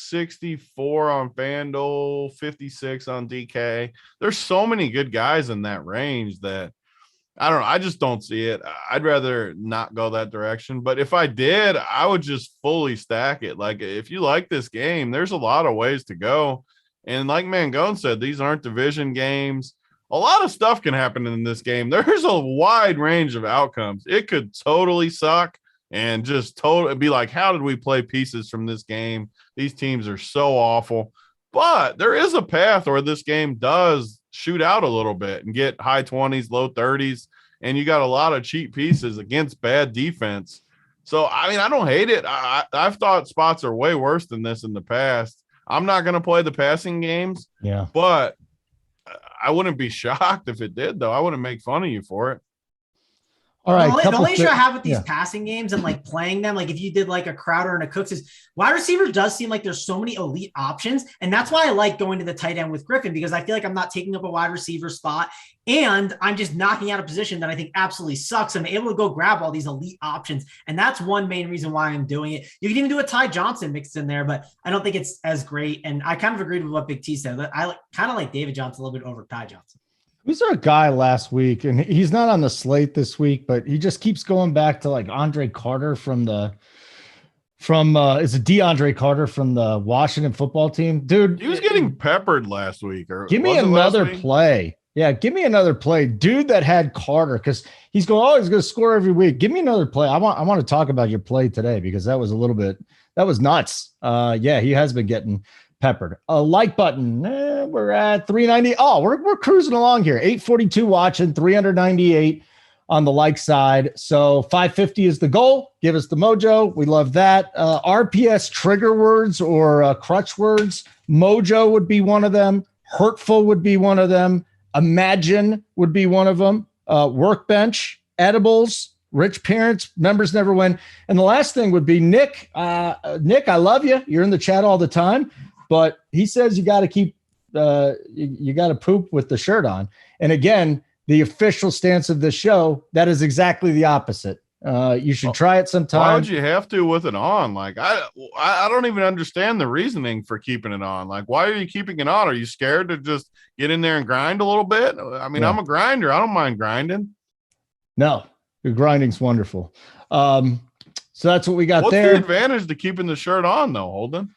64 on FanDuel, 56 on DK. There's so many good guys in that range that I don't know. I just don't see it. I'd rather not go that direction. But if I did, I would just fully stack it. Like if you like this game, there's a lot of ways to go. And like Mangone said, these aren't division games. A lot of stuff can happen in this game. There's a wide range of outcomes. It could totally suck and just totally be like, how did we play pieces from this game? These teams are so awful. But there is a path where this game does shoot out a little bit and get high 20s, low 30s, and you got a lot of cheap pieces against bad defense. So, I mean, I don't hate it. I've thought spots are way worse than this in the past. I'm not going to play the passing games, but I wouldn't be shocked if it did, though. I wouldn't make fun of you for it. All right. The only issue I have with these passing games and like playing them, like if you did like a Crowder and a Cooks, is wide receiver does seem like there's so many elite options. And that's why I like going to the tight end with Griffin, because I feel like I'm not taking up a wide receiver spot and I'm just knocking out a position that I think absolutely sucks. I'm able to go grab all these elite options. And that's one main reason why I'm doing it. You can even do a Ty Johnson mixed in there, but I don't think it's as great. And I kind of agreed with what Big T said. I kind of like David Johnson a little bit over Ty Johnson. Who's our guy last week? And he's not on the slate this week, but he just keeps going back to like Andre Carter is it DeAndre Carter from the Washington football team? Dude, he was getting peppered last week. Or give me another play. Yeah, give me another play. Dude that had Carter, because he's going to score every week. Give me another play. I want to talk about your play today because that was nuts. Yeah, he has been getting peppered. A like button. We're at 390. Oh, we're cruising along here. 842 watching, 398 on the like side. So 550 is the goal. Give us the mojo. We love that. RPS trigger words or crutch words. Mojo would be one of them. Hurtful would be one of them. Imagine would be one of them. Workbench, edibles, rich parents, members never win. And the last thing would be Nick. Nick, I love you. You're in the chat all the time. But he says you got to keep you got to poop with the shirt on. And again, the official stance of this show, that is exactly the opposite. You should try it sometime. Why would you have to with it on? Like I don't even understand the reasoning for keeping it on. Like, why are you keeping it on? Are you scared to just get in there and grind a little bit? I mean, I'm a grinder. I don't mind grinding. No, your grinding's wonderful. So that's what we got. What's there. the advantage to keeping the shirt on though, Holden?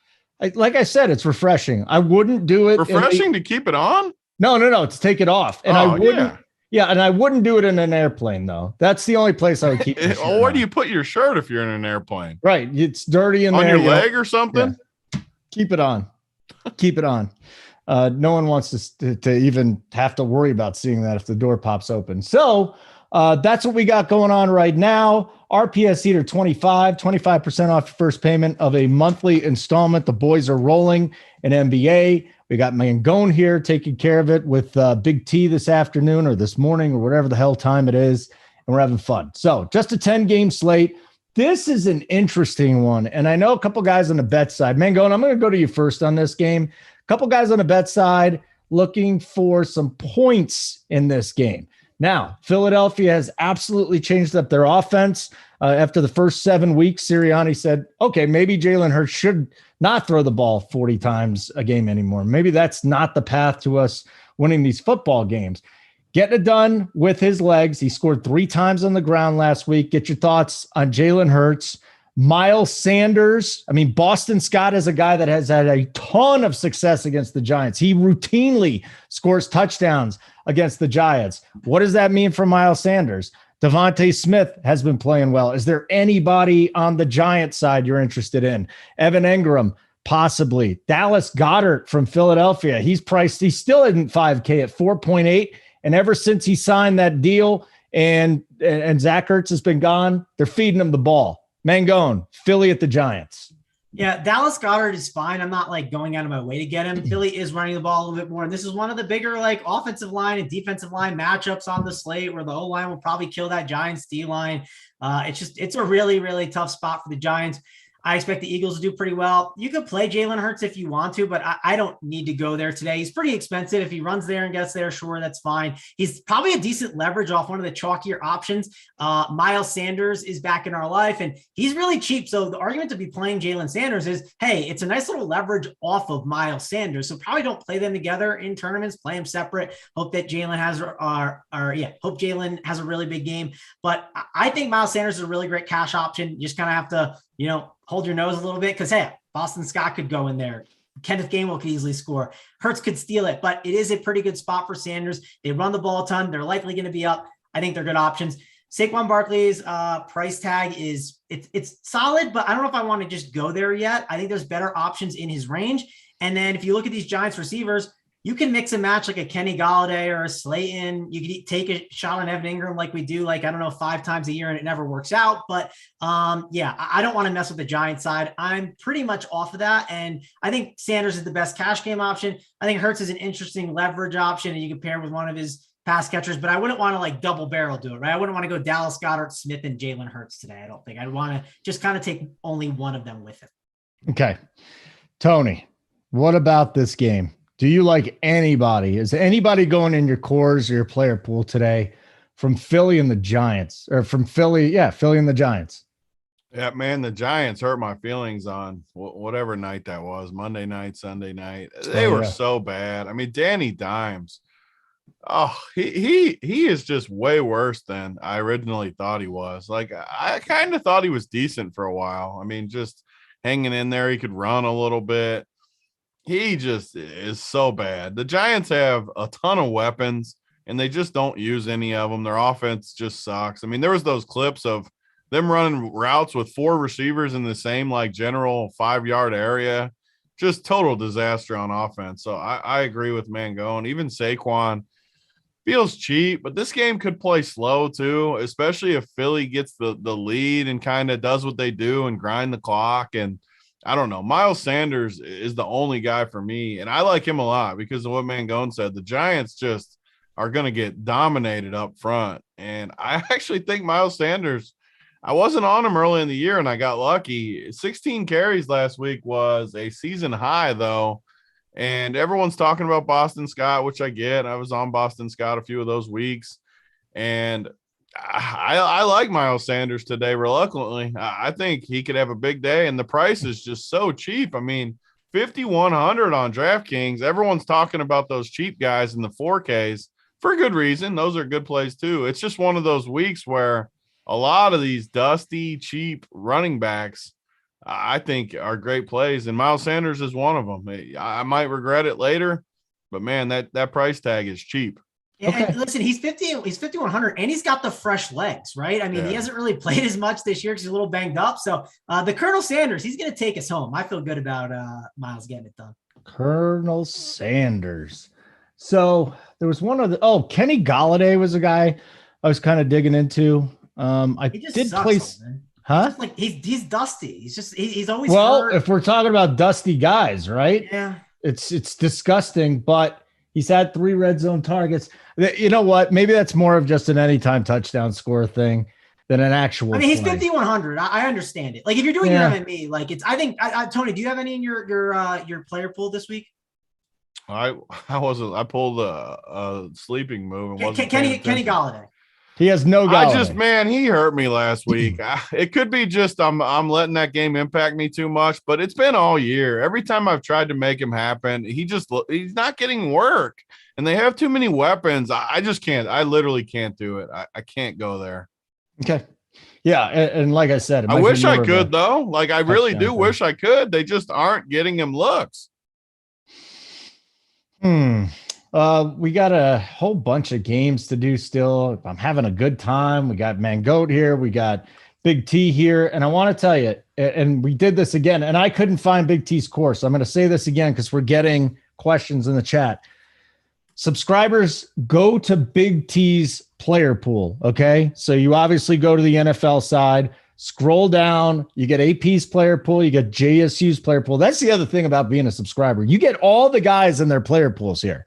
Like I said, it's refreshing. I wouldn't do it. Refreshing to keep it on? No, to take it off. And I wouldn't. Yeah, and I wouldn't do it in an airplane, though. That's the only place I would keep it. Where do you put your shirt if you're in an airplane? Right. It's dirty in on there. On your leg or something? Yeah. Keep it on. Keep it on. No one wants to even have to worry about seeing that if the door pops open. So that's what we got going on right now. RPS Eater 25% off your first payment of a monthly installment. The boys are rolling in NBA. We got Mangone here taking care of it with Big T this afternoon or this morning or whatever the hell time it is. And we're having fun. So just a 10-game slate. This is an interesting one. And I know a couple guys on the bet side. Mangone, I'm going to go to you first on this game. A couple guys on the bet side looking for some points in this game. Now, Philadelphia has absolutely changed up their offense. After the first 7 weeks, Sirianni said, okay, maybe Jalen Hurts should not throw the ball 40 times a game anymore. Maybe that's not the path to us winning these football games. Getting it done with his legs. He scored 3 times on the ground last week. Get your thoughts on Jalen Hurts. Miles Sanders. I mean, Boston Scott is a guy that has had a ton of success against the Giants. He routinely scores touchdowns against the Giants. What does that mean for Miles Sanders? Devontae Smith has been playing well. Is there anybody on the Giant side you're interested in? Evan Engram, possibly. Dallas Goddard from Philadelphia. He's priced. He's still in 5K at 4.8. And ever since he signed that deal and Zach Ertz has been gone, they're feeding him the ball. Mangone, Philly at the Giants. Yeah, Dallas Goddard is fine. I'm not like going out of my way to get him. Philly is running the ball a little bit more. And this is one of the bigger like offensive line and defensive line matchups on the slate where the O-line will probably kill that Giants D-line. It's a really, really tough spot for the Giants. I expect the Eagles to do pretty well. You could play Jalen Hurts if you want to, but I don't need to go there today. He's pretty expensive. If he runs there and gets there, sure, that's fine. He's probably a decent leverage off one of the chalkier options. Miles Sanders is back in our life, and he's really cheap. So the argument to be playing Jalen Sanders is, hey, it's a nice little leverage off of Miles Sanders. So probably don't play them together in tournaments. Play them separate. Hope that Jalen hope Jalen has a really big game. But I think Miles Sanders is a really great cash option. You just kind of have to, hold your nose a little bit because, hey, Boston Scott could go in there. Kenneth Gainwell could easily score. Hurts could steal it, but it is a pretty good spot for Sanders. They run the ball a ton. They're likely going to be up. I think they're good options. Saquon Barkley's price tag is it's solid, but I don't know if I want to just go there yet. I think there's better options in his range. And then if you look at these Giants receivers, you can mix and match like a Kenny Galladay or a Slayton. You could take a shot on Evan Ingram like we do, 5 times a year, and it never works out. But I don't want to mess with the Giants side. I'm pretty much off of that. And I think Sanders is the best cash game option. I think Hurts is an interesting leverage option, and you can pair with one of his pass catchers, but I wouldn't want to double barrel do it, right? I wouldn't want to go Dallas Goddard, Smith, and Jalen Hurts today. I don't think. I'd want to just kind of take only one of them with it. Okay. Tony, what about this game? Do you like anybody? Is anybody going in your cores or your player pool today from Philly and the Giants or from Philly? Yeah, Philly and the Giants. Yeah, man, the Giants hurt my feelings on whatever night that was, Monday night, Sunday night. They were so bad. I mean, Danny Dimes. Oh, he is just way worse than I originally thought he was. I kind of thought he was decent for a while. I mean, just hanging in there. He could run a little bit. He just is so bad. The Giants have a ton of weapons, and they just don't use any of them. Their offense just sucks. I mean, there was those clips of them running routes with 4 receivers in the same general 5-yard area. Just total disaster on offense. So I agree with Mangone. Even Saquon feels cheap, but this game could play slow too, especially if Philly gets the lead and kind of does what they do and grind the clock. And I don't know. Miles Sanders is the only guy for me, and I like him a lot because of what Mangone said. The Giants just are going to get dominated up front, and I actually think Miles Sanders, I wasn't on him early in the year, and I got lucky. 16 carries last week was a season high, though, and everyone's talking about Boston Scott, which I get. I was on Boston Scott a few of those weeks, and I like Miles Sanders today reluctantly. I think he could have a big day, and the price is just so cheap. I mean, 5,100 on DraftKings. Everyone's talking about those cheap guys in the 4Ks for good reason. Those are good plays too. It's just one of those weeks where a lot of these dusty, cheap running backs, I think, are great plays, and Miles Sanders is one of them. I might regret it later, but man, that price tag is cheap. Yeah, okay. And listen, he's 5,100, and he's got the fresh legs, right? I mean, He hasn't really played as much this year because he's a little banged up. So the Colonel Sanders, he's going to take us home. I feel good about Miles getting it done. Colonel Sanders. So there was one of Kenny Galladay was a guy I was kind of digging into. I He just did sucks, place, man. huh? Just like he's dusty. He's always Well, hurt. if we're talking about dusty guys, right? Yeah. It's disgusting, but he's had 3 red zone targets. You know what? Maybe that's more of just an anytime touchdown score thing than an actual. I mean, he's play. 5,100. I understand it. Like if you're doing Yeah. your MME, like it's. I think Tony, do you have any in your player pool this week? I pulled a sleeping move and wasn't Kenny paying attention. Galladay. He has no guy. Man, he hurt me last week. It could be just I'm letting that game impact me too much, but it's been all year. Every time I've tried to make him happen, he's not getting work, and they have too many weapons. I just can't. I literally can't do it. I can't go there. Okay. Yeah, and like I said, I wish I could though. Like I really do wish I could. They just aren't getting him looks. We got a whole bunch of games to do still. I'm having a good time. We got Mangoat here. We got Big T here. And I want to tell you, and we did this again, and I couldn't find Big T's course. So I'm going to say this again because we're getting questions in the chat. Subscribers, go to Big T's player pool, okay? So you obviously go to the NFL side, scroll down, you get AP's player pool, you get JSU's player pool. That's the other thing about being a subscriber. You get all the guys in their player pools here.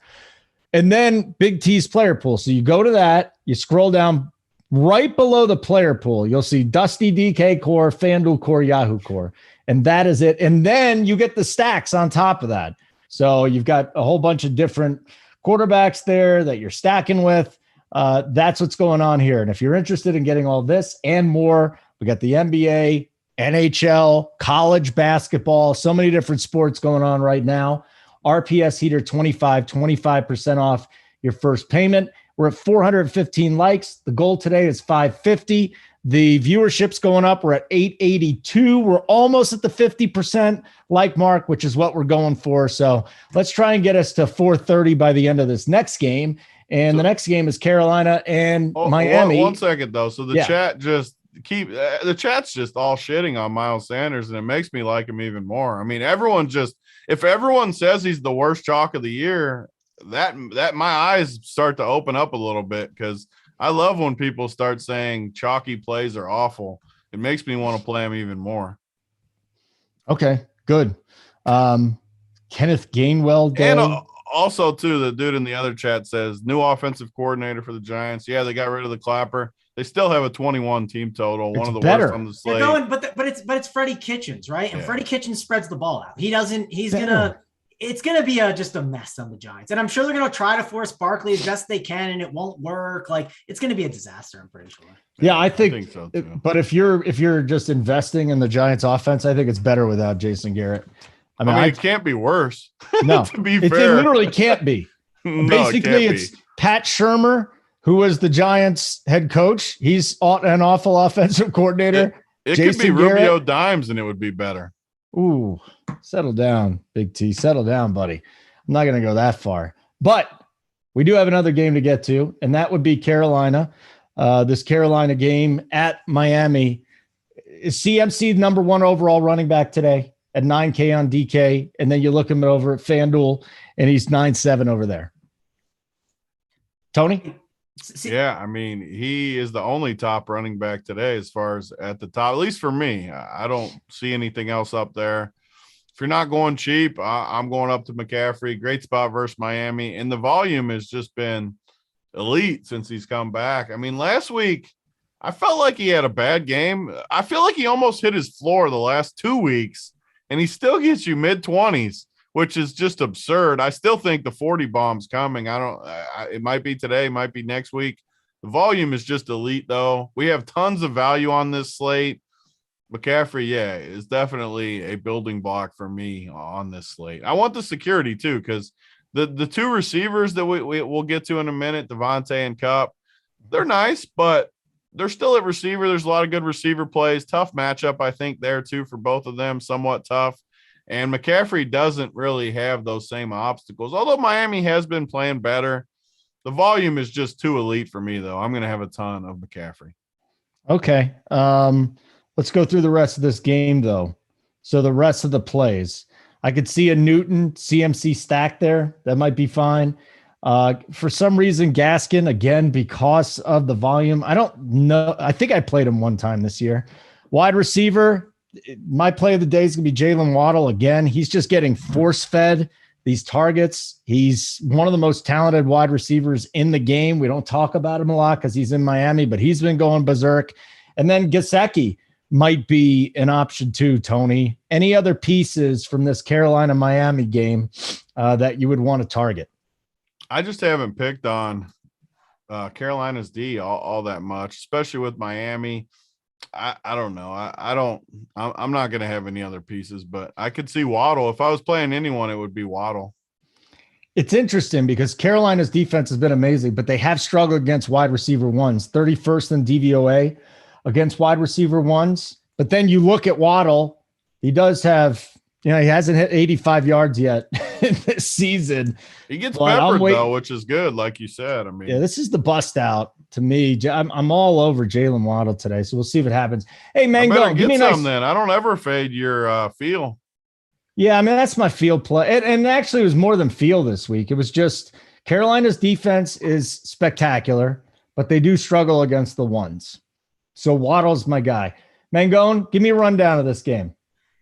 And then Big T's player pool. So you go to that, you scroll down right below the player pool. You'll see Dusty DK Core, FanDuel Core, Yahoo Core. And that is it. And then you get the stacks on top of that. So you've got a whole bunch of different quarterbacks there that you're stacking with. That's what's going on here. And if you're interested in getting all this and more, we got the NBA, NHL, college basketball, so many different sports going on right now. RPS Heater 25% off your first payment. We're at 415 likes. The goal today is 550. The viewership's going up. We're at 882. We're almost at the 50% like mark, which is what we're going for. So let's try and get us to 430 by the end of this next game. And the next game is Carolina and Miami. One second though. So the chat just the chat's just all shitting on Miles Sanders, and it makes me like him even more. I mean, if everyone says he's the worst chalk of the year, that my eyes start to open up a little bit, because I love when people start saying chalky plays are awful. It makes me want to play him even more. Okay, good. Kenneth Gainwell day. And also too, the dude in the other chat says new offensive coordinator for the Giants. Yeah, they got rid of the Clapper. They still have a 21 team total, one of the worst on the slate. But it's Freddie Kitchens, right? And Freddie Kitchens spreads the ball out. It's gonna be just a mess on the Giants. And I'm sure they're gonna try to force Barkley as best they can, and it won't work. Like it's gonna be a disaster, I'm pretty sure. Yeah, I think so too. But if you're just investing in the Giants offense, I think it's better without Jason Garrett. I mean it can't be worse. No, to be fair. It literally can't be. Basically, it's Pat Shurmur, who was the Giants head coach. He's an awful offensive coordinator. It could be Rubio Dimes, and it would be better. Ooh, settle down, Big T. Settle down, buddy. I'm not going to go that far. But we do have another game to get to, and that would be Carolina. This Carolina game at Miami. Is CMC number 1 overall running back today at 9K on DK? And then you look him over at FanDuel, and he's 9.7 over there. Tony? Yeah, I mean, he is the only top running back today as far as at the top, at least for me. I don't see anything else up there. If you're not going cheap, I'm going up to McCaffrey. Great spot versus Miami. And the volume has just been elite since he's come back. I mean, last week, I felt like he had a bad game. I feel like he almost hit his floor the last 2 weeks, and he still gets you mid-20s. Which is just absurd. I still think the 40 bomb's coming. It might be today, might be next week. The volume is just elite, though. We have tons of value on this slate. McCaffrey, is definitely a building block for me on this slate. I want the security, too, because the 2 receivers that we'll get to in a minute, Devontae and Kupp, they're nice, but they're still at receiver. There's a lot of good receiver plays. Tough matchup, I think, there, too, for both of them. Somewhat tough. And McCaffrey doesn't really have those same obstacles. Although Miami has been playing better, the volume is just too elite for me, though. I'm going to have a ton of McCaffrey. Okay. Let's go through the rest of this game, though. So the rest of the plays. I could see a Newton CMC stack there. That might be fine. For some reason, Gaskin, again, because of the volume, I don't know. I think I played him one time this year. Wide receiver, my play of the day is going to be Jalen Waddle again. He's just getting force-fed these targets. He's one of the most talented wide receivers in the game. We don't talk about him a lot because he's in Miami, but he's been going berserk. And then Gesicki might be an option too, Tony. Any other pieces from this Carolina-Miami game that you would want to target? I just haven't picked on Carolina's D all that much, especially with Miami. I don't know. I'm not going to have any other pieces, but I could see Waddle. If I was playing anyone, it would be Waddle. It's interesting because Carolina's defense has been amazing, but they have struggled against wide receiver ones, 31st in DVOA against wide receiver ones. But then you look at Waddle, he does have, he hasn't hit 85 yards yet in this season. He gets peppered though, which is good. Like you said, I mean, yeah, this is the bust out to me. I'm all over Jalen Waddle today. So we'll see what happens. Hey, Mango, give me some then. I don't ever fade your feel. Yeah, I mean, that's my field play. And actually it was more than feel this week. It was just Carolina's defense is spectacular, but they do struggle against the ones. So Waddle's my guy. Mangone, give me a rundown of this game.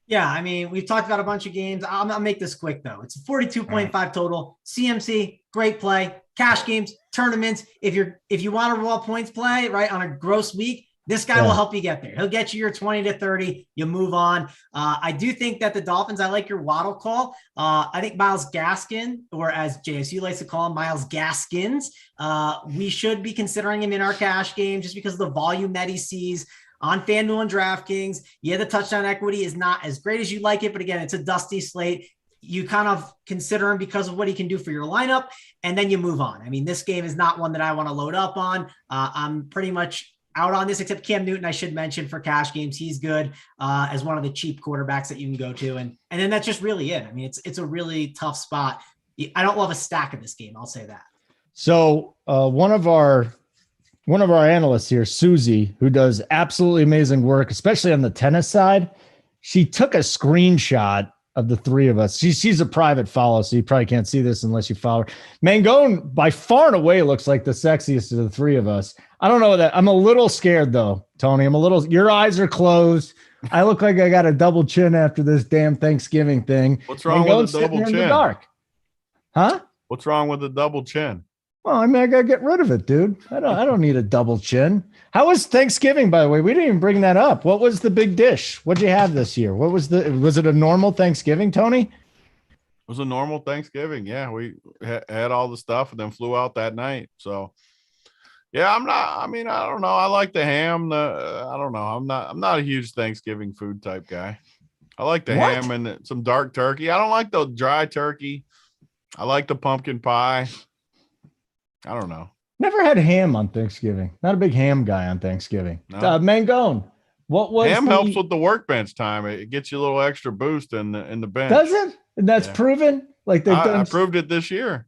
Yeah, I mean, we've talked about a bunch of games. I'll make this quick, though. It's a 42.5 total. CMC, great play. Cash games, tournaments. If you want a raw points play, right, on a gross week, this guy will help you get there. He'll get you your 20 to 30. You move on. I do think that the Dolphins, I like your Waddle call. I think Myles Gaskin, or as JSU likes to call him, Myles Gaskins, we should be considering him in our cash game just because of the volume that he sees on FanDuel and DraftKings. Yeah, the touchdown equity is not as great as you'd like it, but again, it's a dusty slate. You kind of consider him because of what he can do for your lineup, and then you move on. I mean, this game is not one that I want to load up on. I'm pretty much out on this, except Cam Newton, I should mention for cash games. He's good as one of the cheap quarterbacks that you can go to. And then that's just really it. I mean, it's a really tough spot. I don't love a stack of this game. I'll say that. So one of our analysts here, Susie, who does absolutely amazing work, especially on the tennis side, she took a screenshot of the three of us. She's a private follow, so you probably can't see this unless you follow her. Mangone, by far and away, looks like the sexiest of the three of us. I don't know that. I'm a little scared, though, Tony. Your eyes are closed. I look like I got a double chin after this damn Thanksgiving thing. What's wrong with the double chin? In the dark. Huh? What's wrong with the double chin? Well, I mean, I gotta get rid of it, dude. I don't need a double chin. How was Thanksgiving, by the way? We didn't even bring that up. What was the big dish? What'd you have this year? Was it a normal Thanksgiving, Tony? It was a normal Thanksgiving. Yeah, we had all the stuff and then flew out that night. So, yeah, I don't know. I like the ham. I don't know. I'm not a huge Thanksgiving food type guy. I like the ham and some dark turkey. I don't like the dry turkey. I like the pumpkin pie. I don't know. Never had ham on Thanksgiving. Not a big ham guy on Thanksgiving. No. Mangone, what was ham helps with the workbench time. It gets you a little extra boost in the bench. Does it? And that's proven. Like they've done. I proved it this year.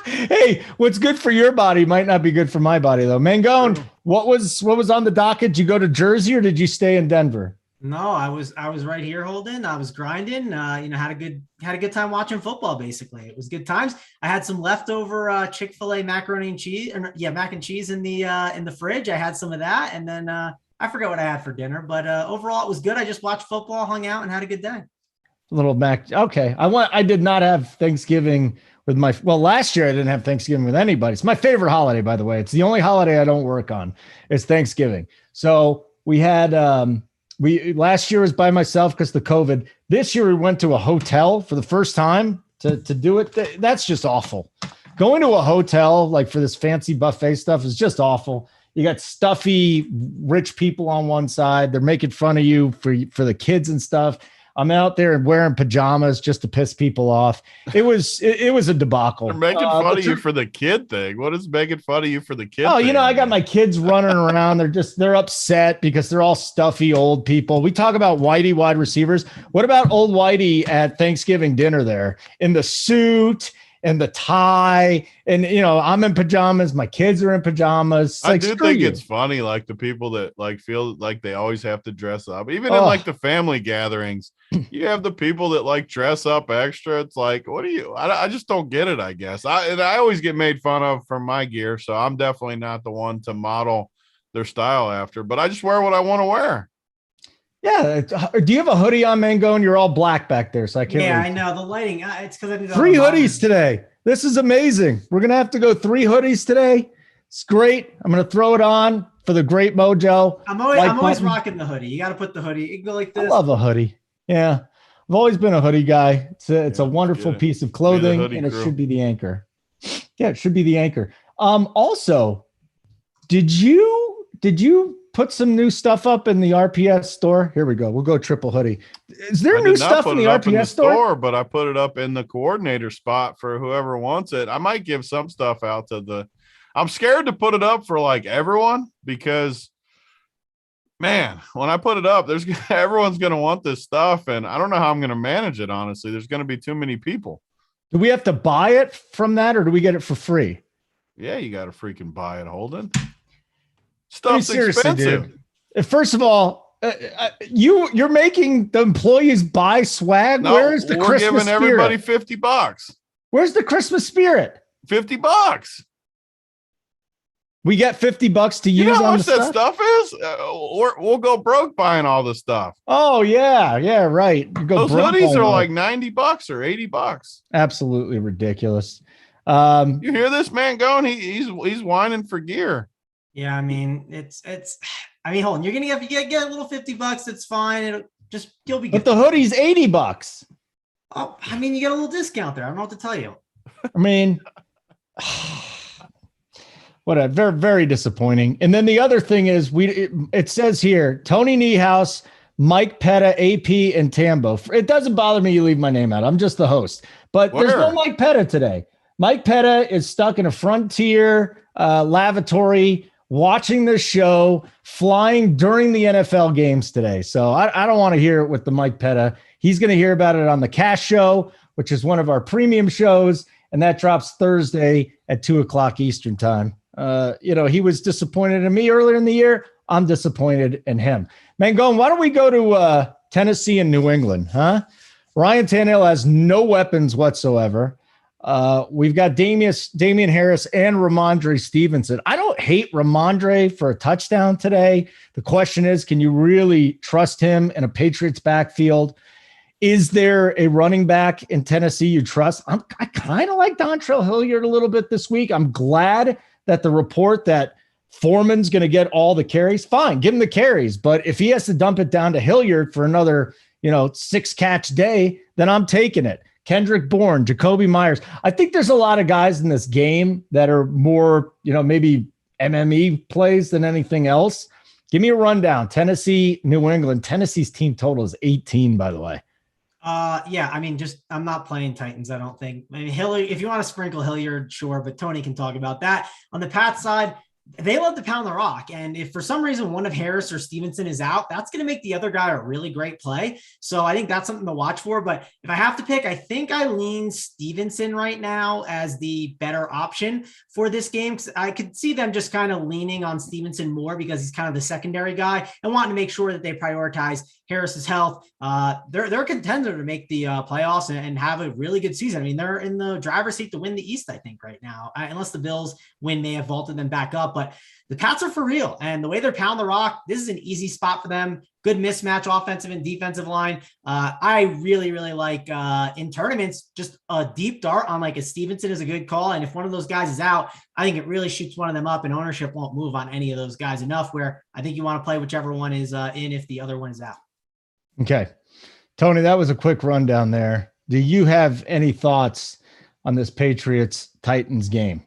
Hey, what's good for your body might not be good for my body though. Mangone, what was on the docket? Did you go to Jersey or did you stay in Denver? No, I was right here, Holden. I was grinding. Had a good time watching football. Basically, it was good times. I had some leftover Chick-fil-A macaroni and cheese, mac and cheese in the fridge. I had some of that, and then I forgot what I had for dinner. But overall, it was good. I just watched football, hung out, and had a good day. Little mac. Okay, I did not have Thanksgiving with last year I didn't have Thanksgiving with anybody. It's my favorite holiday, by the way. It's the only holiday I don't work on. It's Thanksgiving. So we had. Last year was by myself because the COVID. This year we went to a hotel for the first time to do it. That's just awful. Going to a hotel like for this fancy buffet stuff is just awful. You got stuffy rich people on one side. They're making fun of you for the kids and stuff. I'm out there wearing pajamas just to piss people off. It was a debacle. They're making fun of you for the kid thing. What is making fun of you for the kid thing? I got my kids running around. They're upset because they're all stuffy old people. We talk about Whitey wide receivers. What about old Whitey at Thanksgiving dinner there in the suit and the tie, and I'm in pajamas, my kids are in pajamas. It's I like, do screw think you. it's funny, like the people that like feel like they always have to dress up, even in like the family gatherings. You have the people that like dress up extra. It's like, what do you? I just don't get it. I guess I always get made fun of for my gear, so I'm definitely not the one to model their style after. But I just wear what I want to wear. Yeah. Do you have a hoodie on, Mango? And you're all black back there, so I can't. Yeah, really... I know the lighting. It's because I did 3 hoodies today. This is amazing. We're gonna have to go 3 hoodies today. It's great. I'm gonna throw it on for the great mojo. I'm always rocking the hoodie. You got to put the hoodie. You can go like this. I love a hoodie. Yeah, I've always been a hoodie guy. It's a wonderful piece of clothing, and it should be the anchor. Yeah, it should be the anchor. Also, did you put some new stuff up in the RPS store? Here we go. We'll go triple hoodie. Is there new stuff in the RPS store? But I put it up in the coordinator spot for whoever wants it. I might give some stuff out to I'm scared to put it up for like everyone because, man, when I put it up, everyone's going to want this stuff. And I don't know how I'm going to manage it. Honestly, there's going to be too many people. Do we have to buy it from that or do we get it for free? Yeah, you got to freaking buy it, Holden. Stuff's expensive. Dude. First of all, you're making the employees buy swag. No, Where's the Christmas spirit? We're giving everybody $50. Where's the Christmas spirit? $50. We get $50 to use. You know how on much that stuff is? We'll go broke buying all this stuff. Oh yeah, right. You go Those hoodies are like $90 or $80. Absolutely ridiculous. You hear this man going? He's whining for gear. Yeah, I mean, hold on. You're gonna get a little $50. It's fine. You'll be good. But the hoodie's $80. Oh, I mean, you get a little discount there. I don't know what to tell you. I mean, very, very disappointing. And then the other thing is it says here, Tony Niehaus, Mike Petta, AP, and Tambo. It doesn't bother me you leave my name out. I'm just the host. But there's no Mike Petta today. Mike Petta is stuck in a Frontier lavatory watching the show, flying during the NFL games today. So I don't want to hear it with the Mike Petta. He's going to hear about it on the Cash Show, which is one of our premium shows, and that drops Thursday at 2:00 Eastern time. He was disappointed in me earlier in the year. I'm disappointed in him. Mangone, why don't we go to Tennessee and New England, huh? Ryan Tannehill has no weapons whatsoever. We've got Damian Harris and Ramondre Stevenson. I don't hate Ramondre for a touchdown today. The question is, can you really trust him in a Patriots backfield? Is there a running back in Tennessee you trust? I kind of like Dontrell Hilliard a little bit this week. I'm glad that the report that Foreman's going to get all the carries, fine, give him the carries. But if he has to dump it down to Hilliard for another, 6-catch day, then I'm taking it. Kendrick Bourne, Jacoby Myers. I think there's a lot of guys in this game that are more, maybe MME plays than anything else. Give me a rundown. Tennessee, New England. Tennessee's team total is 18, by the way. Yeah, I mean, I'm not playing Titans, I don't think. I mean, Hilliard, if you want to sprinkle Hilliard, sure, but Tony can talk about that. On the Pats side, they love to pound the rock. And if for some reason one of Harris or Stevenson is out, that's going to make the other guy a really great play. So I think that's something to watch for. But if I have to pick, I think I lean Stevenson right now as the better option for this game. Because I could see them just kind of leaning on Stevenson more because he's kind of the secondary guy and wanting to make sure that they prioritize Harris's health. They're a contender to make the playoffs and have a really good season. I mean, they're in the driver's seat to win the East, I think, right now. Unless the Bills win, they have vaulted them back up. But the Pats are for real. And the way they're pounding the rock, this is an easy spot for them. Good mismatch, offensive and defensive line. I really, really like in tournaments, just a deep dart on like a Stevenson is a good call. And if one of those guys is out, I think it really shoots one of them up and ownership won't move on any of those guys enough where I think you want to play whichever one is in if the other one is out. Okay. Tony, that was a quick rundown there. Do you have any thoughts on this Patriots-Titans game?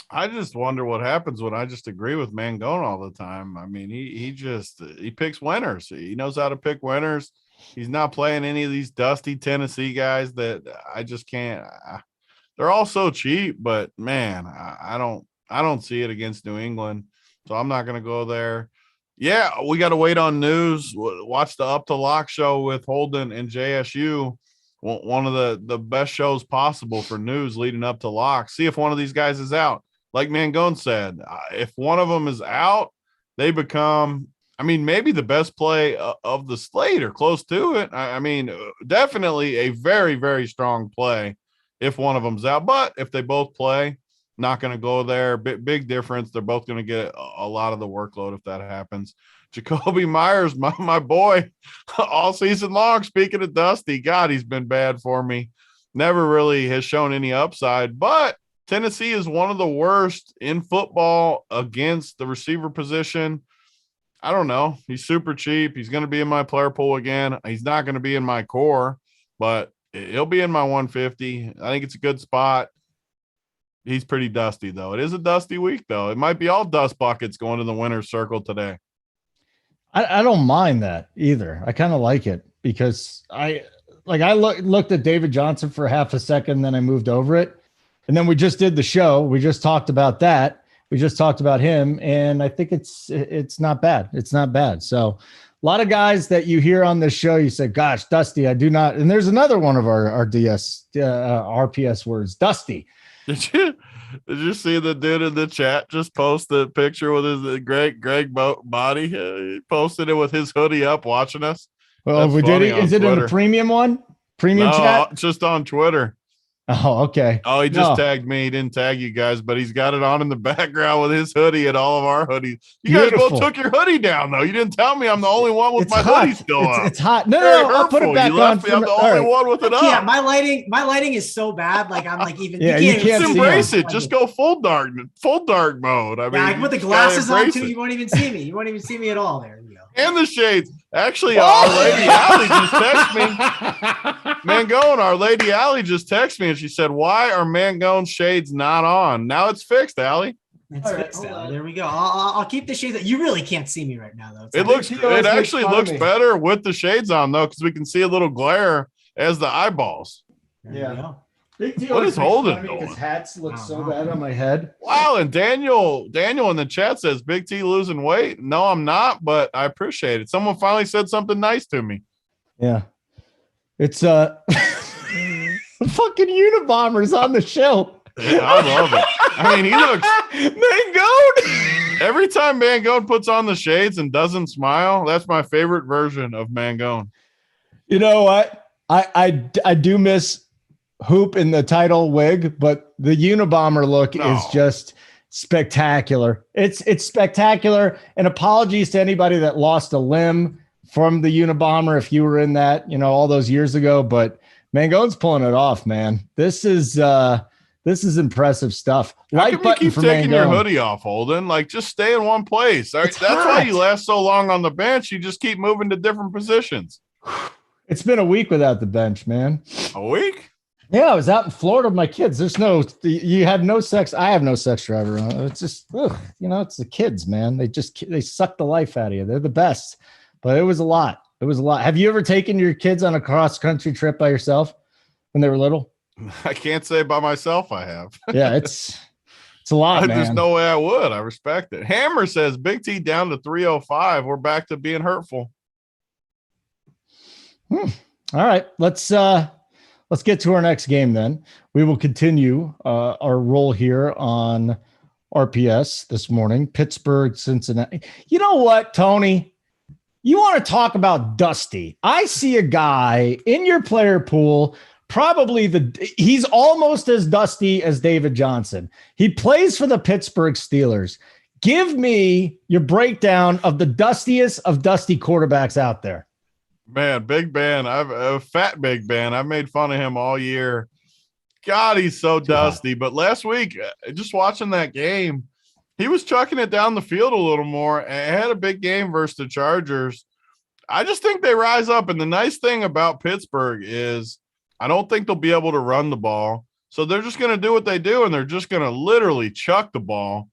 I just wonder what happens when I just agree with Mangone all the time. I mean, he picks winners. He knows how to pick winners. He's not playing any of these dusty Tennessee guys that I just can't. They're all so cheap, but man, I don't see it against New England. So I'm not going to go there. Yeah, we got to wait on news. Watch the Up to Lock show with Holden and JSU. one of the best shows possible for news leading up to lock. See if one of these guys is out. Like Mangone said, if one of them is out, they become, I mean, maybe the best play of the slate or close to it. I mean, definitely a very, very strong play if one of them's out. But if they both play, not going to go there. Big difference. They're both going to get a lot of the workload if that happens. Jacoby Myers, my boy, all season long. Speaking of Dusty, God, he's been bad for me. Never really has shown any upside, but Tennessee is one of the worst in football against the receiver position. I don't know. He's super cheap. He's going to be in my player pool again. He's not going to be in my core, but he'll be in my 150. I think it's a good spot. He's pretty dusty, though. It is a dusty week, though. It might be all dust buckets going to the winner's circle today. I don't mind that either. I kind of like it because I looked at David Johnson for half a second, then I moved over it. And then we just did the show. We just talked about that. We just talked about him. And I think it's not bad. It's not bad. So a lot of guys that you hear on this show, you say, gosh, Dusty, I do not. And there's another one of our RPS words, Dusty. Did you see the dude in the chat just post the picture with his Greg body? He posted it with his hoodie up watching us. Well, we did it. Is it in the premium one? Premium chat? Just on Twitter. Oh, okay. Oh, he just tagged me. He didn't tag you guys, but he's got it on in the background with his hoodie and all of our hoodies. You guys both took your hoodie down, though. You didn't tell me I'm the only one with my hoodie still up. It's hot. No, I'll put it back on. I'm the only one with it up. Yeah, my lighting is so bad. Like I'm like even. Yeah, you can't embrace it. Just go full dark mode. I mean, I put the glasses on too. You won't even see me. You won't even see me at all. There you go. And the shades. Actually, Our Lady Allie just texted me. Mangone, Our Lady Allie just texted me and she said, "Why are Mangone's shades not on?" Now it's fixed, Allie. It's fixed now. There we go. I'll keep the shades. You really can't see me right now, though. It actually looks better with the shades on, though, because we can see a little glare as the eyeballs. Yeah. What is Holden doing? Because hats look so bad on my head. Wow, and Daniel in the chat says, Big T losing weight. No, I'm not, but I appreciate it. Someone finally said something nice to me. Yeah. It's fucking Unabomber's on the show. Yeah, I love it. I mean, he looks Mangone. Every time Mangone puts on the shades and doesn't smile, that's my favorite version of Mangone. You know what? I do miss Hoop in the title wig, but the Unabomber look is just spectacular. It's spectacular. And apologies to anybody that lost a limb from the Unabomber if you were in that, all those years ago. But Mangone's pulling it off, man. This is impressive stuff. How come you keep taking your hoodie off, Holden? Like, just stay in one place. That's why you last so long on the bench. You just keep moving to different positions. It's been a week without the bench, man. A week? Yeah, I was out in Florida with my kids. You had no sex. I have no sex driver. It's just, it's the kids, man. They suck the life out of you. They're the best. But it was a lot. Have you ever taken your kids on a cross-country trip by yourself when they were little? I can't say by myself I have. Yeah, it's a lot, man. There's no way I would. I respect it. Hammer says, Big T down to 305. We're back to being hurtful. All right, let's get to our next game then. We will continue our roll here on RPS this morning. Pittsburgh, Cincinnati. You know what, Tony? You want to talk about Dusty. I see a guy in your player pool, he's almost as dusty as David Johnson. He plays for the Pittsburgh Steelers. Give me your breakdown of the dustiest of dusty quarterbacks out there. Man, Big Ben. Fat Big Ben. I've made fun of him all year. God, he's so dusty. But last week, just watching that game, he was chucking it down the field a little more and had a big game versus the Chargers. I just think they rise up. And the nice thing about Pittsburgh is I don't think they'll be able to run the ball. So they're just going to do what they do, and they're just going to literally chuck the ball.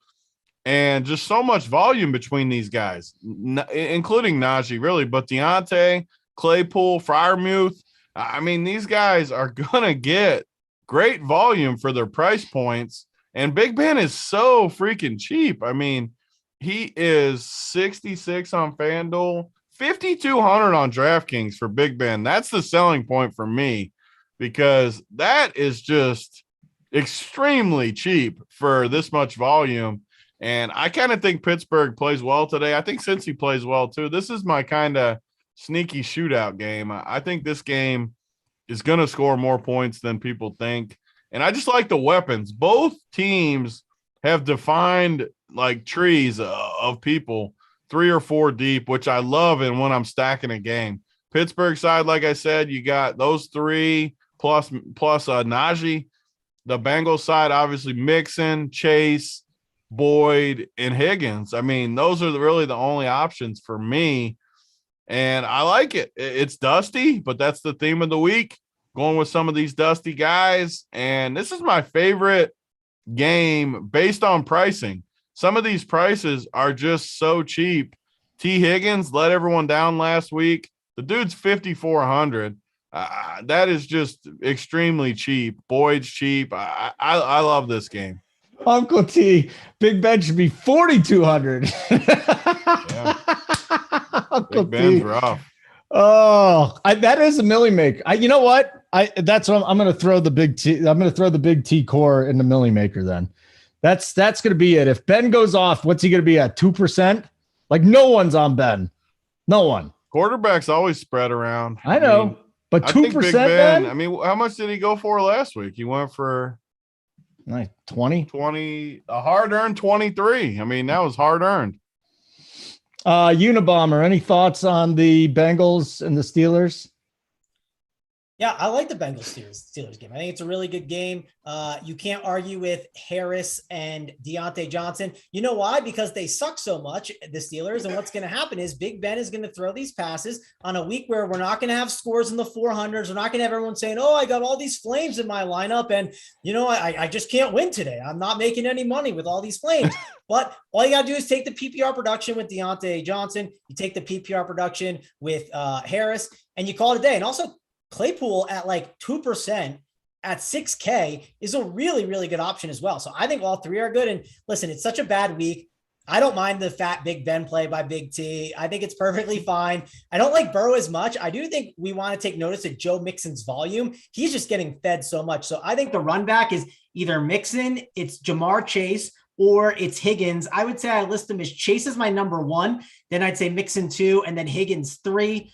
And just so much volume between these guys, including Najee, really. But Deontay, Claypool, Freiermuth, I mean, these guys are going to get great volume for their price points. And Big Ben is so freaking cheap. I mean, he is 66 on FanDuel, 5,200 on DraftKings for Big Ben. That's the selling point for me. because that is just extremely cheap for this much volume. And I kind of think Pittsburgh plays well today. I think Cincy plays well too. This is my kind of sneaky shootout game. I think this game is going to score more points than people think. And I just like the weapons. Both teams have defined like trees of people 3 or 4 deep, which I love. And when I'm stacking a game, Pittsburgh side, like I said, you got those 3 plus Najee. The Bengals side, obviously Mixon, Chase, Boyd, and Higgins. I mean, those are really the only options for me. And I like it. It's dusty, but that's the theme of the week, going with some of these dusty guys. And this is my favorite game based on pricing. Some of these prices are just so cheap. T. Higgins let everyone down last week. The dude's 5,400. That is just extremely cheap. Boyd's cheap. I love this game. Uncle T, Big Ben should be 4,200. Yeah. Uncle Big Ben's T. rough. Oh, that is a millie maker. You know what? That's what I'm going to throw the Big T. I'm going to throw the Big T core in the millie maker. Then that's going to be it. If Ben goes off, what's he going to be at? 2%? Like no one's on Ben. No one. Quarterbacks always spread around. I know, but 2%. Big Ben. I mean, how much did he go for last week? He went for like 20, a hard-earned 23. I mean, that was hard-earned. Unabomber, any thoughts on the Bengals and the Steelers? Yeah, I like the Bengals Steelers game. I think it's a really good game. You can't argue with Harris and Deontay Johnson. You know why? Because they suck so much, the Steelers. And what's going to happen is Big Ben is going to throw these passes on a week where we're not going to have scores in the 400s. We're not going to have everyone saying, oh, I got all these flames in my lineup. And, you know, I just can't win today. I'm not making any money with all these flames. But all you got to do is take the PPR production with Deontay Johnson. You take the PPR production with Harris, and you call it a day. And also, Claypool at like 2% at $6K is a really, really good option as well. So I think all 3 are good. And listen, it's such a bad week. I don't mind the fat Big Ben play by Big T. I think it's perfectly fine. I don't like Burrow as much. I do think we want to take notice of Joe Mixon's volume. He's just getting fed so much. So I think the run back is either Mixon, it's Jamar Chase, or it's Higgins. I would say I list them as Chase is my number 1. Then I'd say Mixon 2, and then Higgins 3.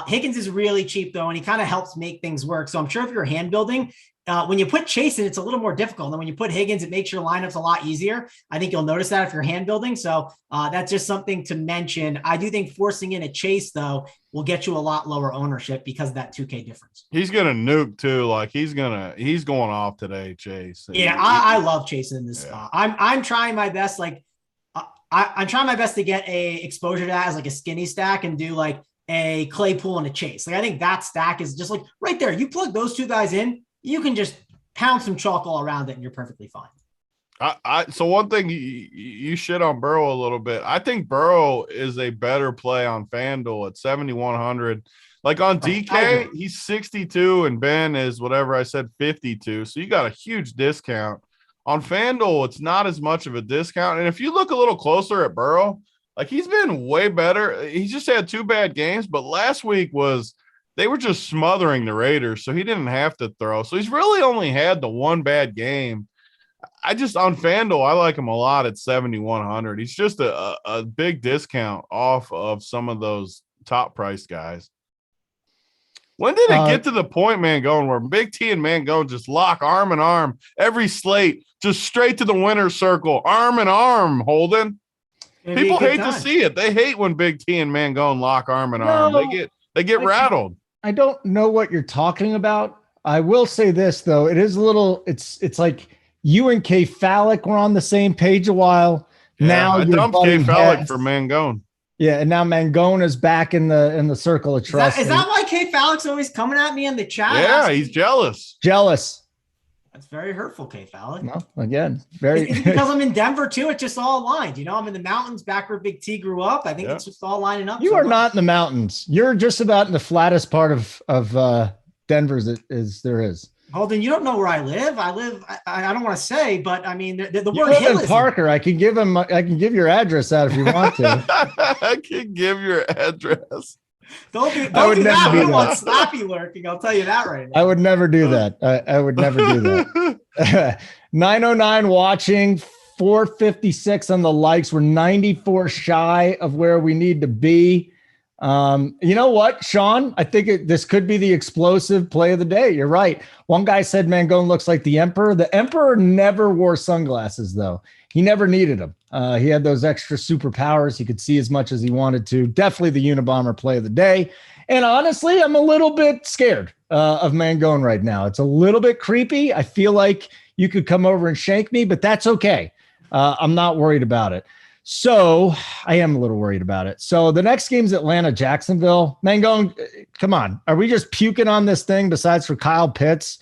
Higgins is really cheap though, and he kind of helps make things work. So I'm sure if you're hand building, when you put Chase in, it's a little more difficult. And then when you put Higgins, it makes your lineups a lot easier. I think you'll notice that if you're hand building. So that's just something to mention. I do think forcing in a Chase though will get you a lot lower ownership because of that 2K difference. He's gonna nuke too. Like he's going off today, Chase. Yeah, I love Chase in this spot. I'm trying my best. Like I'm trying my best to get a exposure to that as like a skinny stack and do like a Claypool and a Chase. Like I think that stack is just like right there. You plug those 2 guys in, you can just pound some chalk all around it and you're perfectly fine. So one thing you shit on Burrow a little bit. I think Burrow is a better play on FanDuel at 7,100. Like on DK, he's 62 and Ben is whatever I said, 52. So you got a huge discount. On FanDuel, it's not as much of a discount. And if you look a little closer at Burrow, like he's been way better. He's just had 2 bad games, but last week they were just smothering the Raiders, so he didn't have to throw. So he's really only had the 1 bad game. On FanDuel, I like him a lot at 7,100. He's just a big discount off of some of those top price guys. When did it get to the point, Mangone, where Big T and Mangone just lock arm in arm every slate, just straight to the winner's circle, arm in arm, Holden? People hate to see it. They hate when Big T and Mangone lock arm in arm. They get rattled. I don't know what you're talking about. I will say this though. It is a little, it's like you and K Phallic were on the same page a while. Yeah, now I dumped K Phallic for Mangone. Yeah, and now Mangone is back in the circle of trust. Is that why K Phallic's always coming at me in the chat? Yeah, he's jealous. That's very hurtful, K Phallic. No, again, very because I'm in Denver too. It's just all aligned. You know, I'm in the mountains back where Big T grew up. I think it's just all lining up. You are not in the mountains. You're just about in the flattest part of Denver as there is. Holden, you don't know where I live. I don't want to say, but I mean, the you word live hill in Parker. I can give your address out if you want to. I can give your address. Don't do would that. never We do don't want that. Slappy lurking. I'll tell you that right now. I would never do that. I would never do that. 909 watching, 456 on the likes. We're 94 shy of where we need to be. You know what, Sean? I think this could be the explosive play of the day. You're right. One guy said Mangone looks like the Emperor. The Emperor never wore sunglasses, though. He never needed them. He had those extra superpowers. He could see as much as he wanted to. Definitely the Unabomber play of the day. And honestly, I'm a little bit scared of Mangone right now. It's a little bit creepy. I feel like you could come over and shank me, but that's okay. I'm not worried about it. So I am a little worried about it. So the next game's Atlanta, Jacksonville. Mangone, come on. Are we just puking on this thing besides for Kyle Pitts?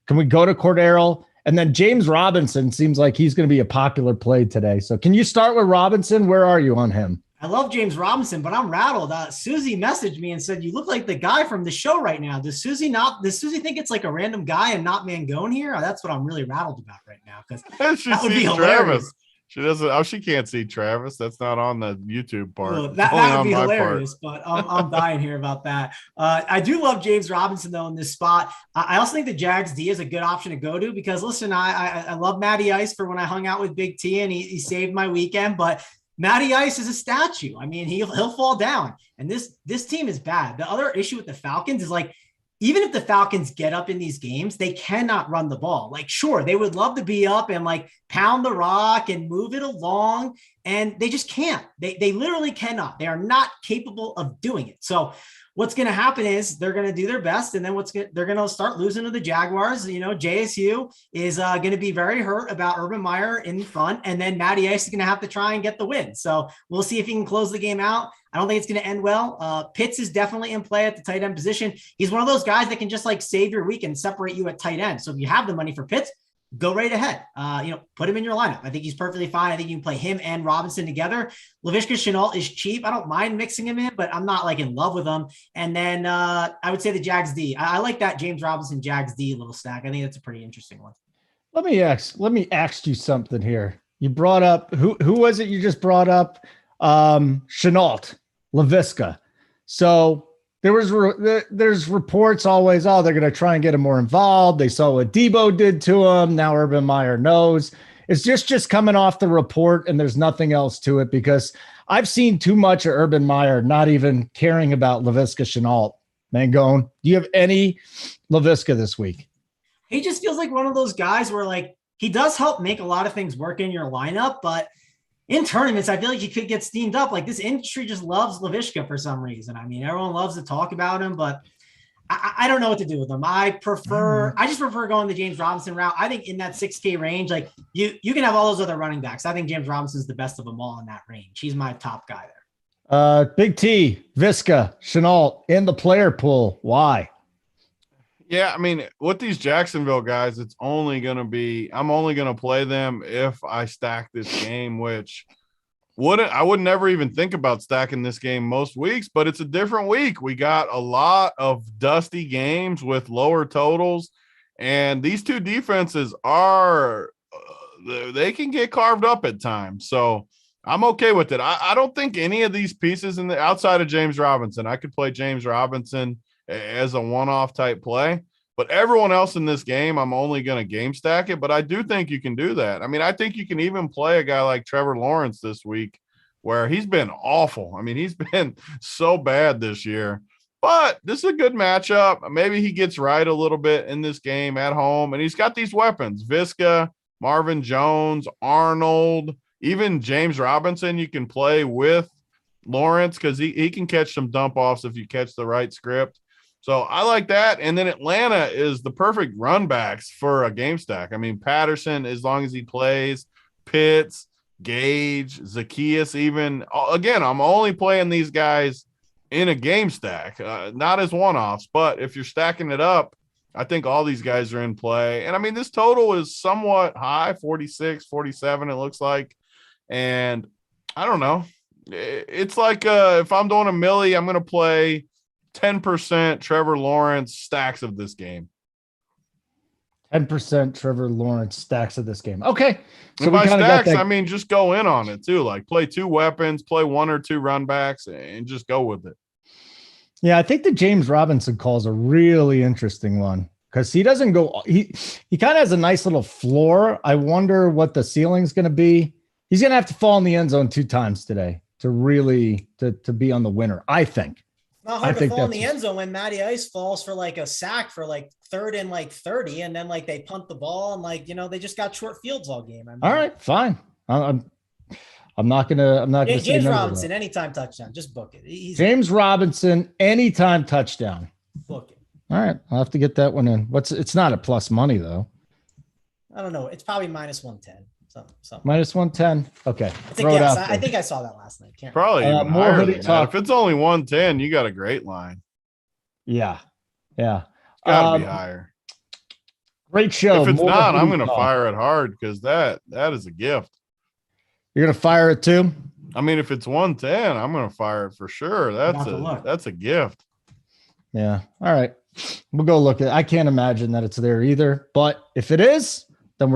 Can we go to Cordero? And then James Robinson seems like he's going to be a popular play today. So can you start with Robinson? Where are you on him? I love James Robinson, but I'm rattled. Susie messaged me and said, "You look like the guy from the show right now." Does Susie think it's like a random guy and not Mangone here? That's what I'm really rattled about right now, because that would be hilarious. Travis. She doesn't. Oh, she can't see Travis. That's not on the YouTube part. Well, that would be hilarious, but I'm dying here about that. I do love James Robinson though in this spot. I also think the Jags D is a good option to go to, because listen, I love Matty Ice for when I hung out with Big T and he saved my weekend, but Matty Ice is a statue. I mean, he'll fall down, and this team is bad. The other issue with the Falcons is, like, even if the Falcons get up in these games, they cannot run the ball. Like, sure, they would love to be up and like pound the rock and move it along, and they just can't. They literally cannot. They are not capable of doing it. So what's going to happen is they're going to do their best, and then they're going to start losing to the Jaguars. You know, JSU is going to be very hurt about Urban Meyer in front, and then Matty Ice is going to have to try and get the win. So we'll see if he can close the game out. I don't think it's going to end well. Pitts is definitely in play at the tight end position. He's one of those guys that can just like save your week and separate you at tight end. So if you have the money for Pitts, go right ahead. Put him in your lineup. I think he's perfectly fine. I think you can play him and Robinson together. Laviska Shenault is cheap. I don't mind mixing him in, but I'm not like in love with him. And then I would say the Jags D. I like that James Robinson Jags D little stack. I think that's a pretty interesting one. Let me ask you something here. You brought up who was it you just brought up? Shenault, Laviska. So there's reports always, they're going to try and get him more involved. They saw what Debo did to him. Now Urban Meyer knows. It's just coming off the report, and there's nothing else to it, because I've seen too much of Urban Meyer not even caring about Laviska Shenault. Mangone, do you have any Laviska this week? He just feels like one of those guys where, like, he does help make a lot of things work in your lineup, but in tournaments, I feel like he could get steamed up. Like, this industry just loves Laviska for some reason. I mean, everyone loves to talk about him, but I don't know what to do with him. I just prefer going the James Robinson route. I think in that 6K range, like you can have all those other running backs. I think James Robinson's the best of them all in that range. He's my top guy there. Big T, Viska, Shenault in the player pool. Why? Yeah, I mean, with these Jacksonville guys, I'm only going to play them if I stack this game, which I would never even think about stacking this game most weeks, but it's a different week. We got a lot of dusty games with lower totals, and these two defenses they can get carved up at times. So I'm okay with it. I don't think any of these pieces outside of James Robinson, I could play James Robinson as a one-off type play, but everyone else in this game, I'm only going to game stack it, but I do think you can do that. I mean, I think you can even play a guy like Trevor Lawrence this week, where he's been awful. I mean, he's been so bad this year, but this is a good matchup. Maybe he gets right a little bit in this game at home, and he's got these weapons, Viska, Marvin Jones, Arnold, even James Robinson. You can play with Lawrence because he can catch some dump offs if you catch the right script. So I like that. And then Atlanta is the perfect run backs for a game stack. I mean, Patterson, as long as he plays, Pitts, Gage, Zacchaeus, even. Again, I'm only playing these guys in a game stack, not as one-offs. But if you're stacking it up, I think all these guys are in play. And, I mean, this total is somewhat high, 46, 47 it looks like. And I don't know. It's like if I'm doing a millie, I'm going to play 10% Trevor Lawrence stacks of this game. 10% Trevor Lawrence stacks of this game. Okay. So by stacks, I mean, just go in on it too. Like play two weapons, play one or two run backs, and just go with it. Yeah, I think the James Robinson call is a really interesting one because he doesn't go. He kind of has a nice little floor. I wonder what the ceiling's going to be. He's going to have to fall in the end zone 2 times today to really to be on the winner. I think. Not hard to fall in the end zone when Matty Ice falls for like a sack for like 3rd and like 30, and then like they punt the ball and like they just got short fields all game. I mean, all right, fine. I'm not gonna James Robinson anytime touchdown. Just book it. James Robinson anytime touchdown. Book it. All right, I'll have to get that one in. It's not a plus money though. I don't know. It's probably minus 110. So minus 110. Okay. I think I saw that last night. Probably even more higher than that. If it's only 110, you got a great line. Yeah. It's gotta be higher. Great show. If it's not, I'm gonna fire it hard because that is a gift. You're gonna fire it too? I mean, if it's 110, I'm gonna fire it for sure. That's a gift. Yeah. All right. We'll go look at it. I can't imagine that it's there either. But if it is, then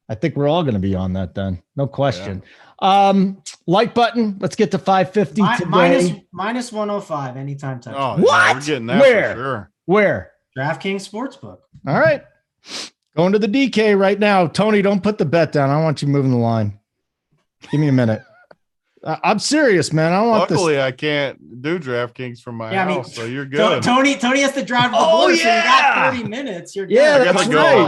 I think we're all going to be on that then. No question. Yeah. Like button. Let's get to 550 today. Minus 105 anytime touch. Oh, what? Yeah, we're getting that Where? for sure. Where? DraftKings Sportsbook. All right. Going to the DK right now. Tony, don't put the bet down. I want you moving the line. Give me a minute. I'm serious, man. I want Luckily, I can't do DraftKings from my house, so you're good. Tony has to drive the board, so you got 30 minutes. You're good. Yeah,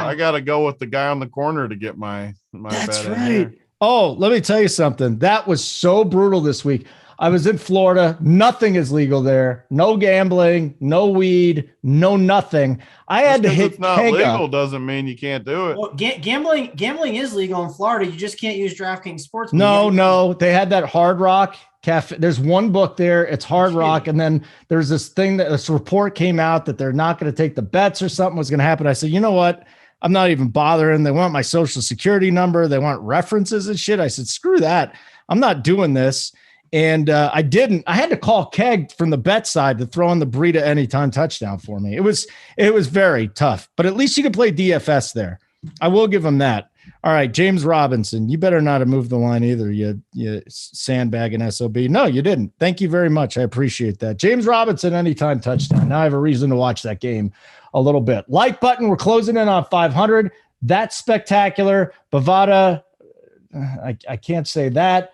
I gotta go with the guy on the corner to get my That's bet right. Oh, let me tell you something. That was so brutal this week. I was in Florida. Nothing is legal there. No gambling, no weed, no nothing. I had to hit. It's not legal doesn't mean you can't do it. Well, gambling is legal in Florida. You just can't use DraftKings Sportsbook. No. They had that Hard Rock Cafe. There's one book there. It's Hard Rock, and then there's this thing that this report came out that they're not going to take the bets or something was going to happen. I said, you know what? I'm not even bothering. They want my social security number. They want references and shit. I said, screw that. I'm not doing this. And I didn't. I had to call Keg from the bet side to throw in the Breida anytime touchdown for me. It was very tough, but at least you can play DFS there. I will give him that. All right, James Robinson, you better not have moved the line either. You sandbag and SOB. No, you didn't. Thank you very much. I appreciate that. James Robinson anytime touchdown. Now I have a reason to watch that game a little bit. Like button. We're closing in on 500. That's spectacular. Bovada. I can't say that.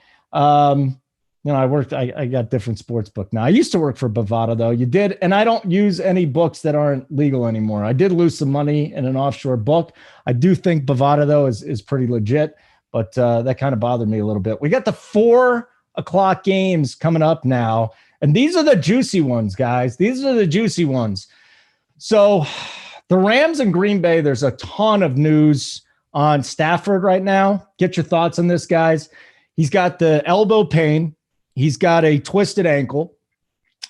I got different sports book now. I used to work for Bovada though. You did. And I don't use any books that aren't legal anymore. I did lose some money in an offshore book. I do think Bovada though is pretty legit, but that kind of bothered me a little bit. We got the 4:00 games coming up now. And these are the juicy ones, guys. These are the juicy ones. So the Rams and Green Bay, there's a ton of news on Stafford right now. Get your thoughts on this, guys. He's got the elbow pain. He's got a twisted ankle.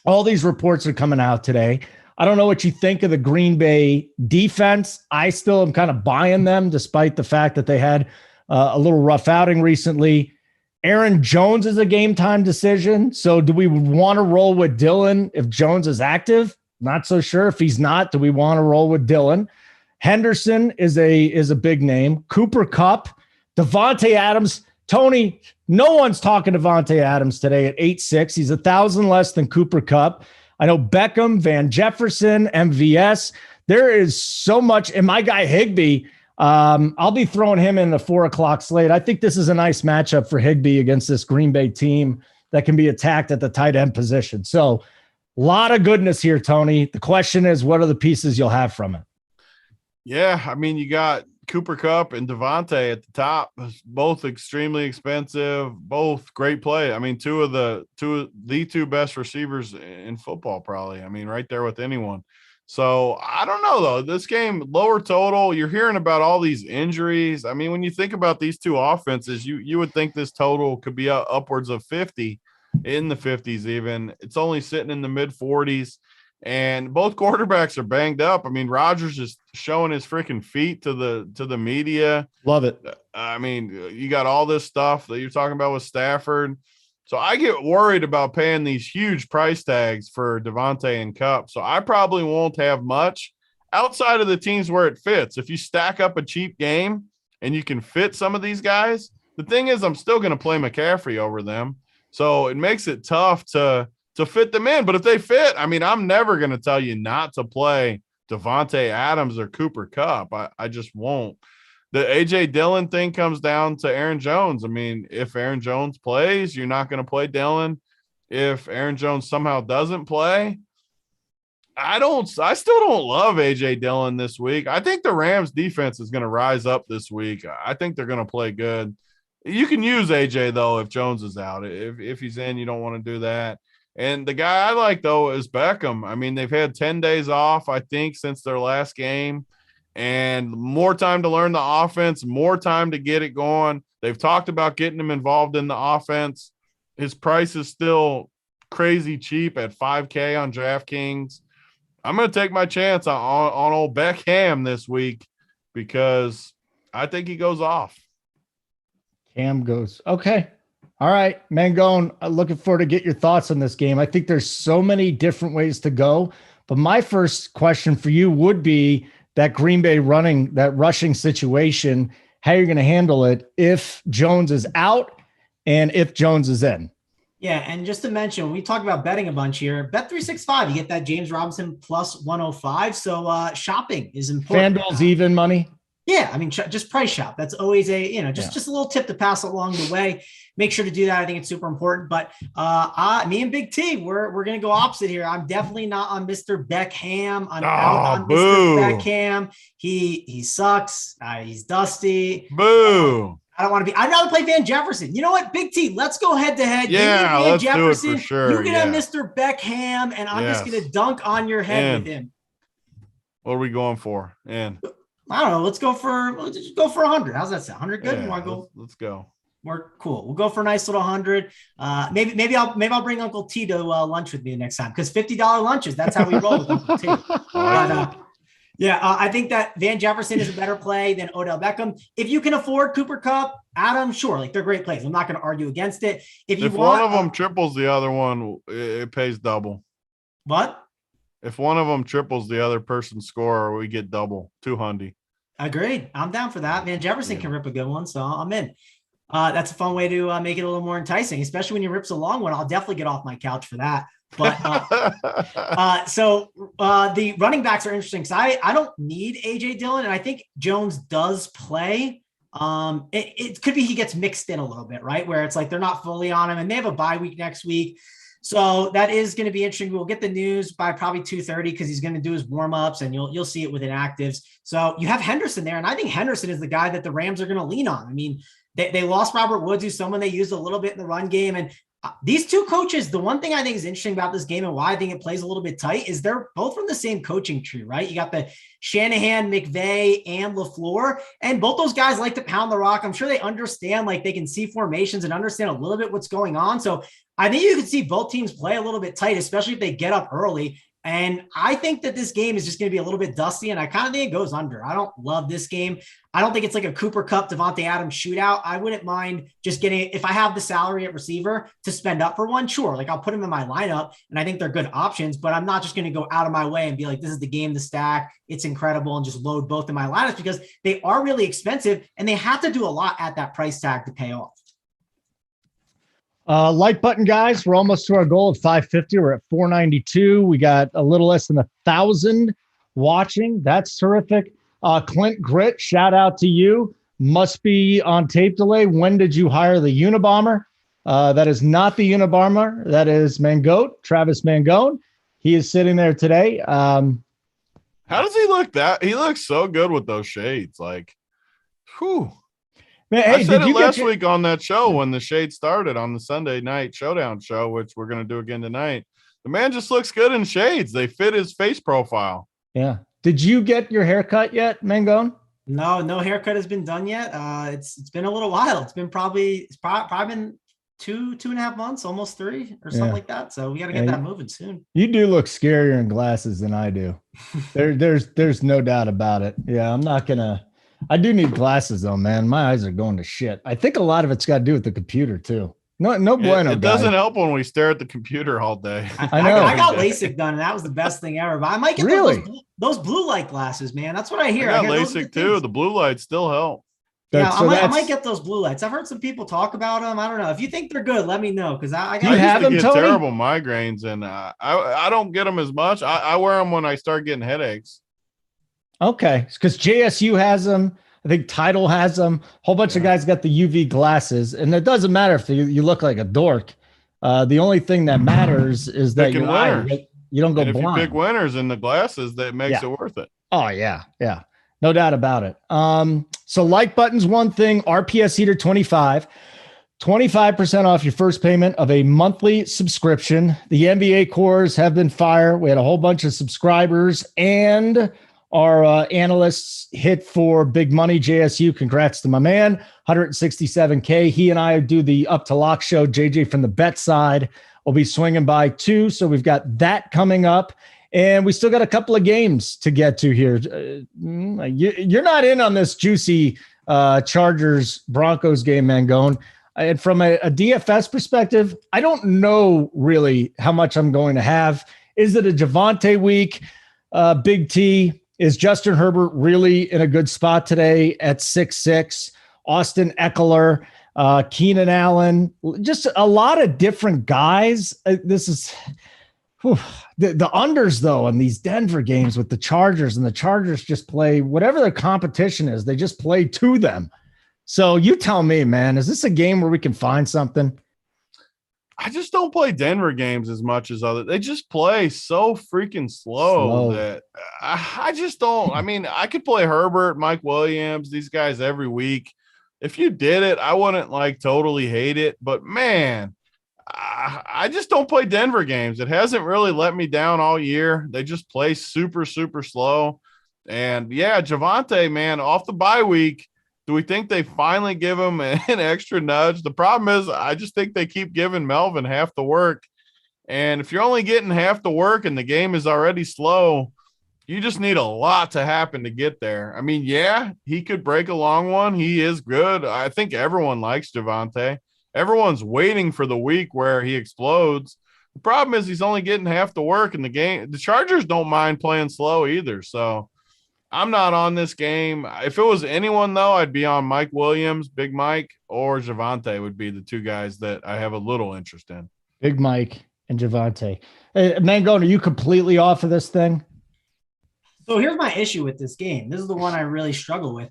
All these reports are coming out today. I don't know what you think of the Green Bay defense. I still am kind of buying them, despite the fact that they had a little rough outing recently. Aaron Jones is a game time decision. So do we want to roll with Dylan if Jones is active? Not so sure. If he's not, do we want to roll with Dylan? Henderson is a big name. Cooper Kupp, Devontae Adams. Tony, no one's talking Devontae Adams today at 8.6. He's 1,000 less than Cooper Kupp. I know Beckham, Van Jefferson, MVS. There is so much. And my guy Higbee, I'll be throwing him in the 4:00 slate. I think this is a nice matchup for Higbee against this Green Bay team that can be attacked at the tight end position. So a lot of goodness here, Tony. The question is, what are the pieces you'll have from it? Yeah, I mean, you got Cooper Kupp and Devontae at the top, both extremely expensive, both great play. I mean, two of the two best receivers in football, probably. I mean, right there with anyone. So I don't know though. This game, lower total. You're hearing about all these injuries. I mean, when you think about these two offenses, you would think this total could be upwards of 50, in the 50s even. It's only sitting in the mid 40s. And both quarterbacks are banged up. I mean, Rodgers is showing his freaking feet to the media. Love it. I mean, you got all this stuff that you're talking about with Stafford. So I get worried about paying these huge price tags for Devontae and Kupp. So I probably won't have much outside of the teams where it fits. If you stack up a cheap game and you can fit some of these guys, the thing is I'm still going to play McCaffrey over them. So it makes it tough to to fit them in. But if they fit, I mean, I'm never going to tell you not to play Devontae Adams or Cooper Kupp. I just won't. The A.J. Dillon thing comes down to Aaron Jones. I mean, if Aaron Jones plays, you're not going to play Dillon. If Aaron Jones somehow doesn't play, I still don't love A.J. Dillon this week. I think the Rams defense is going to rise up this week. I think they're going to play good. You can use A.J. though if Jones is out. If he's in, you don't want to do that. And the guy I like, though, is Beckham. I mean, they've had 10 days off, I think, since their last game, and more time to learn the offense, more time to get it going. They've talked about getting him involved in the offense. His price is still crazy cheap at $5K on DraftKings. I'm going to take my chance on old Beckham this week because I think he goes off. Cam goes. Okay. All right, Mangone, looking forward to get your thoughts on this game. I think there's so many different ways to go, but my first question for you would be that Green Bay rushing situation, how you're going to handle it if Jones is out and if Jones is in. Yeah, and just to mention, when we talk about betting a bunch here, Bet365, you get that James Robinson plus 105, so shopping is important. FanDuel's even money? Yeah, I mean, just price shop. That's always just a little tip to pass along the way. Make sure to do that. I think it's super important. But me and Big T, we're going to go opposite here. I'm definitely not on Mr. Beckham. I'm out on Mr. Beckham. He sucks. He's dusty. Boo. I don't want to be. I'd rather play Van Jefferson. You know what, Big T? Let's go head to head. Yeah, let's do it for sure. You can have Mr. Beckham, and I'm just going to dunk on your head with him. What are we going for? And I don't know. Let's go for 100. How's that sound? 100 good? Yeah, you want to go? Let's go. We're cool. We'll go for a nice little 100. Maybe I'll bring Uncle T to lunch with me next time because $50 lunches. That's how we roll with Uncle T. I think that Van Jefferson is a better play than Odell Beckham. If you can afford Cooper Kupp, Adam, sure, like they're great plays. I'm not going to argue against it. If one of them triples the other one, it pays double. What? If one of them triples the other person's score, we get double, 200. Agreed. I'm down for that. Van Jefferson can rip a good one, so I'm in. That's a fun way to make it a little more enticing, especially when he rips a long one. I'll definitely get off my couch for that. But the running backs are interesting because I don't need A.J. Dillon, and I think Jones does play. It could be he gets mixed in a little bit, right? Where it's like they're not fully on him, and they have a bye week next week. So that is going to be interesting. We'll get the news by probably 2:30 because he's going to do his warm-ups, and you'll see it with inactives. So you have Henderson there, and I think Henderson is the guy that the Rams are going to lean on. I mean, they lost Robert Woods, who's someone they used a little bit in the run game, and these two coaches, the one thing I think is interesting about this game and why I think it plays a little bit tight is they're both from the same coaching tree, right? You got the Shanahan, McVay, and LaFleur, and both those guys like to pound the rock. I'm sure they understand, like they can see formations and understand a little bit what's going on. So I think you can see both teams play a little bit tight, especially if they get up early. And I think that this game is just going to be a little bit dusty, and I kind of think it goes under. I don't love this game. I don't think it's like a Cooper Kupp, Devontae Adams shootout. I wouldn't mind just getting, if I have the salary at receiver to spend up for one, sure. Like I'll put him in my lineup, and I think they're good options, but I'm not just going to go out of my way and be like, this is the game to stack. It's incredible, and just load both in my lineups because they are really expensive, and they have to do a lot at that price tag to pay off. Like button guys, we're almost to our goal of 550. We're at 492. We got a little less than 1,000 watching. That's terrific. Clint Grit, shout out to you. Must be on tape delay. When did you hire the Unabomber? That is not the Unabomber. That is Mangote, Travis Mangone. He is sitting there today. How does he look? He looks so good with those shades. Like, whew. Man, hey, I said it last week on that show when the shade started on the Sunday night Showdown show, which we're going to do again tonight. The man just looks good in shades. They fit his face profile. Yeah. Did you get your haircut yet, Mangone? No haircut has been done yet. It's been a little while. It's probably been two and a half months, almost 3 or something like that. So we got to get that moving soon. You do look scarier in glasses than I do. There's no doubt about it. Yeah, I'm not gonna. I do need glasses though, man. My eyes are going to shit. I think a lot of it's got to do with the computer too. No bueno. It doesn't help when we stare at the computer all day. I know. I got LASIK done, and that was the best thing ever. But I might get those blue light glasses, man. That's what I hear. I got LASIK too. The blue lights still help. I might get those blue lights. I've heard some people talk about them. I don't know. If you think they're good, let me know because I Do you have them, get Tony? terrible migraines, and I don't get them as much. I wear them when I start getting headaches. Okay, because JSU has them. I think Title has them. A whole bunch of guys got the UV glasses, and it doesn't matter if you look like a dork. The only thing that matters is that you don't go and blind. If you pick winners in the glasses, that makes it worth it. Oh yeah, no doubt about it. So like button's one thing. RPS Heater 25% off your first payment of a monthly subscription. The NBA cores have been fire. We had a whole bunch of subscribers and our analysts hit for big money. JSU, congrats to my man. 167K. He and I do the Up to Lock show. JJ from the bet side will be swinging by too. So we've got that coming up. And we still got a couple of games to get to here. You're not in on this juicy Chargers Broncos game, Mangone. And from a DFS perspective, I don't know really how much I'm going to have. Is it a Javonte week? Big T. Is Justin Herbert really in a good spot today at 6'6"? Austin Eckler, Keenan Allen, just a lot of different guys. This is the unders, though, in these Denver games with the Chargers, and the Chargers just play whatever their competition is. They just play to them. So you tell me, man, is this a game where we can find something? I just don't play Denver games as much as others. They just play so freaking slow. That I just don't. I mean, I could play Herbert, Mike Williams, these guys every week. If you did it, I wouldn't totally hate it. But man, I just don't play Denver games. It hasn't really let me down all year. They just play super, super slow. And yeah, Javonte, man, off the bye week. Do we think they finally give him an extra nudge? The problem is I just think they keep giving Melvin half the work. And if you're only getting half the work and the game is already slow, you just need a lot to happen to get there. I mean, yeah, he could break a long one. He is good. I think everyone likes Javonte. Everyone's waiting for the week where he explodes. The problem is he's only getting half the work in the game. The Chargers don't mind playing slow either. So I'm not on this game. If it was anyone, though, I'd be on Mike Williams, Big Mike, or Javonte would be the two guys that I have a little interest in. Big Mike and Javonte. Hey, Mangone, are you completely off of this thing? So here's my issue with this game. This is the one I really struggle with.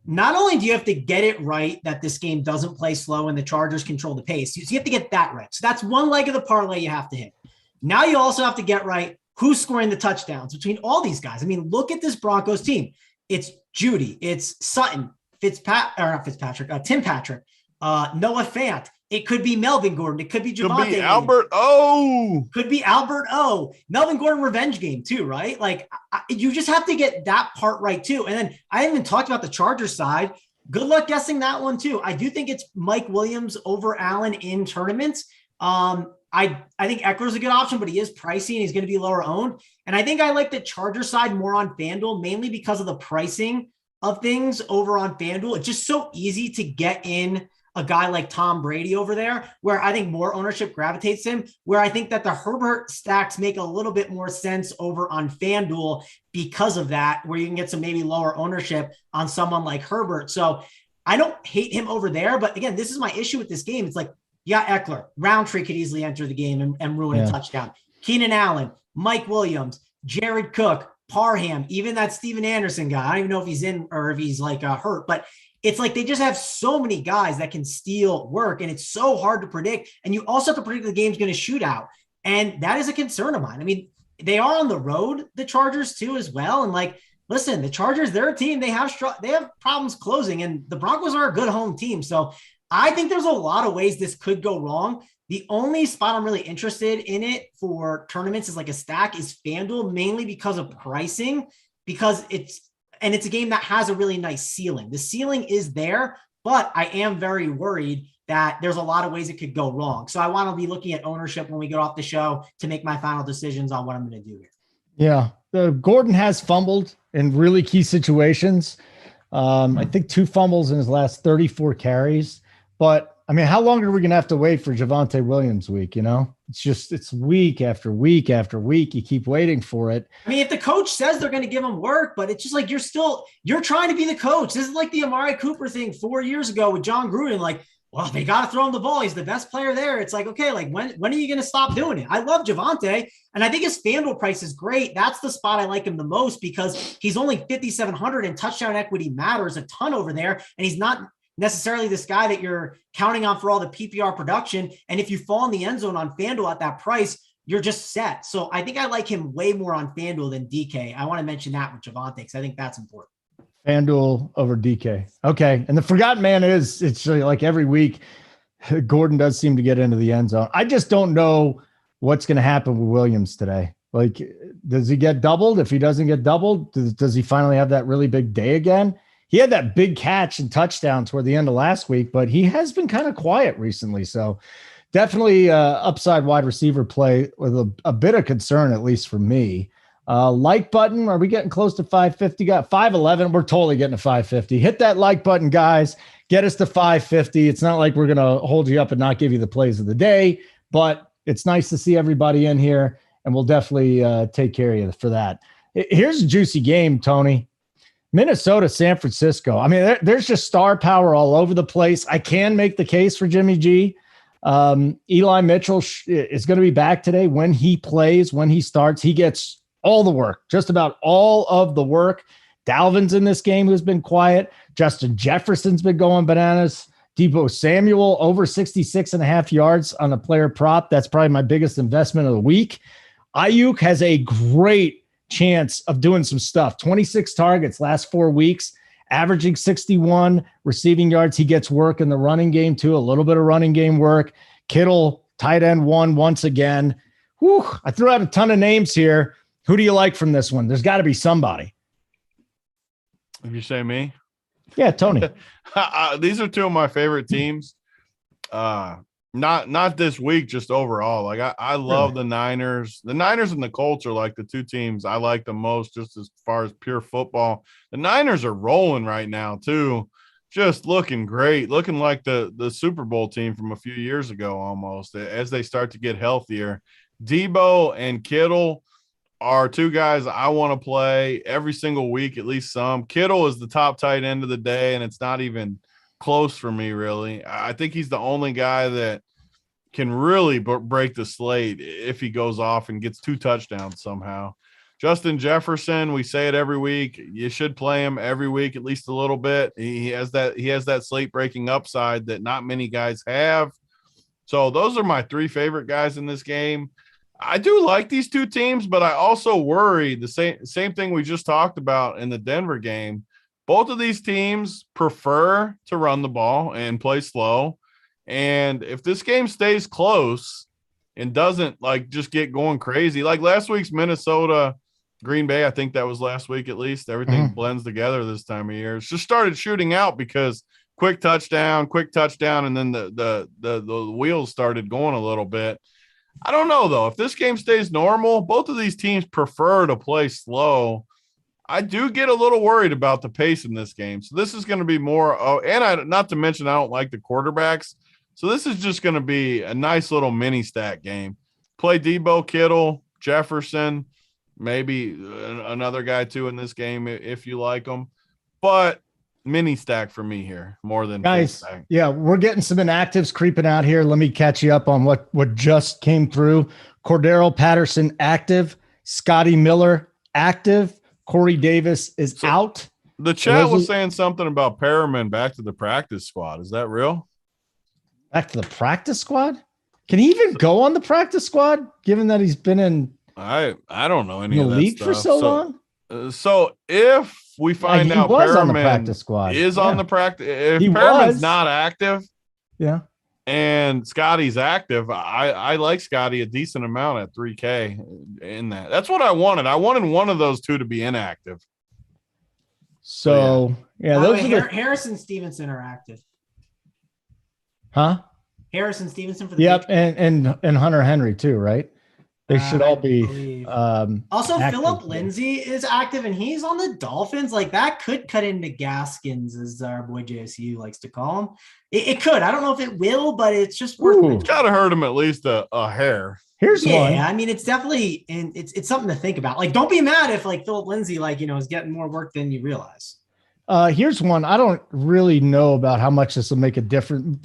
Not only do you have to get it right that this game doesn't play slow and the Chargers control the pace, you have to get that right. So that's one leg of the parlay you have to hit. Now you also have to get right who's scoring the touchdowns between all these guys. I mean, look at this Broncos team. It's Judy. It's Sutton, Tim Patrick, Noah Fant. It could be Melvin Gordon. It could be Javonte. Could be Albert O. Could be Albert O. Melvin Gordon revenge game too, right? You just have to get that part right too. And then I haven't even talked about the Chargers side. Good luck guessing that one too. I do think it's Mike Williams over Allen in tournaments. I think Eckler's a good option, but he is pricey and he's going to be lower owned. And I think I like the Charger side more on FanDuel, mainly because of the pricing of things over on FanDuel. It's just so easy to get in a guy like Tom Brady over there, where I think more ownership gravitates him, where I think that the Herbert stacks make a little bit more sense over on FanDuel because of that, where you can get some maybe lower ownership on someone like Herbert. So I don't hate him over there. But again, this is my issue with this game. It's Eckler, Roundtree could easily enter the game and ruin a touchdown. Keenan Allen, Mike Williams, Jared Cook, Parham, even that Steven Anderson guy. I don't even know if he's in or if he's hurt, but it's they just have so many guys that can steal work, and it's so hard to predict. And you also have to predict the game's going to shoot out. And that is a concern of mine. I mean, they are on the road, the Chargers too, as well. And listen, the Chargers, they're a team. They have problems closing, and the Broncos are a good home team. So I think there's a lot of ways this could go wrong. The only spot I'm really interested in it for tournaments is a stack is FanDuel, mainly because of pricing, because it's a game that has a really nice ceiling. The ceiling is there, but I am very worried that there's a lot of ways it could go wrong. So I want to be looking at ownership when we get off the show to make my final decisions on what I'm going to do here. Yeah. Gordon has fumbled in really key situations. I think 2 fumbles in his last 34 carries. But I mean, how long are we going to have to wait for Javonte Williams week? It's week after week after week. You keep waiting for it. I mean, if the coach says they're going to give him work, but it's just like you're trying to be the coach. This is like the Amari Cooper thing 4 years ago with John Gruden. Like, well, they got to throw him the ball. He's the best player there. It's like, okay, like when are you going to stop doing it? I love Javonte, and I think his FanDuel price is great. That's the spot I like him the most because he's only 5,700 and touchdown equity matters a ton over there. And he's not necessarily this guy that you're counting on for all the PPR production. And if you fall in the end zone on FanDuel at that price, you're just set. So I think I like him way more on FanDuel than DK. I want to mention that with Javonte because I think that's important. FanDuel over DK. Okay. And the forgotten man it's like every week, Gordon does seem to get into the end zone. I just don't know what's going to happen with Williams today. Like, does he get doubled? If he doesn't get doubled, does he finally have that really big day again? He had that big catch and touchdown toward the end of last week, but he has been kind of quiet recently. So definitely upside wide receiver play with a bit of concern, at least for me. Like button. Are we getting close to 550? Got 511. We're totally getting to 550. Hit that like button, guys. Get us to 550. It's not like we're going to hold you up and not give you the plays of the day, but it's nice to see everybody in here, and we'll definitely take care of you for that. Here's a juicy game, Tony. Minnesota, San Francisco. I mean, there's just star power all over the place. I can make the case for Jimmy G. Eli Mitchell is going to be back today. When he plays, when he starts, he gets all the work, just about all of the work. Dalvin's in this game, who's been quiet. Justin Jefferson's been going bananas. Deebo Samuel over 66.5 yards on a player prop. That's probably my biggest investment of the week. Ayuk has a great chance of doing some stuff. 26 targets last 4 weeks, averaging 61 receiving yards. He gets work in the running game too, a little bit of running game work. Kittle, tight end one once again. Whew, I threw out a ton of names here. Who do you like from this one? There's got to be somebody. If you say me. Yeah, Tony. These are two of my favorite teams. Not this week, just overall. Like I love the Niners. The Niners and the Colts are like the two teams I like the most, just as far as pure football. The Niners are rolling right now too, just looking great, looking like the Super Bowl team from a few years ago almost. As they start to get healthier, Deebo and Kittle are two guys I want to play every single week, at least some. Kittle is the top tight end of the day, and it's not even close for me, really. I think he's the only guy that can really break the slate if he goes off and gets 2 touchdowns somehow. Justin Jefferson, we say it every week. You should play him every week, at least a little bit. He has that slate breaking upside that not many guys have. So those are my 3 favorite guys in this game. I do like these two teams, but I also worry the same thing we just talked about in the Denver game. Both of these teams prefer to run the ball and play slow. And if this game stays close and doesn't just get going crazy, like last week's Minnesota Green Bay, I think that was last week at least. Everything blends together this time of year. It's just started shooting out because quick touchdown, and then the wheels started going a little bit. I don't know, though. If this game stays normal, both of these teams prefer to play slow. I do get a little worried about the pace in this game. So this is going to be more not to mention I don't like the quarterbacks. So this is just going to be a nice little mini stack game. Play Deebo, Kittle, Jefferson, maybe another guy too in this game if you like them. But mini stack for me here more than guys. Yeah, we're getting some inactives creeping out here. Let me catch you up on what just came through. Cordero Patterson active, Scotty Miller active, Corey Davis is out. The chat was saying something about Perriman back to the practice squad. Is that real? Back to the practice squad? Can he even go on the practice squad given that he's been in I don't know any in of the that league stuff. for so long? So if we find out Perriman on the Perriman practice squad. is on the practice, if He Perriman's was. not active, Yeah. and Scotty's active, I like Scotty a decent amount at 3K in that. That's what I wanted. I wanted one of those two to be inactive. So those are Harrison Stevenson are active. Huh? Harrison Stevenson for the Yep, and Hunter Henry too, right? They should all I be. believe. Also, active. Philip Lindsay is active, and he's on the Dolphins. Like that could cut into Gaskins, as our boy JSU likes to call him. It could. I don't know if it will, but it's just worth Ooh. It's got to hurt him at least a hair. Here's one. I mean, it's definitely, and it's something to think about. Like, don't be mad if like Philip Lindsay, like, is getting more work than you realize. Here's one. I don't really know about how much this will make a difference.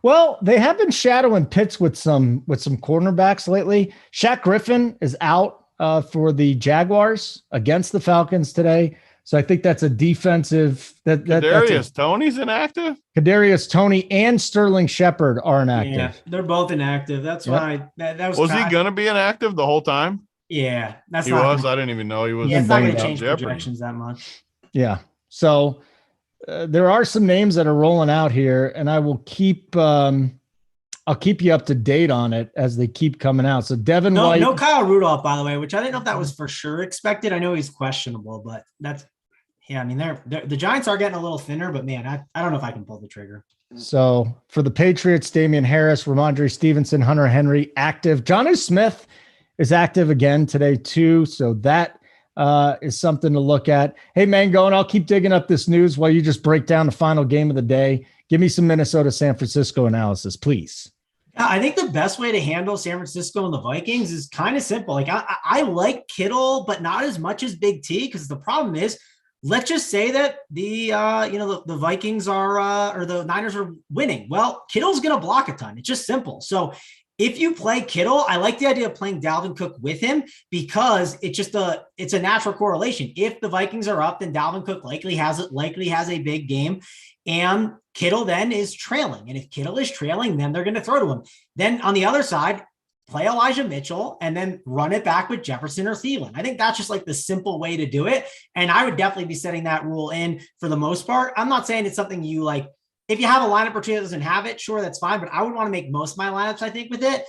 Well, they have been shadowing Pitts with some cornerbacks lately. Shaq Griffin is out for the Jaguars against the Falcons today. So I think that's a defensive. Kadarius Toney's inactive. Kadarius Toney and Sterling Shepard are inactive. Yeah, they're both inactive. That's why that Was he going to be inactive the whole time? Yeah, he was. I didn't even know he was. Yeah, it's not going to in change jeopardy. projections that much. Yeah. So there are some names that are rolling out here, and I will keep. I'll keep you up to date on it as they keep coming out. So Devin White. No Kyle Rudolph, by the way, which I didn't know if that was for sure expected. I know he's questionable, but that's. Yeah, I mean, the Giants are getting a little thinner, but man, I don't know if I can pull the trigger. So for the Patriots, Damian Harris, Ramondre Stevenson, Hunter Henry active. Jonnu Smith is active again today too. So that is something to look at. Hey, Mango, and I'll keep digging up this news while you just break down the final game of the day. Give me some Minnesota San Francisco analysis, please. I think the best way to handle San Francisco and the Vikings is kind of simple. Like I like Kittle, but not as much as Big T, because the problem is, let's just say that the Vikings are or the Niners are winning. Well, Kittle's going to block a ton. It's just simple. So if you play Kittle, I like the idea of playing Dalvin Cook with him, because it's a natural correlation. If the Vikings are up, then Dalvin Cook likely has a big game, and Kittle then is trailing. And if Kittle is trailing, then they're going to throw to him. Then on the other side, play Elijah Mitchell and then run it back with Jefferson or Thielen. I think that's just like the simple way to do it. And I would definitely be setting that rule in for the most part. I'm not saying it's something you like. If you have a lineup or two that doesn't have it, sure, that's fine. But I would want to make most of my lineups, I think, with it.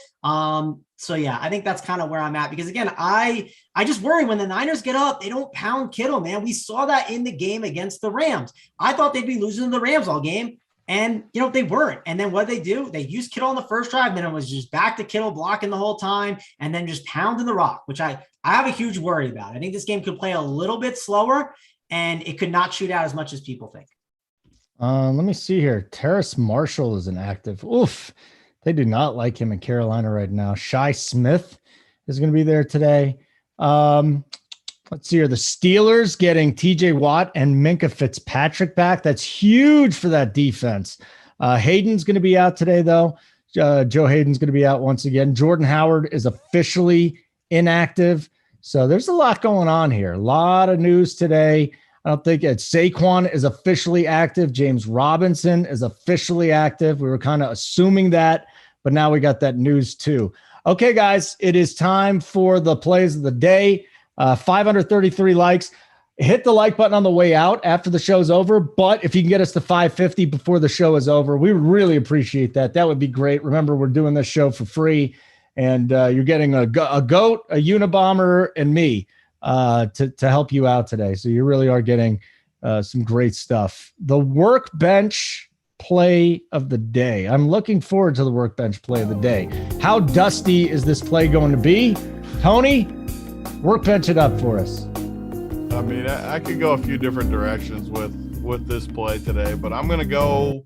So yeah, I think that's kind of where I'm at, because again, I just worry when the Niners get up, they don't pound Kittle, man. We saw that in the game against the Rams. I thought they'd be losing to the Rams all game. And, they weren't. And then what they do, they used Kittle on the first drive. Then it was just back to Kittle blocking the whole time and then just pounding the rock, which I have a huge worry about. I think this game could play a little bit slower and it could not shoot out as much as people think. Let me see here. Terrace Marshall is inactive. Oof. They do not like him in Carolina right now. Shi Smith is going to be there today. Let's see here. The Steelers getting TJ Watt and Minka Fitzpatrick back. That's huge for that defense. Hayden's going to be out today, though. Joe Hayden's going to be out once again. Jordan Howard is officially inactive. So there's a lot going on here. A lot of news today. I don't think Saquon is officially active. James Robinson is officially active. We were kind of assuming that, but now we got that news too. Okay, guys, it is time for the plays of the day. 533 likes. Hit the like button on the way out after the show's over. But if you can get us to 550 before the show is over, we would really appreciate that. That would be great. Remember, we're doing this show for free, and you're getting a goat, a Unabomber, and me to help you out today. So you really are getting some great stuff. The workbench play of the day. I'm looking forward to the workbench play of the day. How dusty is this play going to be? Tony, workbench it up for us. I mean, I could go a few different directions with this play today, but I'm gonna go.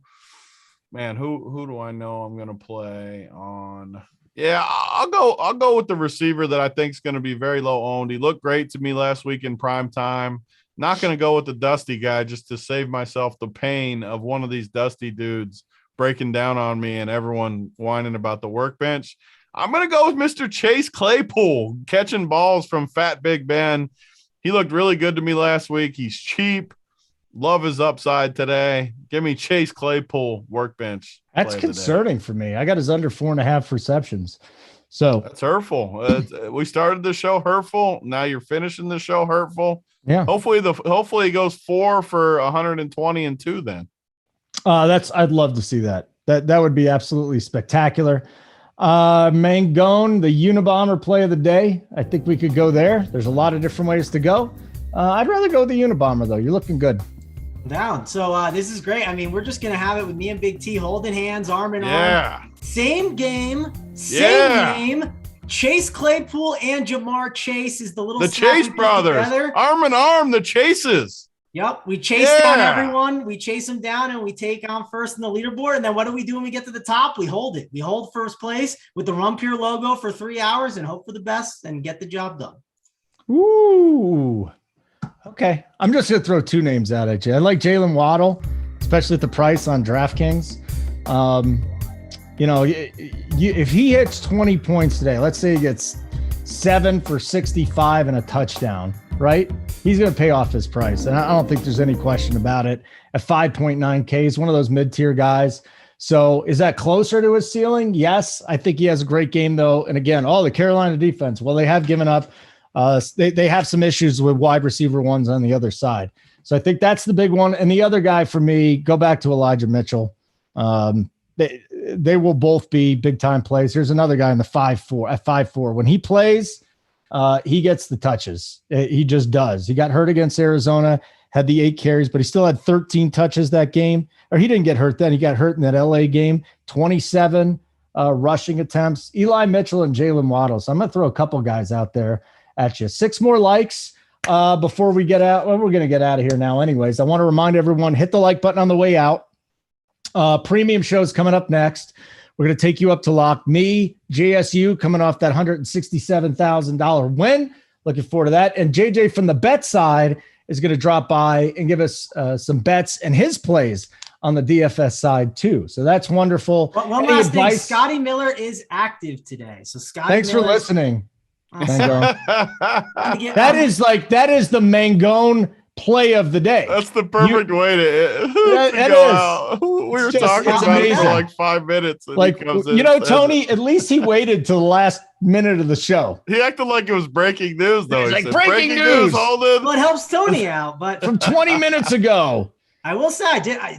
Man, who do I know I'm gonna play on? Yeah, I'll go with the receiver that I think is going to be very low owned. He looked great to me last week in prime time. Not going to go with the dusty guy just to save myself the pain of one of these dusty dudes breaking down on me and everyone whining about the workbench. I'm going to go with Mr. Chase Claypool, catching balls from Fat Big Ben. He looked really good to me last week. He's cheap. Love his upside today. Give me Chase Claypool workbench. That's concerning for me. I got his under 4.5 receptions. So that's hurtful. We started the show hurtful. Now you're finishing the show hurtful. Yeah. Hopefully he goes 4 for 120 and 2 then. I'd love to see that. That would be absolutely spectacular. Mangone, the Unabomber play of the day. I think we could go there. There's a lot of different ways to go. I'd rather go with the Unabomber though. You're looking good. Down. So this is great. I mean, we're just going to have it with me and Big T holding hands, arm in arm. Same game, Chase Claypool and Jamar Chase is the little The snap we Chase put brothers, together. arm in arm, the Chases. Yep, we chase down Yeah. everyone. We chase them down and we take on first in the leaderboard. And then what do we do when we get to the top? We hold it. We hold first place with the Runpure logo for 3 hours and hope for the best and get the job done. Ooh. Okay. I'm just going to throw 2 names out at you. I like Jalen Waddle, especially at the price on DraftKings. If he hits 20 points today, let's say he gets 7 for 65 and a touchdown, right? He's going to pay off his price. And I don't think there's any question about it. At 5.9K, he's one of those mid-tier guys. So is that closer to his ceiling? Yes. I think he has a great game, though. And again, the Carolina defense, well, they have given up. They have some issues with wide receiver ones on the other side. So I think that's the big one. And the other guy for me, go back to Elijah Mitchell. They will both be big-time plays. Here's another guy in the 5.4 at 5.4. When he plays, he gets the touches. He just does. He got hurt against Arizona, had the 8 carries, but he still had 13 touches that game. Or he didn't get hurt then. He got hurt in that LA game. 27 rushing attempts. Eli Mitchell and Jalen Waddle. So I'm going to throw a couple guys out there at you. 6 more likes before we get out. Well, we're going to get out of here now anyways. I want to remind everyone, hit the like button on the way out. Premium shows coming up next. We're going to take you up to lock. Me, JSU, coming off that $167,000 win. Looking forward to that. And JJ from the bet side is going to drop by and give us some bets and his plays on the DFS side too. So that's wonderful. But one last thing, Scotty Miller is active today. So Scotty, thanks for listening. That is the Mangone play of the day. That's the perfect way to go out. We were talking about it for like 5 minutes. And Tony, at least he waited till the last minute of the show. He acted like it was breaking news, though. He said, breaking news. Holden. Well, it helps Tony out. But from 20 minutes ago. I will say,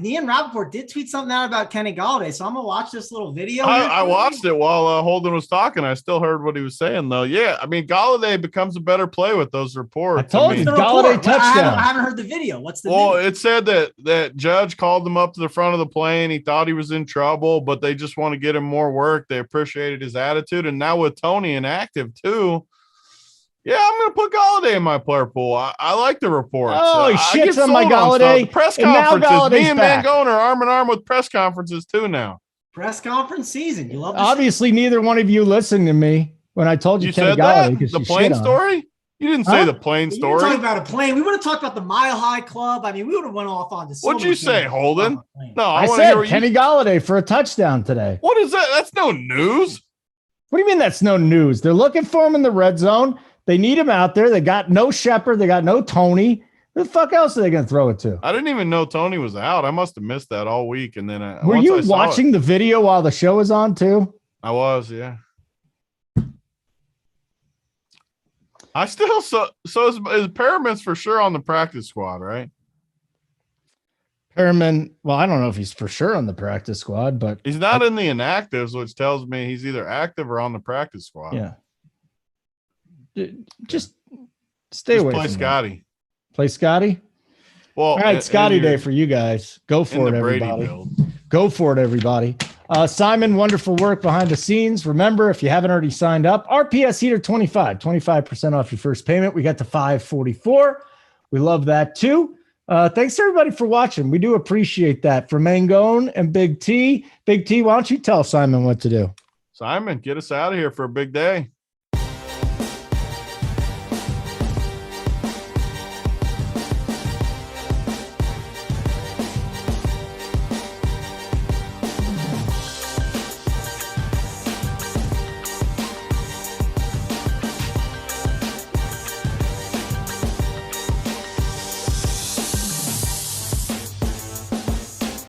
Ian Rappaport did tweet something out about Kenny Galladay, so I'm going to watch this little video. I watched it while Holden was talking. I still heard what he was saying, though. Yeah, I mean, Galladay becomes a better play with those reports. I told you, Galladay touchdown. I haven't heard the video. What's the video? It said that Judge called him up to the front of the plane. He thought he was in trouble, but they just want to get him more work. They appreciated his attitude. And now with Tony inactive, too, yeah, I'm going to put Galladay in my player pool. I like the reports. Oh, he shits on my Galladay. The press conferences. Me and Mangone are arm in arm with press conferences too now. Press conference season. You love this. Obviously, neither one of you listened to me when I told you Kenny Galladay. The plane story? You didn't say the plane story. We were talking about a plane. We would have talked about the Mile High Club. I mean, we would have went off on this. What'd you say, Holden? No, I said Kenny Galladay for a touchdown today. What is that? That's no news. What do you mean that's no news? They're looking for him in the red zone. They need him out there. They got no Shepard. They got no Tony. Who the fuck else are they going to throw it to? I didn't even know Tony was out. I must have missed that all week. And then were you watching the video while the show was on too? I was, yeah. I still is Perriman's for sure on the practice squad, right? Perriman, well, I don't know if he's for sure on the practice squad, but he's not in the inactives, which tells me he's either active or on the practice squad. Yeah. Just stay away. Play Scotty. Play Scotty. Well, all right, Scotty day for you guys. Go for it, everybody. Go for it, everybody. Simon, wonderful work behind the scenes. Remember, if you haven't already signed up, RPS Heater 25% off your first payment. We got to 544. We love that too. Thanks to everybody for watching. We do appreciate that. For Mangone and Big T. Big T, why don't you tell Simon what to do? Simon, get us out of here for a big day.